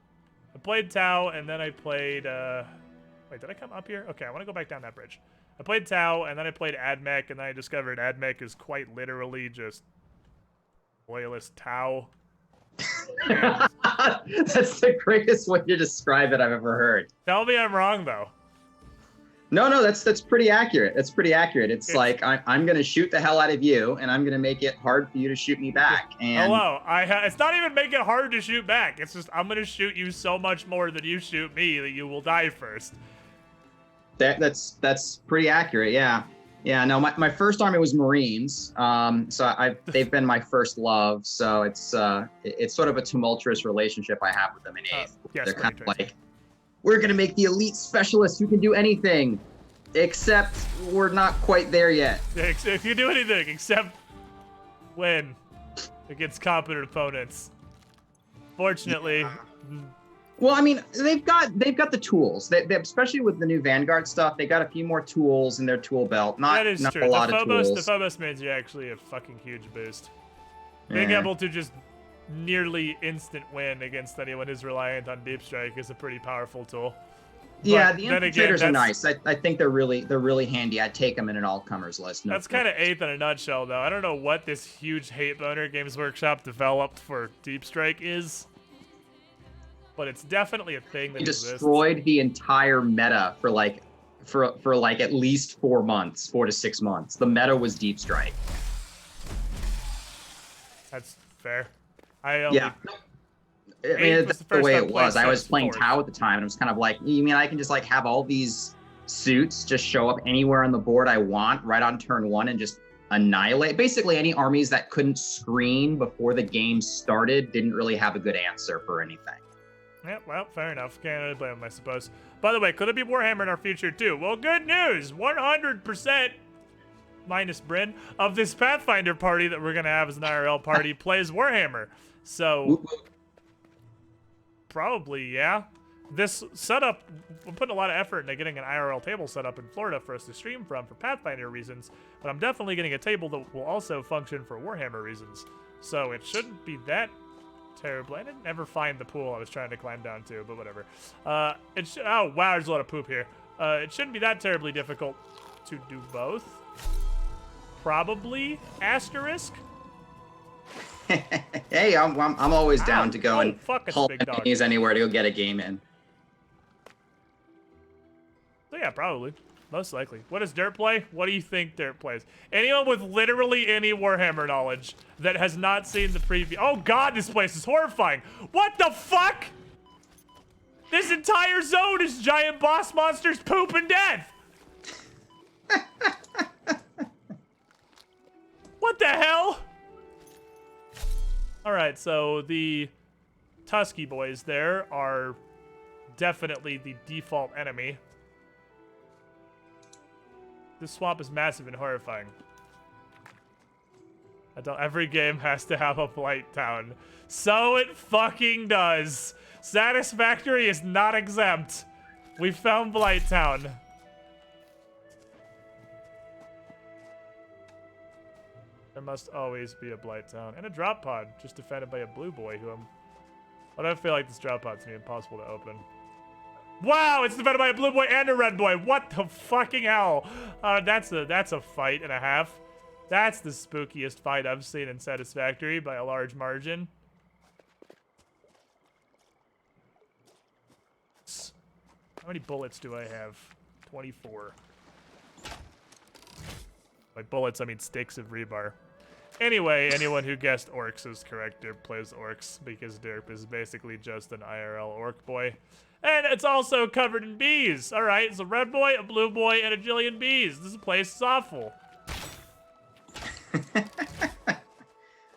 I played Tau, and then I played... Wait, did I come up here? Okay, I want to go back down that bridge. I played Tau, and then I played Admech, and then I discovered Admech is quite literally just Loyalist Tau. That's the greatest way to describe it I've ever heard. Tell me I'm wrong, though. No, that's pretty accurate. That's pretty accurate. It's like I'm gonna shoot the hell out of you, and I'm gonna make it hard for you to shoot me back. And Hello, it's not even make it hard to shoot back. It's just I'm gonna shoot you so much more than you shoot me that you will die first. that's pretty accurate. Yeah. No, my first army was Marines. So they've been my first love. So it's sort of a tumultuous relationship I have with them in 8th. Yes, They're kind of right. like, we're gonna make the elite specialists who can do anything, except we're not quite there yet. If you do anything except win against competent opponents. Fortunately, Well, I mean, they've got the tools. They especially with the new Vanguard stuff, they got a few more tools in their tool belt. Not that is not true. a lot The of tools. Phobos made you actually a fucking huge boost. Being Yeah. able to just nearly instant win against anyone who's reliant on Deep Strike is a pretty powerful tool. Yeah, But the then again, infiltrators are that's- nice. I think they're really handy. I'd take them in an all-comers list. No, That's kind of 8th in a nutshell, though. I don't know what this huge hate boner Games Workshop developed for Deep Strike is, but it's definitely a thing that They exists. destroyed the entire meta for like at least 4 months, 4 to 6 months. The meta was Deep Strike. That's fair. I only, Yeah. I mean, Eighth was that's the the first way time it playing was. I was since playing fourth. Tau at the time, and it was kind of like, you mean I can just like have all these suits just show up anywhere on the board I want right on turn 1 and just annihilate. Basically, any armies that couldn't screen before the game started didn't really have a good answer for anything. Yeah, well, fair enough. Can't really blame them, I suppose. By the way, could it be Warhammer in our future, too? Well, good news! 100%, minus Bryn, of this Pathfinder party that we're going to have as an IRL party plays Warhammer. So, probably, yeah. This setup, we're putting a lot of effort into getting an IRL table set up in Florida for us to stream from for Pathfinder reasons, but I'm definitely getting a table that will also function for Warhammer reasons. So it shouldn't be that terrible. I didn't ever find the pool I was trying to climb down to, but whatever. Oh, wow, there's a lot of poop here. It shouldn't be that terribly difficult to do both. Probably, *. Hey, I'm always down to go and fuck, it's a haul big dog. enemies anywhere to go get a game in. So yeah, probably. Most likely. What does Dirt play? What do you think Dirt plays? Anyone with literally any Warhammer knowledge that has not seen the preview. Oh god, this place is horrifying. What the fuck? This entire zone is giant boss monsters, poop, and death. What the hell? Alright, so the Tusky boys there are definitely the default enemy. This swamp is massive and horrifying. Every game has to have a blight town. So it fucking does. Satisfactory is not exempt. We found Blight Town. There must always be a Blight Town. And a drop pod, just defended by a blue boy who Why do I feel like this drop pod's gonna be impossible to open? Wow, it's defended by a blue boy and a red boy. What the fucking hell? That's a fight and a half. That's the spookiest fight I've seen in Satisfactory by a large margin. How many bullets do I have? 24. By bullets, I mean sticks of rebar. Anyway, anyone who guessed orcs is correct. Derp plays orcs because Derp is basically just an IRL orc boy. And it's also covered in bees. All right, it's a red boy, a blue boy, and a jillion bees. This place is awful.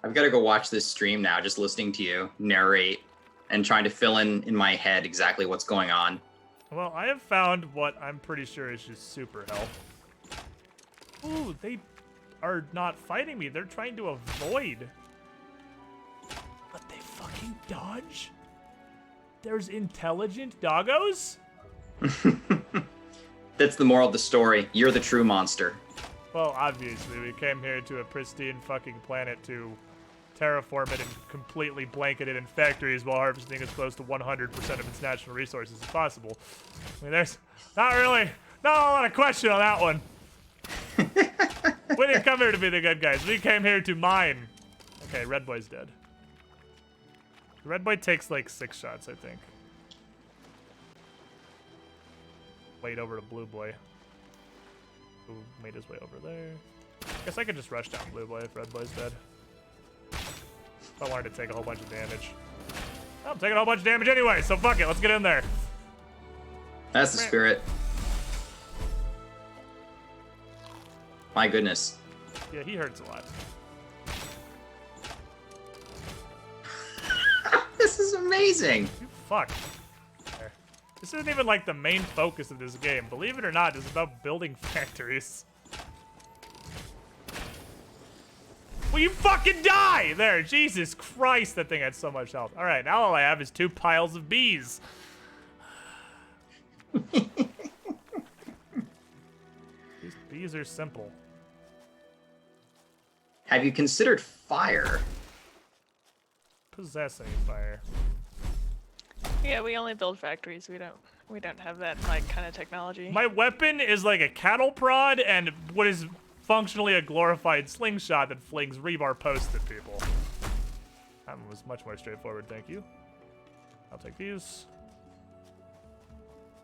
I've got to go watch this stream now, just listening to you narrate and trying to fill in my head exactly what's going on. Well, I have found what I'm pretty sure is just super health. Ooh, they are not fighting me. They're trying to avoid. But they fucking dodge? There's intelligent doggos? That's the moral of the story. You're the true monster. Well, obviously, we came here to a pristine fucking planet to terraform it and completely blanket it in factories while harvesting as close to 100% of its natural resources as possible. I mean, there's not a lot of question on that one. We didn't come here to be the good guys. We came here to mine. Okay, red boy's dead. Red boy takes like 6 shots, I think. Wait over to blue boy. Who made his way over there. Guess I could just rush down blue boy if red boy's dead. If I wanted to take a whole bunch of damage. I'm taking a whole bunch of damage anyway, so fuck it, let's get in there. That's the spirit. My goodness. Yeah, he hurts a lot. This is amazing. You fuck. There. This isn't even like the main focus of this game. Believe it or not, it's about building factories. Will you fucking die? There, Jesus Christ, that thing had so much health. All right, now all I have is 2 piles of bees. These bees are simple. Have you considered fire? Possessing fire. Yeah, we only build factories. We don't have that like kind of technology. My weapon is like a cattle prod and what is functionally a glorified slingshot that flings rebar posts at people. That one was much more straightforward, thank you. I'll take these.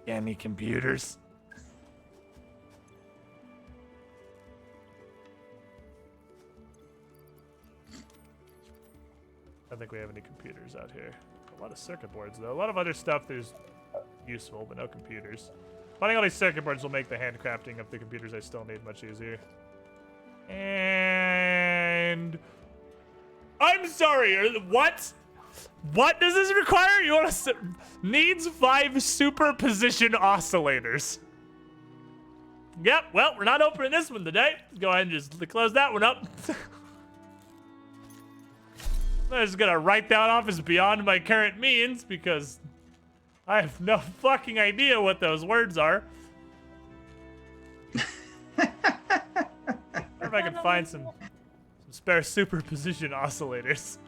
Damn me computers. I don't think we have any computers out here. A lot of circuit boards, though. A lot of other stuff that is useful, but no computers. Finding all these circuit boards will make the handcrafting of the computers I still need much easier. And I'm sorry. What? What does this require? You want to needs 5 superposition oscillators. Yep. Well, we're not opening this one today. Go ahead and just close that one up. I'm just gonna write that off as beyond my current means because I have no fucking idea what those words are. I wonder if I can find some spare superposition oscillators.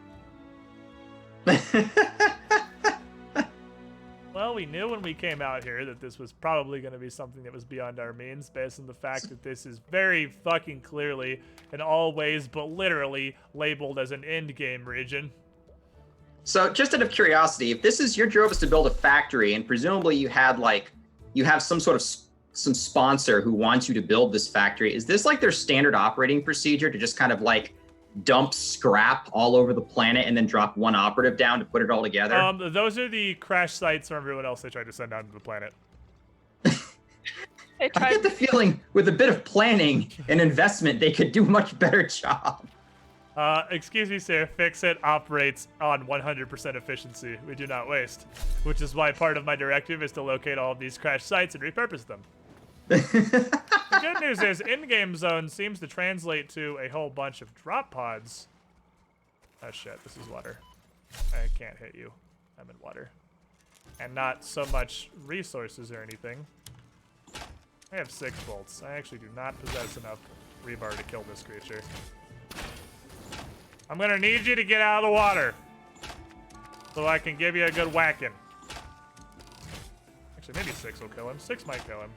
Well, we knew when we came out here that this was probably going to be something that was beyond our means based on the fact that this is very fucking clearly in all ways but literally labeled as an end game region. So just out of curiosity, if this is your job is to build a factory and presumably you have some sort of some sponsor who wants you to build this factory, is this like their standard operating procedure to just kind of like dump scrap all over the planet and then drop one operative down to put it all together? Those are the crash sites from everyone else they tried to send down to the planet. They I tried. get the feeling with a bit of planning and investment, they could do a much better job. Excuse me, sir. Fix-It operates on 100% efficiency. We do not waste, which is why part of my directive is to locate all of these crash sites and repurpose them. The good news is in-game zone seems to translate to a whole bunch of drop pods. Oh shit, this is water. I can't hit you. I'm in water. And not so much resources or anything. I have 6 bolts. I actually do not possess enough rebar to kill this creature. I'm gonna need you to get out of the water so I can give you a good whacking. Actually, maybe 6 will kill him. 6 might kill him.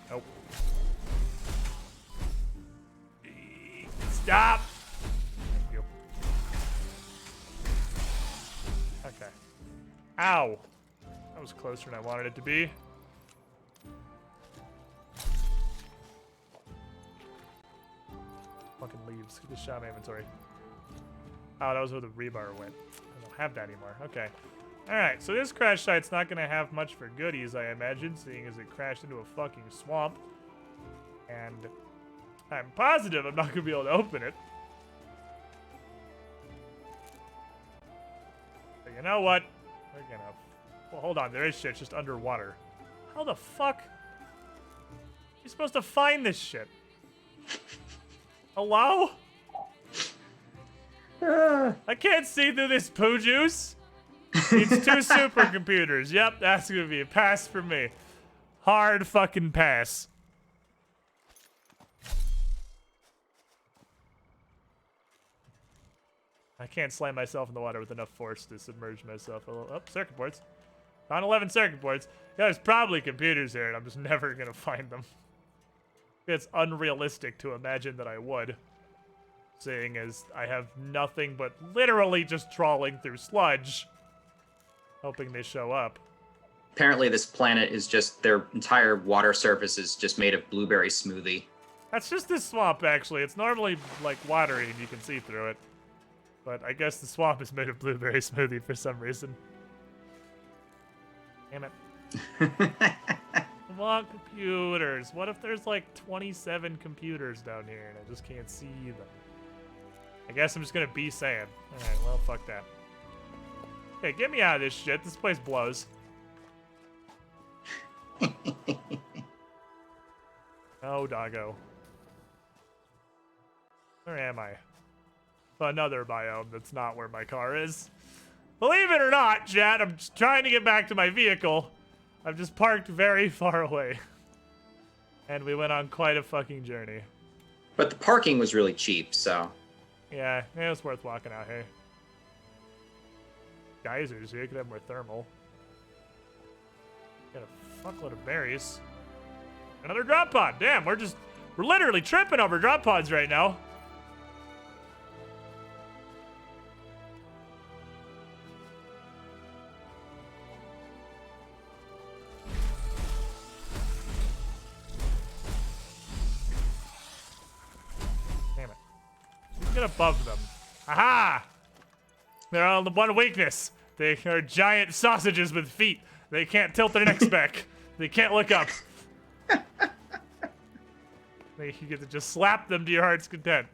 Nope. Stop! Thank you. Okay. Ow! That was closer than I wanted it to be. Fucking leaves. Just shot my inventory. Oh, that was where the rebar went. I don't have that anymore. Okay. Alright, so this crash site's not gonna have much for goodies, I imagine, seeing as it crashed into a fucking swamp. And I'm positive I'm not gonna be able to open it. But you know what? We're gonna... Well, hold on. There is shit just underwater. How the fuck? You're supposed to find this shit. Hello? I can't see through this poo juice. It's 2 supercomputers. Yep, that's gonna be a pass for me. Hard fucking pass. I can't slam myself in the water with enough force to submerge myself. Oh, circuit boards. Found 11 circuit boards. Yeah, there's probably computers here, and I'm just never gonna find them. It's unrealistic to imagine that I would, seeing as I have nothing but literally just trawling through sludge, hoping they show up. Apparently this planet is just, their entire water surface is just made of blueberry smoothie. That's just this swamp, actually. It's normally, like, watery and you can see through it. But I guess the swamp is made of blueberry smoothie for some reason. Damn it. Come on, computers. What if there's like 27 computers down here and I just can't see them? I guess I'm just gonna be sad. Alright, well, fuck that. Okay, get me out of this shit. This place blows. Oh, doggo. Where am I? Another biome that's not where my car is. Believe it or not, chat, I'm just trying to get back to my vehicle. I've just parked very far away. And we went on quite a fucking journey. But the parking was really cheap, so... Yeah, it was worth walking out here. Geysers here, could have more thermal. Got a fuckload of berries. Another drop pod. Damn, we're literally tripping over drop pods right now. Damn it. Get above them. Aha! They're on the one weakness. They are giant sausages with feet. They can't tilt their necks back. They can't look up. You get to just slap them to your heart's content.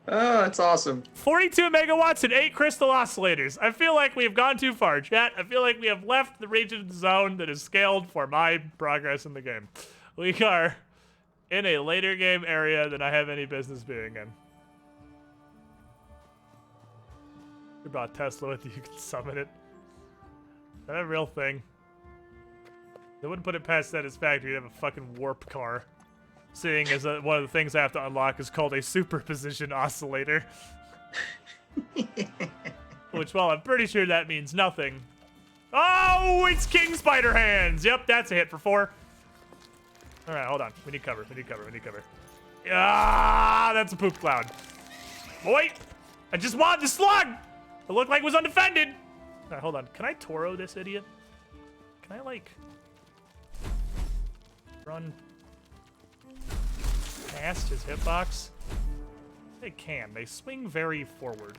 Oh, that's awesome. 42 megawatts and 8 crystal oscillators. I feel like we have gone too far, chat. I feel like we have left the region zone that is scaled for my progress in the game. We are in a later game area than I have any business being in. You brought Tesla with you, you can summon it. Is that a real thing? They wouldn't put it past Satisfactory to have a fucking warp car. Seeing as one of the things I have to unlock is called a superposition oscillator. Which, well, I'm pretty sure that means nothing. Oh, it's King Spider Hands! Yep, that's a hit for 4. Alright, hold on. We need cover, we need cover, we need cover. Ah, that's a poop cloud. Oh, wait! I just wanted the slug! It looked like it was undefended! Alright, hold on. Can I Toro this idiot? Can I, like... run... past his hitbox? They can. They swing very forward.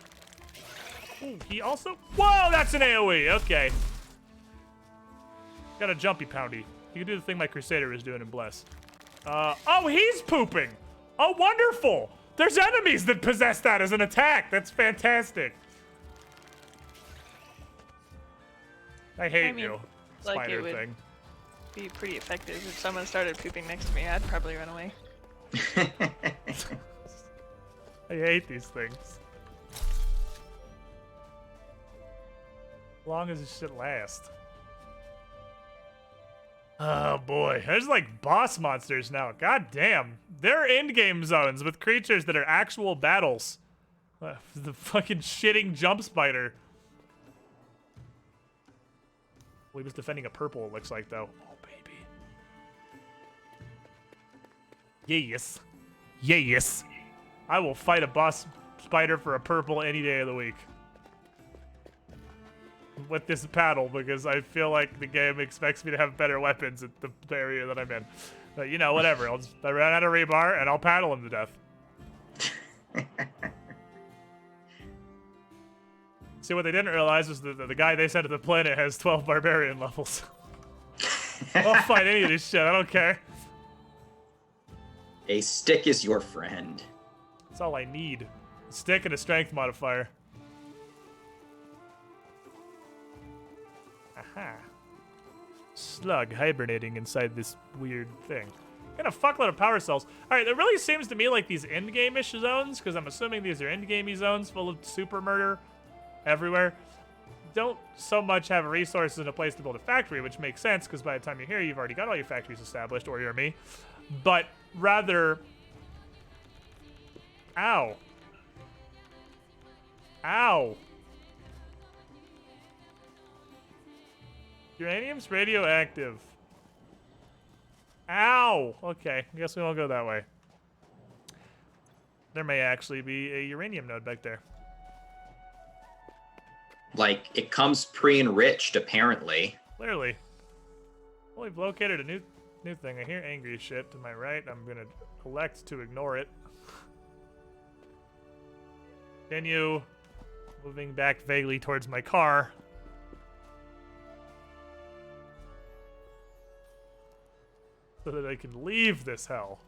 Ooh, he also... Whoa, that's an AoE! Okay. Got a jumpy poundy. You can do the thing my Crusader is doing in Bless. Oh, he's pooping! Oh, wonderful! There's enemies that possess that as an attack! That's fantastic! I hate you, like spider it would thing. be pretty effective if someone started pooping next to me. I'd probably run away. I hate these things. As long as this shit lasts. Oh boy, there's like boss monsters now. God damn. They're endgame zones with creatures that are actual battles. The fucking shitting jump spider. Well, he was defending a purple, it looks like, though. Oh, baby. Yes. Yes. I will fight a boss spider for a purple any day of the week. With this paddle, because I feel like the game expects me to have better weapons at the area that I'm in. But, you know, whatever. I ran out of rebar, and I'll paddle him to death. See, what they didn't realize was that the guy they sent to the planet has 12 barbarian levels. I'll fight any of this shit. I don't care. A stick is your friend. That's all I need. A stick and a strength modifier. Aha. Slug hibernating inside this weird thing. Got a fuckload of power cells. Alright, it really seems to me like these endgame-ish zones, because I'm assuming these are endgame-y zones full of super murder everywhere, don't so much have resources and a place to build a factory, which makes sense, because by the time you're here, you've already got all your factories established, or you're me. But rather... Ow. Ow. Uranium's radioactive. Ow! Okay, I guess we won't go that way. There may actually be a uranium node back there. Like, it comes pre-enriched, apparently. Clearly. Well, we've located a new thing. I hear angry shit to my right. I'm gonna elect to ignore it. Continue moving back vaguely towards my car. So that I can leave this hell.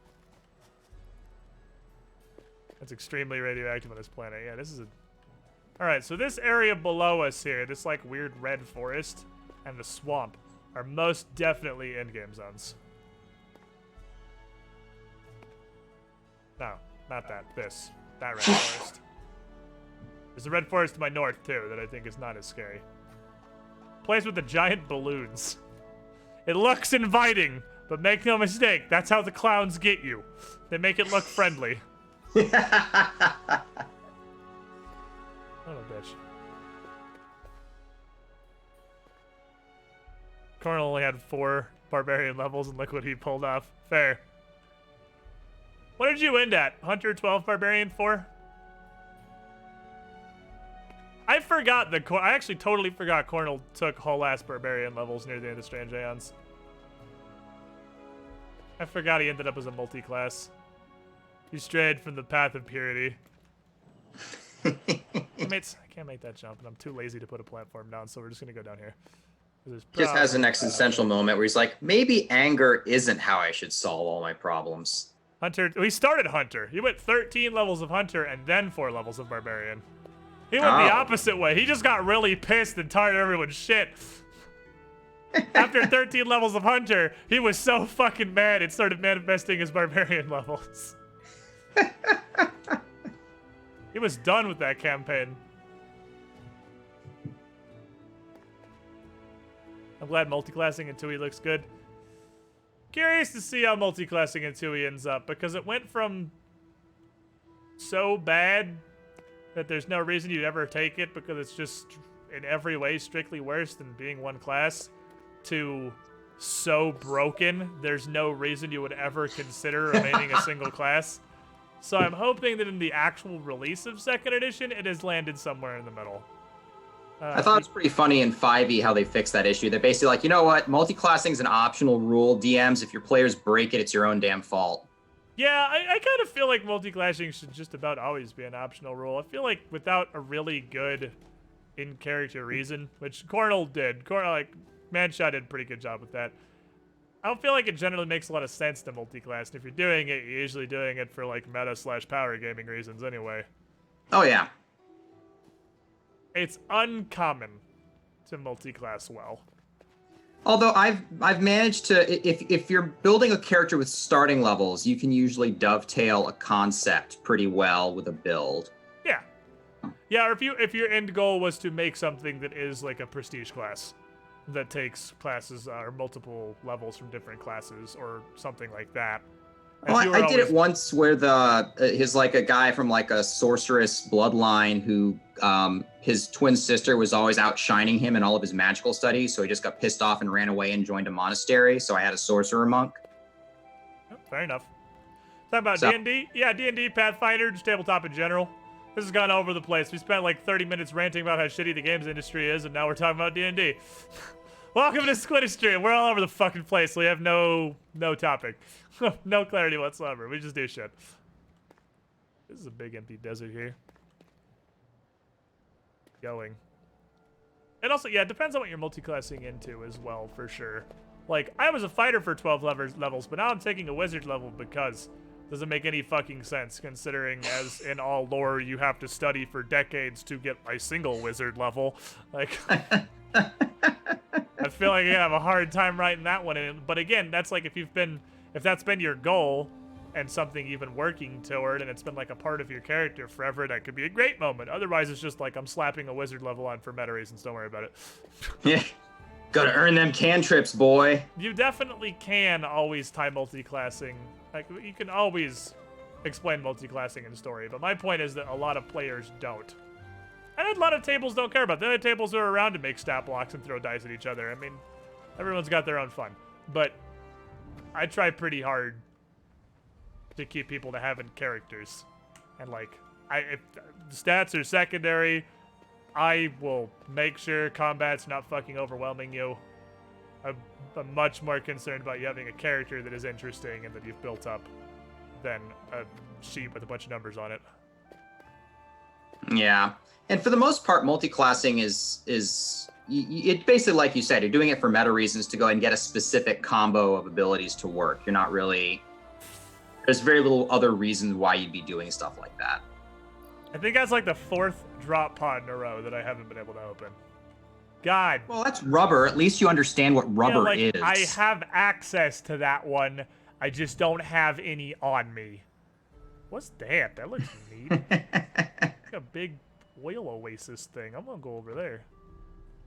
That's extremely radioactive on this planet. Yeah, this is a... Alright, so this area below us here, this like weird red forest and the swamp are most definitely endgame zones. No, not that. This. That red forest. There's a red forest to my north, too, that I think is not as scary. Place with the giant balloons. It looks inviting, but make no mistake, that's how the clowns get you. They make it look friendly. Oh, bitch. Colonel only had 4 barbarian levels, and look what he pulled off. Fair. What did you end at? Hunter 12, barbarian 4? I forgot I actually totally forgot Cornel took whole ass barbarian levels near the end of Strange Aeons. I forgot he ended up as a multi-class. He strayed from the path of purity. I can't make that jump, and I'm too lazy to put a platform down, so we're just gonna go down here. Just has an existential moment where he's like, maybe anger isn't how I should solve all my problems. Hunter, he started Hunter. He went 13 levels of Hunter and then 4 levels of Barbarian. He went the opposite way. He just got really pissed and tired of everyone's shit. After 13 levels of Hunter, he was so fucking mad it started manifesting his Barbarian levels. He was done with that campaign. I'm glad multiclassing in 2E looks good. Curious to see how multiclassing in 2E ends up, because it went from so bad that there's no reason you'd ever take it because it's just in every way strictly worse than being one class, to so broken there's no reason you would ever consider remaining a single class. So I'm hoping that in the actual release of 2nd edition, it has landed somewhere in the middle. I thought it was pretty funny in 5e how they fixed that issue. They're basically like, you know what? Multiclassing is an optional rule. DMs, if your players break it, it's your own damn fault. Yeah, I kind of feel like multiclassing should just about always be an optional rule. I feel like without a really good in-character reason, which Cornell did. Manshot did a pretty good job with that. I don't feel like it generally makes a lot of sense to multiclass. And if you're doing it, you're usually doing it for like meta/power gaming reasons anyway. Oh, yeah. It's uncommon to multiclass well. Although I've managed to, if you're building a character with starting levels, you can usually dovetail a concept pretty well with a build. Yeah. Yeah, or if your end goal was to make something that is like a prestige class that takes classes or multiple levels from different classes or something like that. Well, I did it once where his like a guy from like a sorceress bloodline who his twin sister was always outshining him in all of his magical studies, so he just got pissed off and ran away and joined a monastery. So I had a sorcerer monk. Oh, fair enough. Talking about D&D? Yeah, D&D, Pathfinder, just tabletop in general. This has gone all over the place. We spent like 30 minutes ranting about how shitty the games industry is, and now we're talking about D&D. Welcome to Squidistry. We're all over the fucking place. So we have no topic. No clarity whatsoever. We just do shit. This is a big empty desert here. Going. And also, yeah, it depends on what you're multiclassing into as well, for sure. Like, I was a fighter for 12 levels, but now I'm taking a wizard level because doesn't make any fucking sense, considering as in all lore, you have to study for decades to get a single wizard level. Like, I feel like you're gonna have a hard time writing that one in. But again, that's like if that's been your goal and something you've been working toward and it's been like a part of your character forever, that could be a great moment. Otherwise, it's just like I'm slapping a wizard level on for meta reasons. Don't worry about it. Yeah. Gotta earn them cantrips, boy. You definitely can always tie multiclassing. Like, you can always explain multiclassing in story, but my point is that a lot of players don't. And a lot of tables don't care about it. The other tables are around to make stat blocks and throw dice at each other. I mean, everyone's got their own fun. But I try pretty hard to keep people to having characters. And, like, if stats are secondary, I will make sure combat's not fucking overwhelming you. I'm much more concerned about you having a character that is interesting and that you've built up than a sheet with a bunch of numbers on it. Yeah. And for the most part, multiclassing is it basically, like you said, you're doing it for meta reasons to go and get a specific combo of abilities to work. You're not really, there's very little other reasons why you'd be doing stuff like that. I think that's like the 4th drop pod in a row that I haven't been able to open. God. Well, that's rubber. At least you understand what rubber is. I have access to that one. I just don't have any on me. What's that? That looks neat. Like a big oil oasis thing. I'm gonna go over there.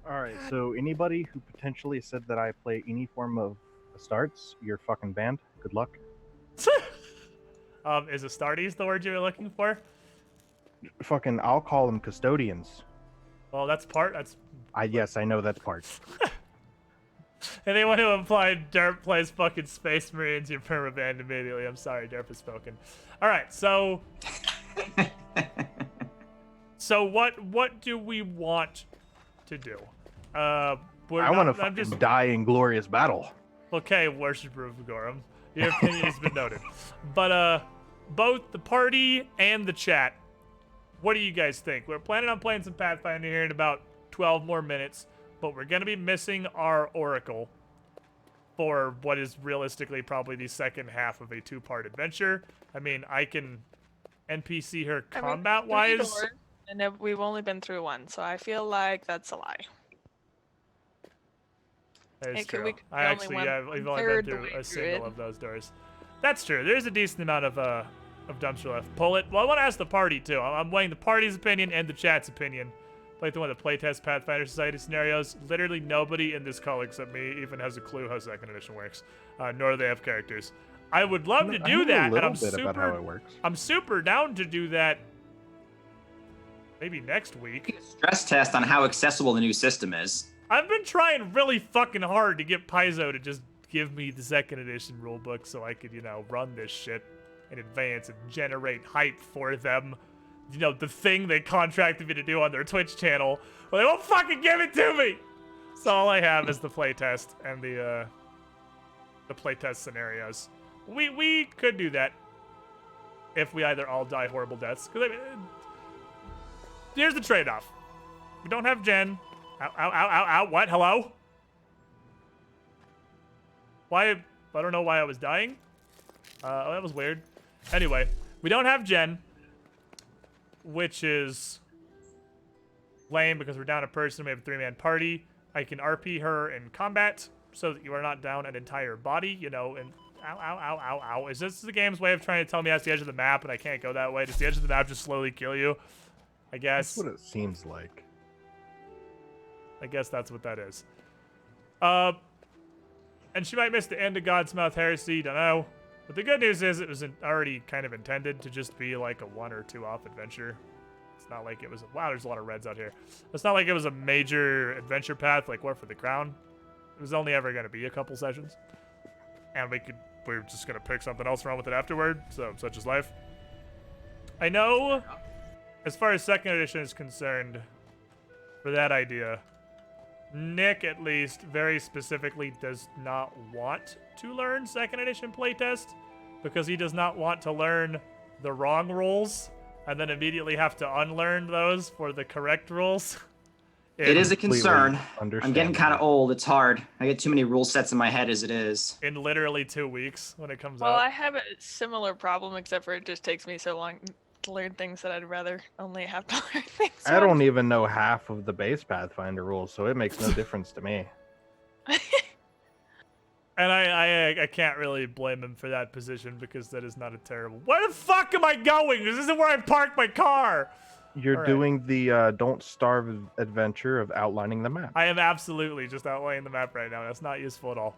Alright, so anybody who potentially said that I play any form of Astartes, you're fucking banned. Good luck. Is Astartes the word you were looking for? Fucking, I'll call them custodians. Well, that's part. Yes, I know that's part. Anyone who implied Derp plays fucking Space Marines, you're permabanned immediately. I'm sorry, Derp has spoken. All right, so what do we want to do? I want to fucking die in glorious battle. Okay, worshiper of Gorum, your opinion has been noted. But both the party and the chat, what do you guys think? We're planning on playing some Pathfinder here in about 12 more minutes. but we're going to be missing our Oracle for what is realistically probably the second half of a 2-part adventure. I mean, I can NPC her combat-wise. And we've only been through one, so I feel like that's a lie. That is true. We I actually, yeah, we've only been through a single of those doors. That's true. There's a decent amount of dumpster left. Pull it. Well, I want to ask the party, too. I'm weighing the party's opinion and the chat's opinion. Like the one that playtest Pathfinder Society scenarios. Literally nobody in this call except me even has a clue how 2nd edition works. Nor do they have characters. I would love to do that, and I'm super down to do that maybe next week. Stress test on how accessible the new system is. I've been trying really fucking hard to get Paizo to just give me the 2nd edition rulebook so I could, run this shit in advance and generate hype for them. The thing they contracted me to do on their Twitch channel. Well, they won't fucking give it to me! So all I have is the playtest and the playtest scenarios. We could do that if we either all die horrible deaths. Because, here's the trade-off. We don't have Jen. Ow, ow, ow, ow, ow. What? Hello? Why? I don't know why I was dying. Oh, that was weird. Anyway, we don't have Jen, which is lame because we're down a person. We have a 3-man party. I can RP her in combat so that you are not down an entire body, and ow, ow, ow, ow, ow. Is this the game's way of trying to tell me that's the edge of the map and I can't go that way? Does the edge of the map just slowly kill you? I guess. That's what it seems like. I guess that's what that is. And she might miss the end of Godsmouth Heresy, don't know. But the good news is it was already kind of intended to just be like a 1 or 2 off adventure. It's not like it was, wow, there's a lot of reds out here. It's not like it was a major adventure path like War for the Crown. It was only ever going to be a couple sessions. And we're just going to pick something else wrong with it afterward, so such is life. I know, as far as 2nd edition is concerned, for that idea, Nick, at least, very specifically does not want to learn 2nd edition playtest because he does not want to learn the wrong rules and then immediately have to unlearn those for the correct rules. It is a concern. I'm getting kind of old. It's hard. I get too many rule sets in my head as it is. In literally 2 weeks when it comes out. Well, I have a similar problem, except for it just takes me so long to learn things that I'd rather only have to learn things. I don't even know half of the base Pathfinder rules, so it makes no difference to me. And I can't really blame him for that position because that is not a terrible... Where the fuck am I going? This isn't where I parked my car! You're doing the Don't Starve adventure of outlining the map. I am absolutely just outlining the map right now. That's not useful at all.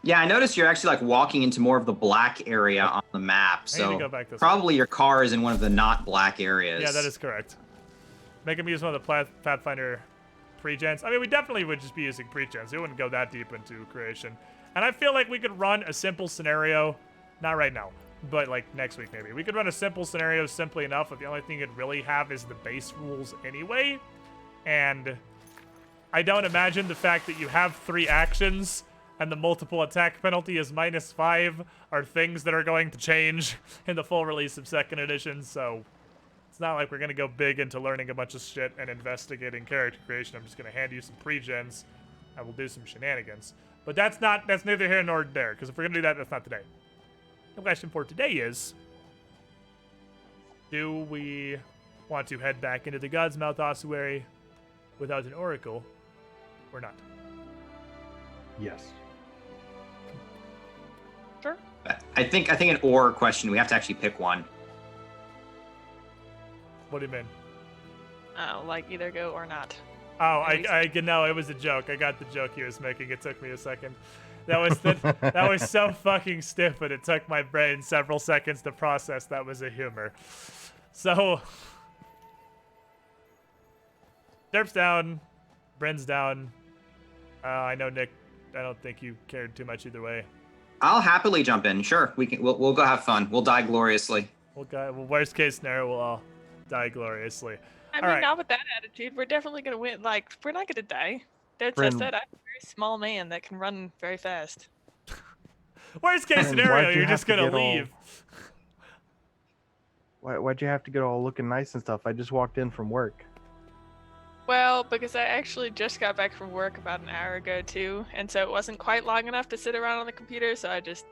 Yeah, I noticed you're actually like walking into more of the black area on the map. So I need to go back this probably your car is in one of the not black areas. Yeah, that is correct. Make him use one of the Pathfinder pre-gens. I mean, we definitely would just be using pre-gens. We wouldn't go that deep into creation. And I feel like we could run a simple scenario, not right now, but like next week maybe. We could run a simple scenario simply enough, but the only thing you'd really have is the base rules anyway. And I don't imagine the fact that you have 3 actions and the multiple attack penalty is -5 are things that are going to change in the full release of 2nd edition, so it's not like we're going to go big into learning a bunch of shit and investigating character creation. I'm just going to hand you some pre-gens and we'll do some shenanigans. But that's neither here nor there, because if we're going to do that, that's not today. The question for today is, do we want to head back into the Godsmouth ossuary without an oracle or not? Yes. Sure. I think an or question. We have to actually pick one. What do you mean? Like either go or not. Oh, I no, it was a joke. I got the joke he was making. It took me a second. That was so fucking stiff, but it took my brain several seconds to process that was a humor. So, Derp's down, Bryn's down. I know Nick. I don't think you cared too much either way. I'll happily jump in. Sure, we'll go have fun. We'll die gloriously. Well, worst case scenario, we'll all die gloriously. I mean, not with that attitude. We're definitely gonna win. Like, we're not gonna die. That's I said, I'm a very small man that can run very fast. Worst case scenario, you're just gonna leave. Why'd you have to get all looking nice and stuff? I just walked in from work. Well, Well, because I actually just got back from work about an hour ago too, and so it wasn't quite long enough to sit around on the computer, so I just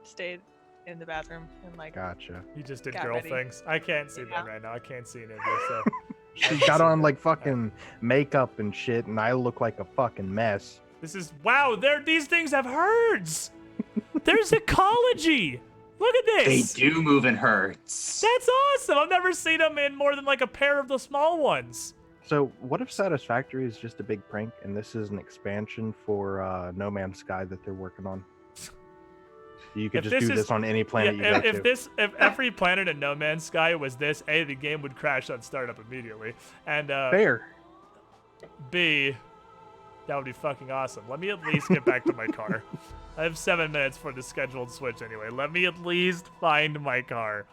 stayed in the bathroom and like Gotcha. You just did got girl ready. things. I can't see Yeah. them right now. I can't see any of you, so. She got on like fucking makeup and shit, and I look like a fucking mess. This is wow. These things have herds. There's ecology. Look at They this. do move in herds. That's awesome. I've never seen them in more than like a pair of the small ones. So, what if Satisfactory is just a big prank, and this is an expansion for No Man's Sky that they're working on? You could If just do this is- this on any planet you go to. If every planet in No Man's Sky was this, A, the game would crash on startup immediately, and Fair. B, that would be fucking awesome. Let me at least get back to my car. I have 7 minutes for the scheduled switch anyway. Let me at least find my car.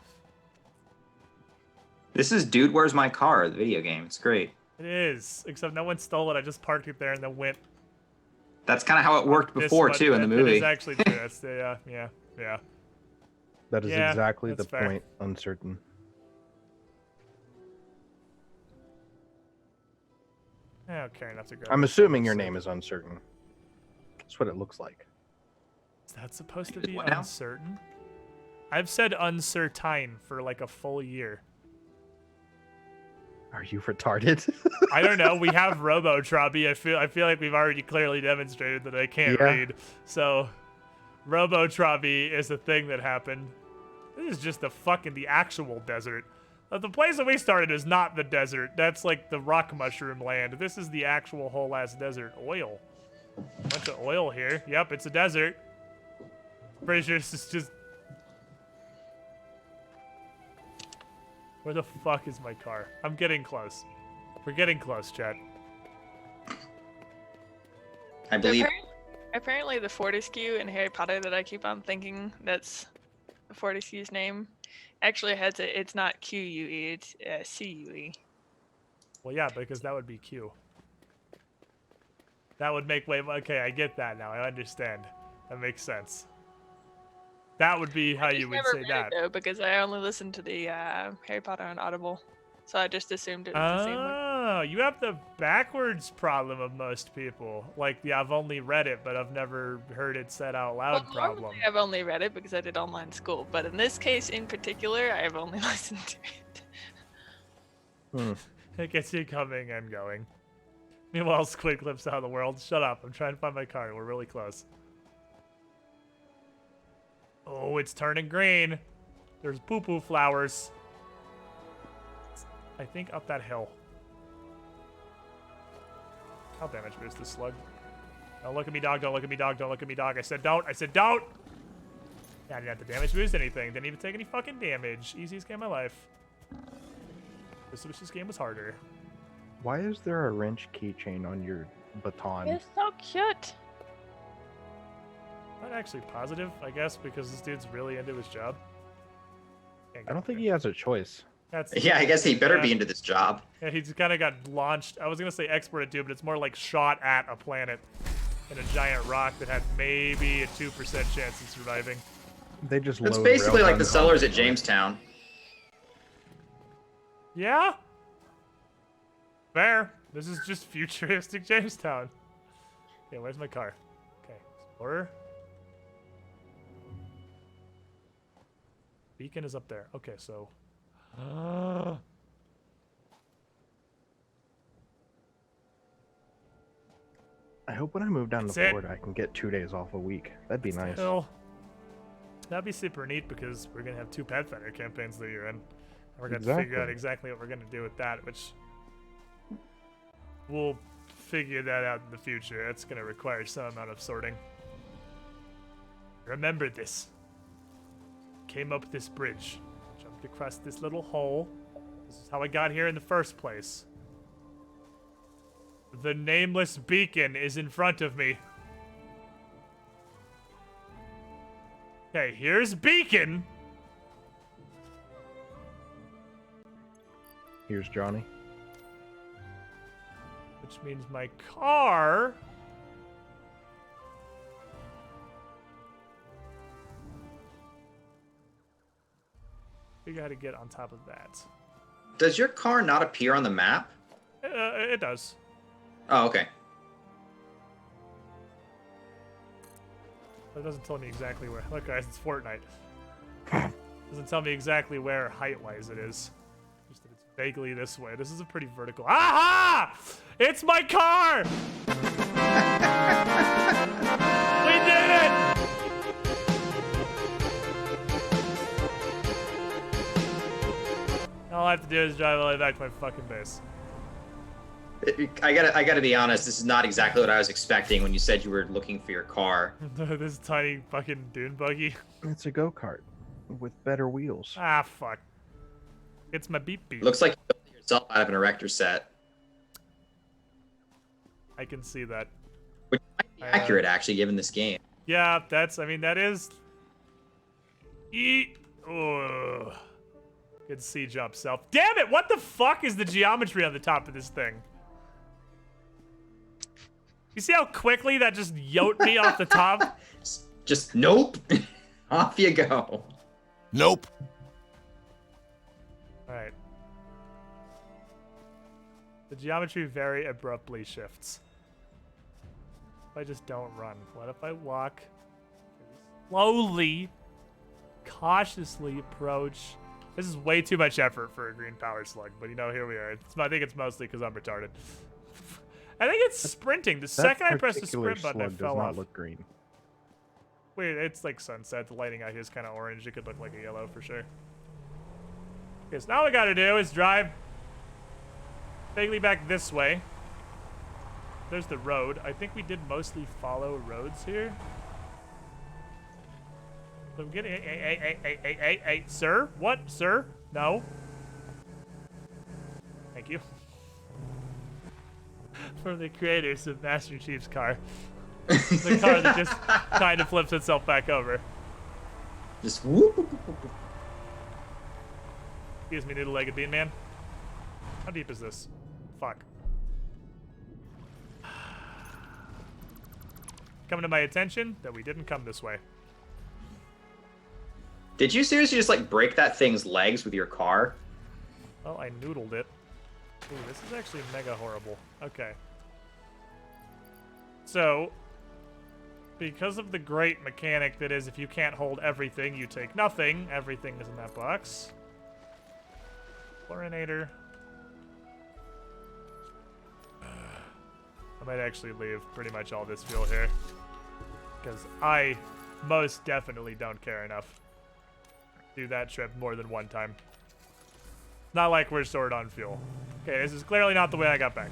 This is Dude, Where's My Car, the video game. It's great. It is, except no one stole it. I just parked it there and then went. That's kind of how it worked this before, much- too, in the that movie. is actually true. That's the, yeah. That is Yeah, exactly the that's fair. point. Uncertain. I don't care enough to go. I'm assuming your name is uncertain. That's what it looks like. Is that supposed to Is be what now? uncertain? I've said uncertain for like a full year. Are you retarded? I don't know. We have Robotroppy. I feel like we've already clearly demonstrated that I can't Yeah. read. So Robotroppy is a thing that happened. This is just the actual desert. The place that we started is not the desert. That's like the rock mushroom land. This is the actual whole ass desert. Oil. Bunch of oil here. Yep, it's a desert. Pretty sure this is just. Where the fuck is my car? I'm getting close. We're getting close, chat. I believe. Apparently, the Fortescue in Harry Potter that I keep on thinking that's Fortescue's name actually has a. It's not Q-U-E. It's C-U-E. Well, yeah, because that would be Q. That would make way. Okay, I get that now. I understand. That makes sense. That would be how I you just would never say read that. it, though, because I only listened to the Harry Potter on Audible, so I just assumed it was the same one. Oh, you have the backwards problem of most people. Like, yeah, I've only read it, but I've never heard it said out loud Well, problem. normally I've only read it because I did online school, but in this case in particular, I have only listened to it. It gets you coming and going. Meanwhile, Squid Clip's out of the world. Shut up. I'm trying to find my car. We're really close. Oh, it's turning green. There's poo-poo flowers. I think up that hill. How damage boost this slug? Don't look at me, dog. Don't look at me, dog. Don't look at me, dog. I said don't. I said don't. Yeah, I didn't have to damage boost anything. Didn't even take any fucking damage. Easiest game of my life. This game was harder. Why is there a wrench keychain on your baton? It's so cute. Not actually positive, I guess, because this dude's really into his job. Can't I get don't think there. he has a choice. That's, Yeah, I guess he better yeah. be into this job. Yeah, he's kind of got launched. I was gonna say exported to, but it's more like shot at a planet in a giant rock that had maybe a 2% chance of surviving. They just It's load basically like the railguns cellars on at Jamestown. Yeah. Fair. This is just futuristic Jamestown. Okay, where's my car? Okay, Explorer. Beacon is up there. Okay, so. I hope when I move down That's to it. Florida, I can get 2 days off a week. That'd be nice. Still, that'd be super neat because we're gonna have 2 Pathfinder campaigns that year, and we're gonna figure out exactly what we're gonna do with that, which we'll figure that out in the future. That's gonna require some amount of sorting. Remember this. Came up this bridge, jumped across this little hole. This is how I got here in the first place. The nameless beacon is in front of me. Okay, here's beacon. Here's Johnny. Which means my car. Figure out how to get on top of that. Does your car not appear on the map? It does. Oh, okay. It doesn't tell me exactly where. Look, guys, it's Fortnite. Doesn't tell me exactly where height-wise it is. Just that it's vaguely this way. This is a pretty vertical. Aha! It's my car! We did it! All I have to do is drive all the way back to my fucking base. I gotta be honest. This is not exactly what I was expecting when you said you were looking for your car. This tiny fucking dune buggy. It's a go-kart with better wheels. Ah, fuck. It's my beep beep. Looks like you built it yourself out of an erector set, I can see that. which might be accurate actually, given this game. Yeah, I mean, that is... Oh. Good C jump self. Damn it, what the fuck is the geometry on the top of this thing? You see how quickly that just yoked me off the top? Just nope. Off you go. Nope. Alright. The geometry very abruptly shifts. If I just don't run? What if I walk slowly, cautiously approach? This is way too much effort for a green power slug, but you know, here we are. I think it's mostly because I'm retarded. I think it's sprinting. The second I pressed the sprint button, I fell off. Does not look green. Wait, it's like sunset. The lighting out here is kind of orange. It could look like a yellow for sure. Okay, so now all we gotta do is drive vaguely back this way. There's the road. I think we did mostly follow roads here. So I'm getting... Hey, sir? What, sir? No. Thank you. From the creators of Master Chief's car. The car that just kind of flips itself back over. Just whoop. Whoop, whoop, whoop. Excuse me, noodle-legged bean man. How deep is this? Fuck. Coming to my attention that we didn't come this way. Did you seriously just like break that thing's legs with your car? Well, I noodled it. Ooh, this is actually mega horrible. Okay. So, because of the great mechanic that is if you can't hold everything, you take nothing. Everything is in that box. Chlorinator. I might actually leave pretty much all this fuel here. Because I most definitely don't care enough to do that trip more than one time. Not like we're short on fuel. Okay, this is clearly not the way I got back.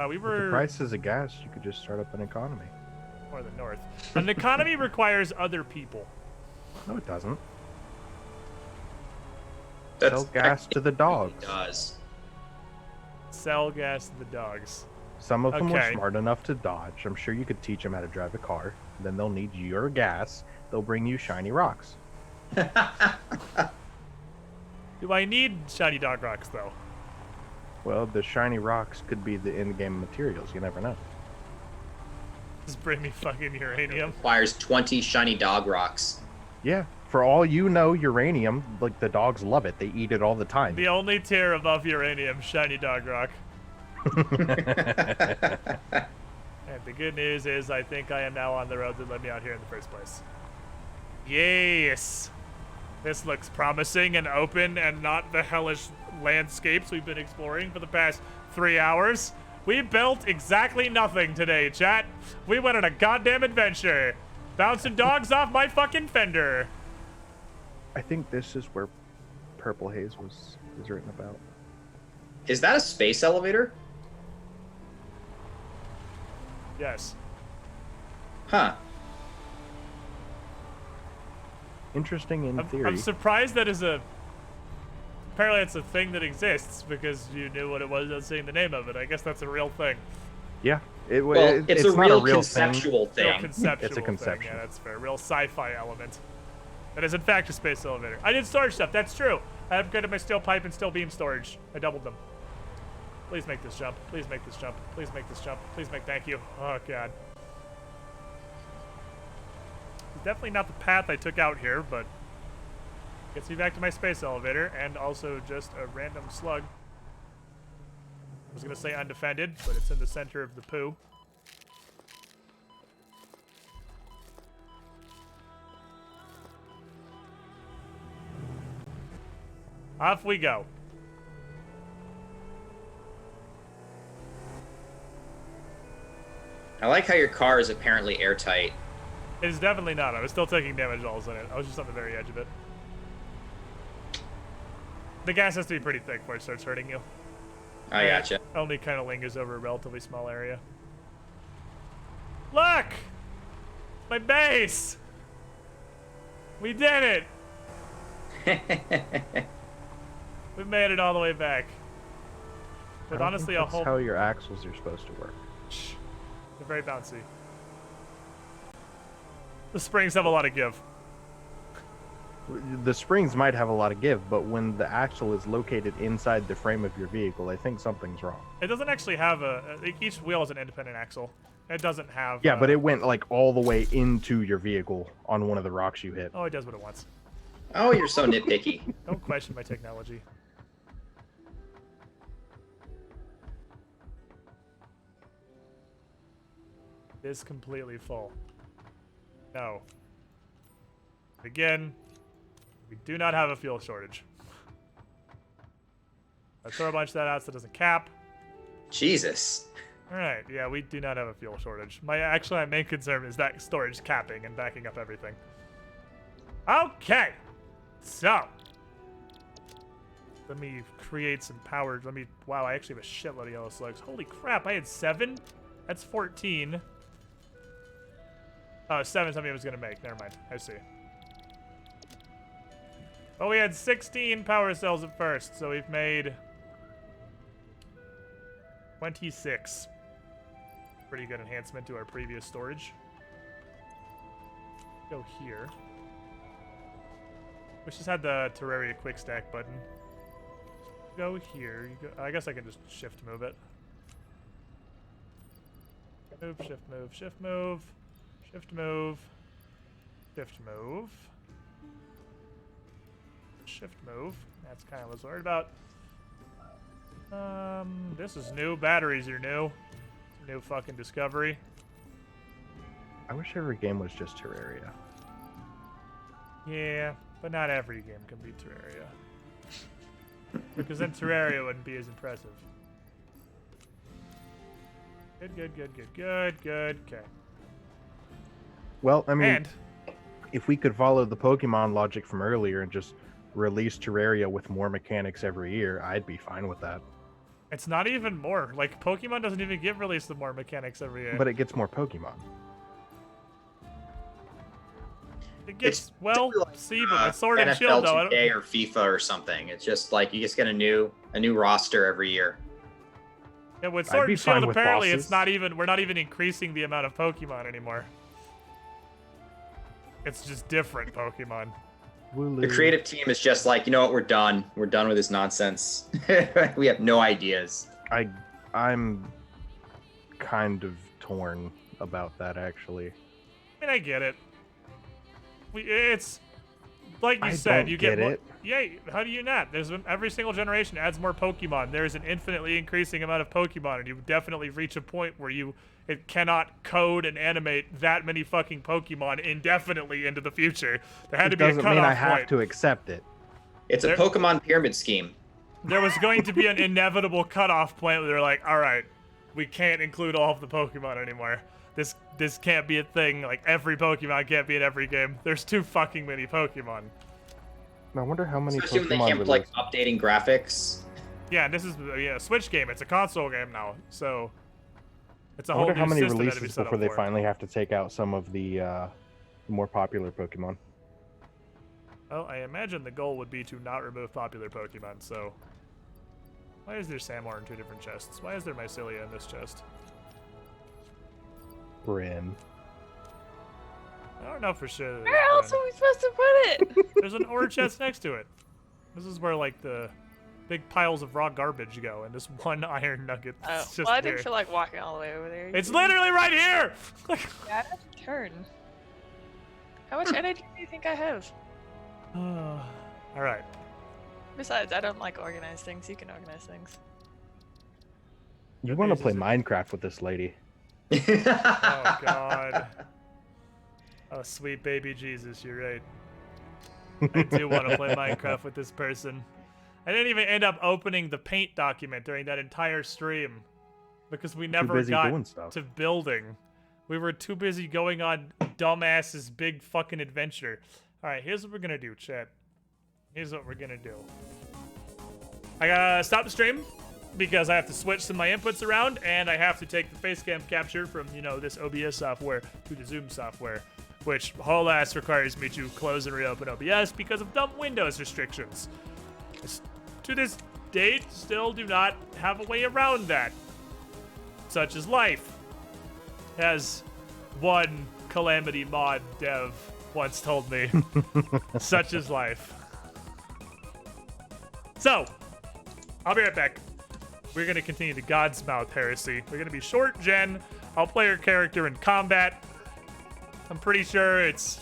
We With were... the prices of gas, you could just start up an economy. Or the north. An economy requires other people. No, it doesn't. That's Sell gas to the dogs. It does. Sell gas to the dogs. Some of them were Okay. smart enough to dodge. I'm sure you could teach them how to drive a car. Then they'll need your gas. They'll bring you shiny rocks. Do I need shiny dog rocks, though? Well, the shiny rocks could be the in-game materials. You never know. Just bring me fucking uranium. Requires 20 shiny dog rocks. Yeah. For all you know, uranium, like the dogs love it. They eat it all the time. The only tier above uranium, shiny dog rock. And the good news is I think I am now on the road that led me out here in the first place. Yes! This looks promising and open and not the hellish landscapes we've been exploring for the past 3 hours. We built exactly nothing today, chat. We went on a goddamn adventure. Bouncing dogs off my fucking fender. I think this is where Purple Haze was written about. Is that a space elevator? Yes. Huh. Interesting in theory. I'm surprised that is a... Apparently it's a thing that exists because you knew what it was without saying the name of it. I guess that's a real thing. Yeah. Well, it's a not real thing. conceptual Real thing. conceptual It's a conception. thing. Yeah, that's fair. Real sci-fi element. That is in fact a space elevator. I did storage stuff. That's true. I upgraded my steel pipe and steel beam storage. I doubled them. Please make this jump. Please make this jump. Please make this jump. Please make... Thank you. Oh, God. It's definitely not the path I took out here, but... Gets me back to my space elevator, and also just a random slug. I was gonna say undefended, but it's in the center of the poo. Off we go. I like how your car is apparently airtight. It is definitely not. I was still taking damage all of a sudden. I was just on the very edge of it. The gas has to be pretty thick before it starts hurting you. I gotcha. It only kind of lingers over a relatively small area. Look! My base! We did it! We made it all the way back. With honestly a whole... That's how your axles are supposed to work. Shh. They're very bouncy. The springs have a lot of give. The springs might have a lot of give, but when the axle is located inside the frame of your vehicle, I think something's wrong. It doesn't actually have each wheel is an independent axle. It doesn't have... Yeah, but it went like all the way into your vehicle on one of the rocks you hit. Oh, it does what it wants. Oh, you're so nitpicky. Don't question my technology. It is completely full. No. Again, we do not have a fuel shortage. I throw a bunch of that out so it doesn't cap. Jesus. Alright, yeah, we do not have a fuel shortage. My main concern is that storage capping and backing up everything. Okay! So. Let me create some power. Wow, I actually have a shitload of yellow slugs. Holy crap, I had 7? That's 14. Oh, 7 something I was gonna make. Never mind. I see. Well, we had 16 power cells at first, so we've made 26. Pretty good enhancement to our previous storage. Go here. We just had the Terraria quick stack button. Go here. You go, I guess I can just shift move it. Move, shift, move, shift, move. Shift move. Shift move. Shift move. That's kind of what I was worried about. This is new. Batteries are new. New fucking discovery. I wish every game was just Terraria. Yeah, but not every game can be Terraria. Because then Terraria wouldn't be as impressive. Good, good, good, good, good, good. Okay. Well, I mean, And if we could follow the Pokemon logic from earlier and just release Terraria with more mechanics every year, I'd be fine with that. it's not even more. Like, Pokemon doesn't even get released with more mechanics every year. But it gets more Pokemon. It gets, It's well, like, see, but with Sword and NFL Shield, though, I 2K don't... or FIFA or something. It's just like you just get a new roster every year. Yeah, with I'd Sword be and Shield, fine with apparently, bosses. it's not even... We're not even increasing the amount of Pokemon anymore. It's just different Pokemon. The creative team is just like, you know what, we're done. We're done with this nonsense. We have no ideas. I'm kind of torn about that, actually. I mean, I get it. It's like you I said, don't you get get more. it. Yeah, how do you not? There's every single generation adds more Pokemon. There's an infinitely increasing amount of Pokemon, and you definitely reach a point where it cannot code and animate that many fucking Pokemon indefinitely into the future. There had to It be a doesn't cutoff mean I have point. to accept it. It's a There- Pokemon pyramid scheme. There was going to be an inevitable cutoff point where they're like, all right, we can't include all of the Pokemon anymore. This can't be a thing. Like, every Pokemon can't be in every game. There's too fucking many Pokemon. I wonder how many Especially when they Pokemon kept like released. updating graphics. Yeah, and this is a Switch game. It's a console game now, so it's a I whole wonder new how many system that had to be releases set before up they for. finally have to take out some of the more popular Pokemon. Well, I imagine the goal would be to not remove popular Pokemon, so... Why is there Samor in 2 different chests? Why is there Mycelia in this chest? Bryn. I don't know for sure. Where else are we supposed to put it? There's an ore chest next to it. This is where, like, the big piles of raw garbage go, and this one iron nugget Oh, is just well, I here. didn't feel like walking all the way over there. It's literally right here! Yeah, I have to turn. How much energy do you think I have? Alright. Besides, I don't like organized things. You can organize things. You want to play Minecraft with this lady? Oh God. Oh sweet baby Jesus, you're right. I do want to play Minecraft with this person. I didn't even end up opening the paint document during that entire stream because we never got to building. We were too busy going on dumbass's big fucking adventure. All right, here's what we're gonna do, chat. Here's what we're gonna do. I gotta stop the stream because I have to switch some of my inputs around and I have to take the face cam capture from, you know, this OBS software to the Zoom software, which whole ass requires me to close and reopen OBS because of dumb Windows restrictions. To this date, still do not have a way around that. Such is life. As one Calamity mod dev once told me. Such is life. So, I'll be right back. We're going to continue the God's Mouth heresy. We're going to be short gen. I'll play your character in combat. I'm pretty sure it's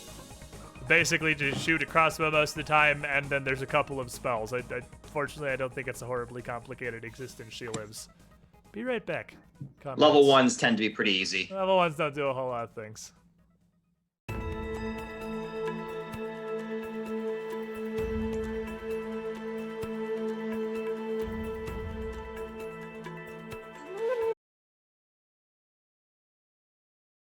basically just shoot a crossbow most of the time, and then there's a couple of spells. Fortunately, I don't think it's a horribly complicated existence she lives. Be right back. Comments. Level 1s tend to be pretty easy. Level 1s don't do a whole lot of things.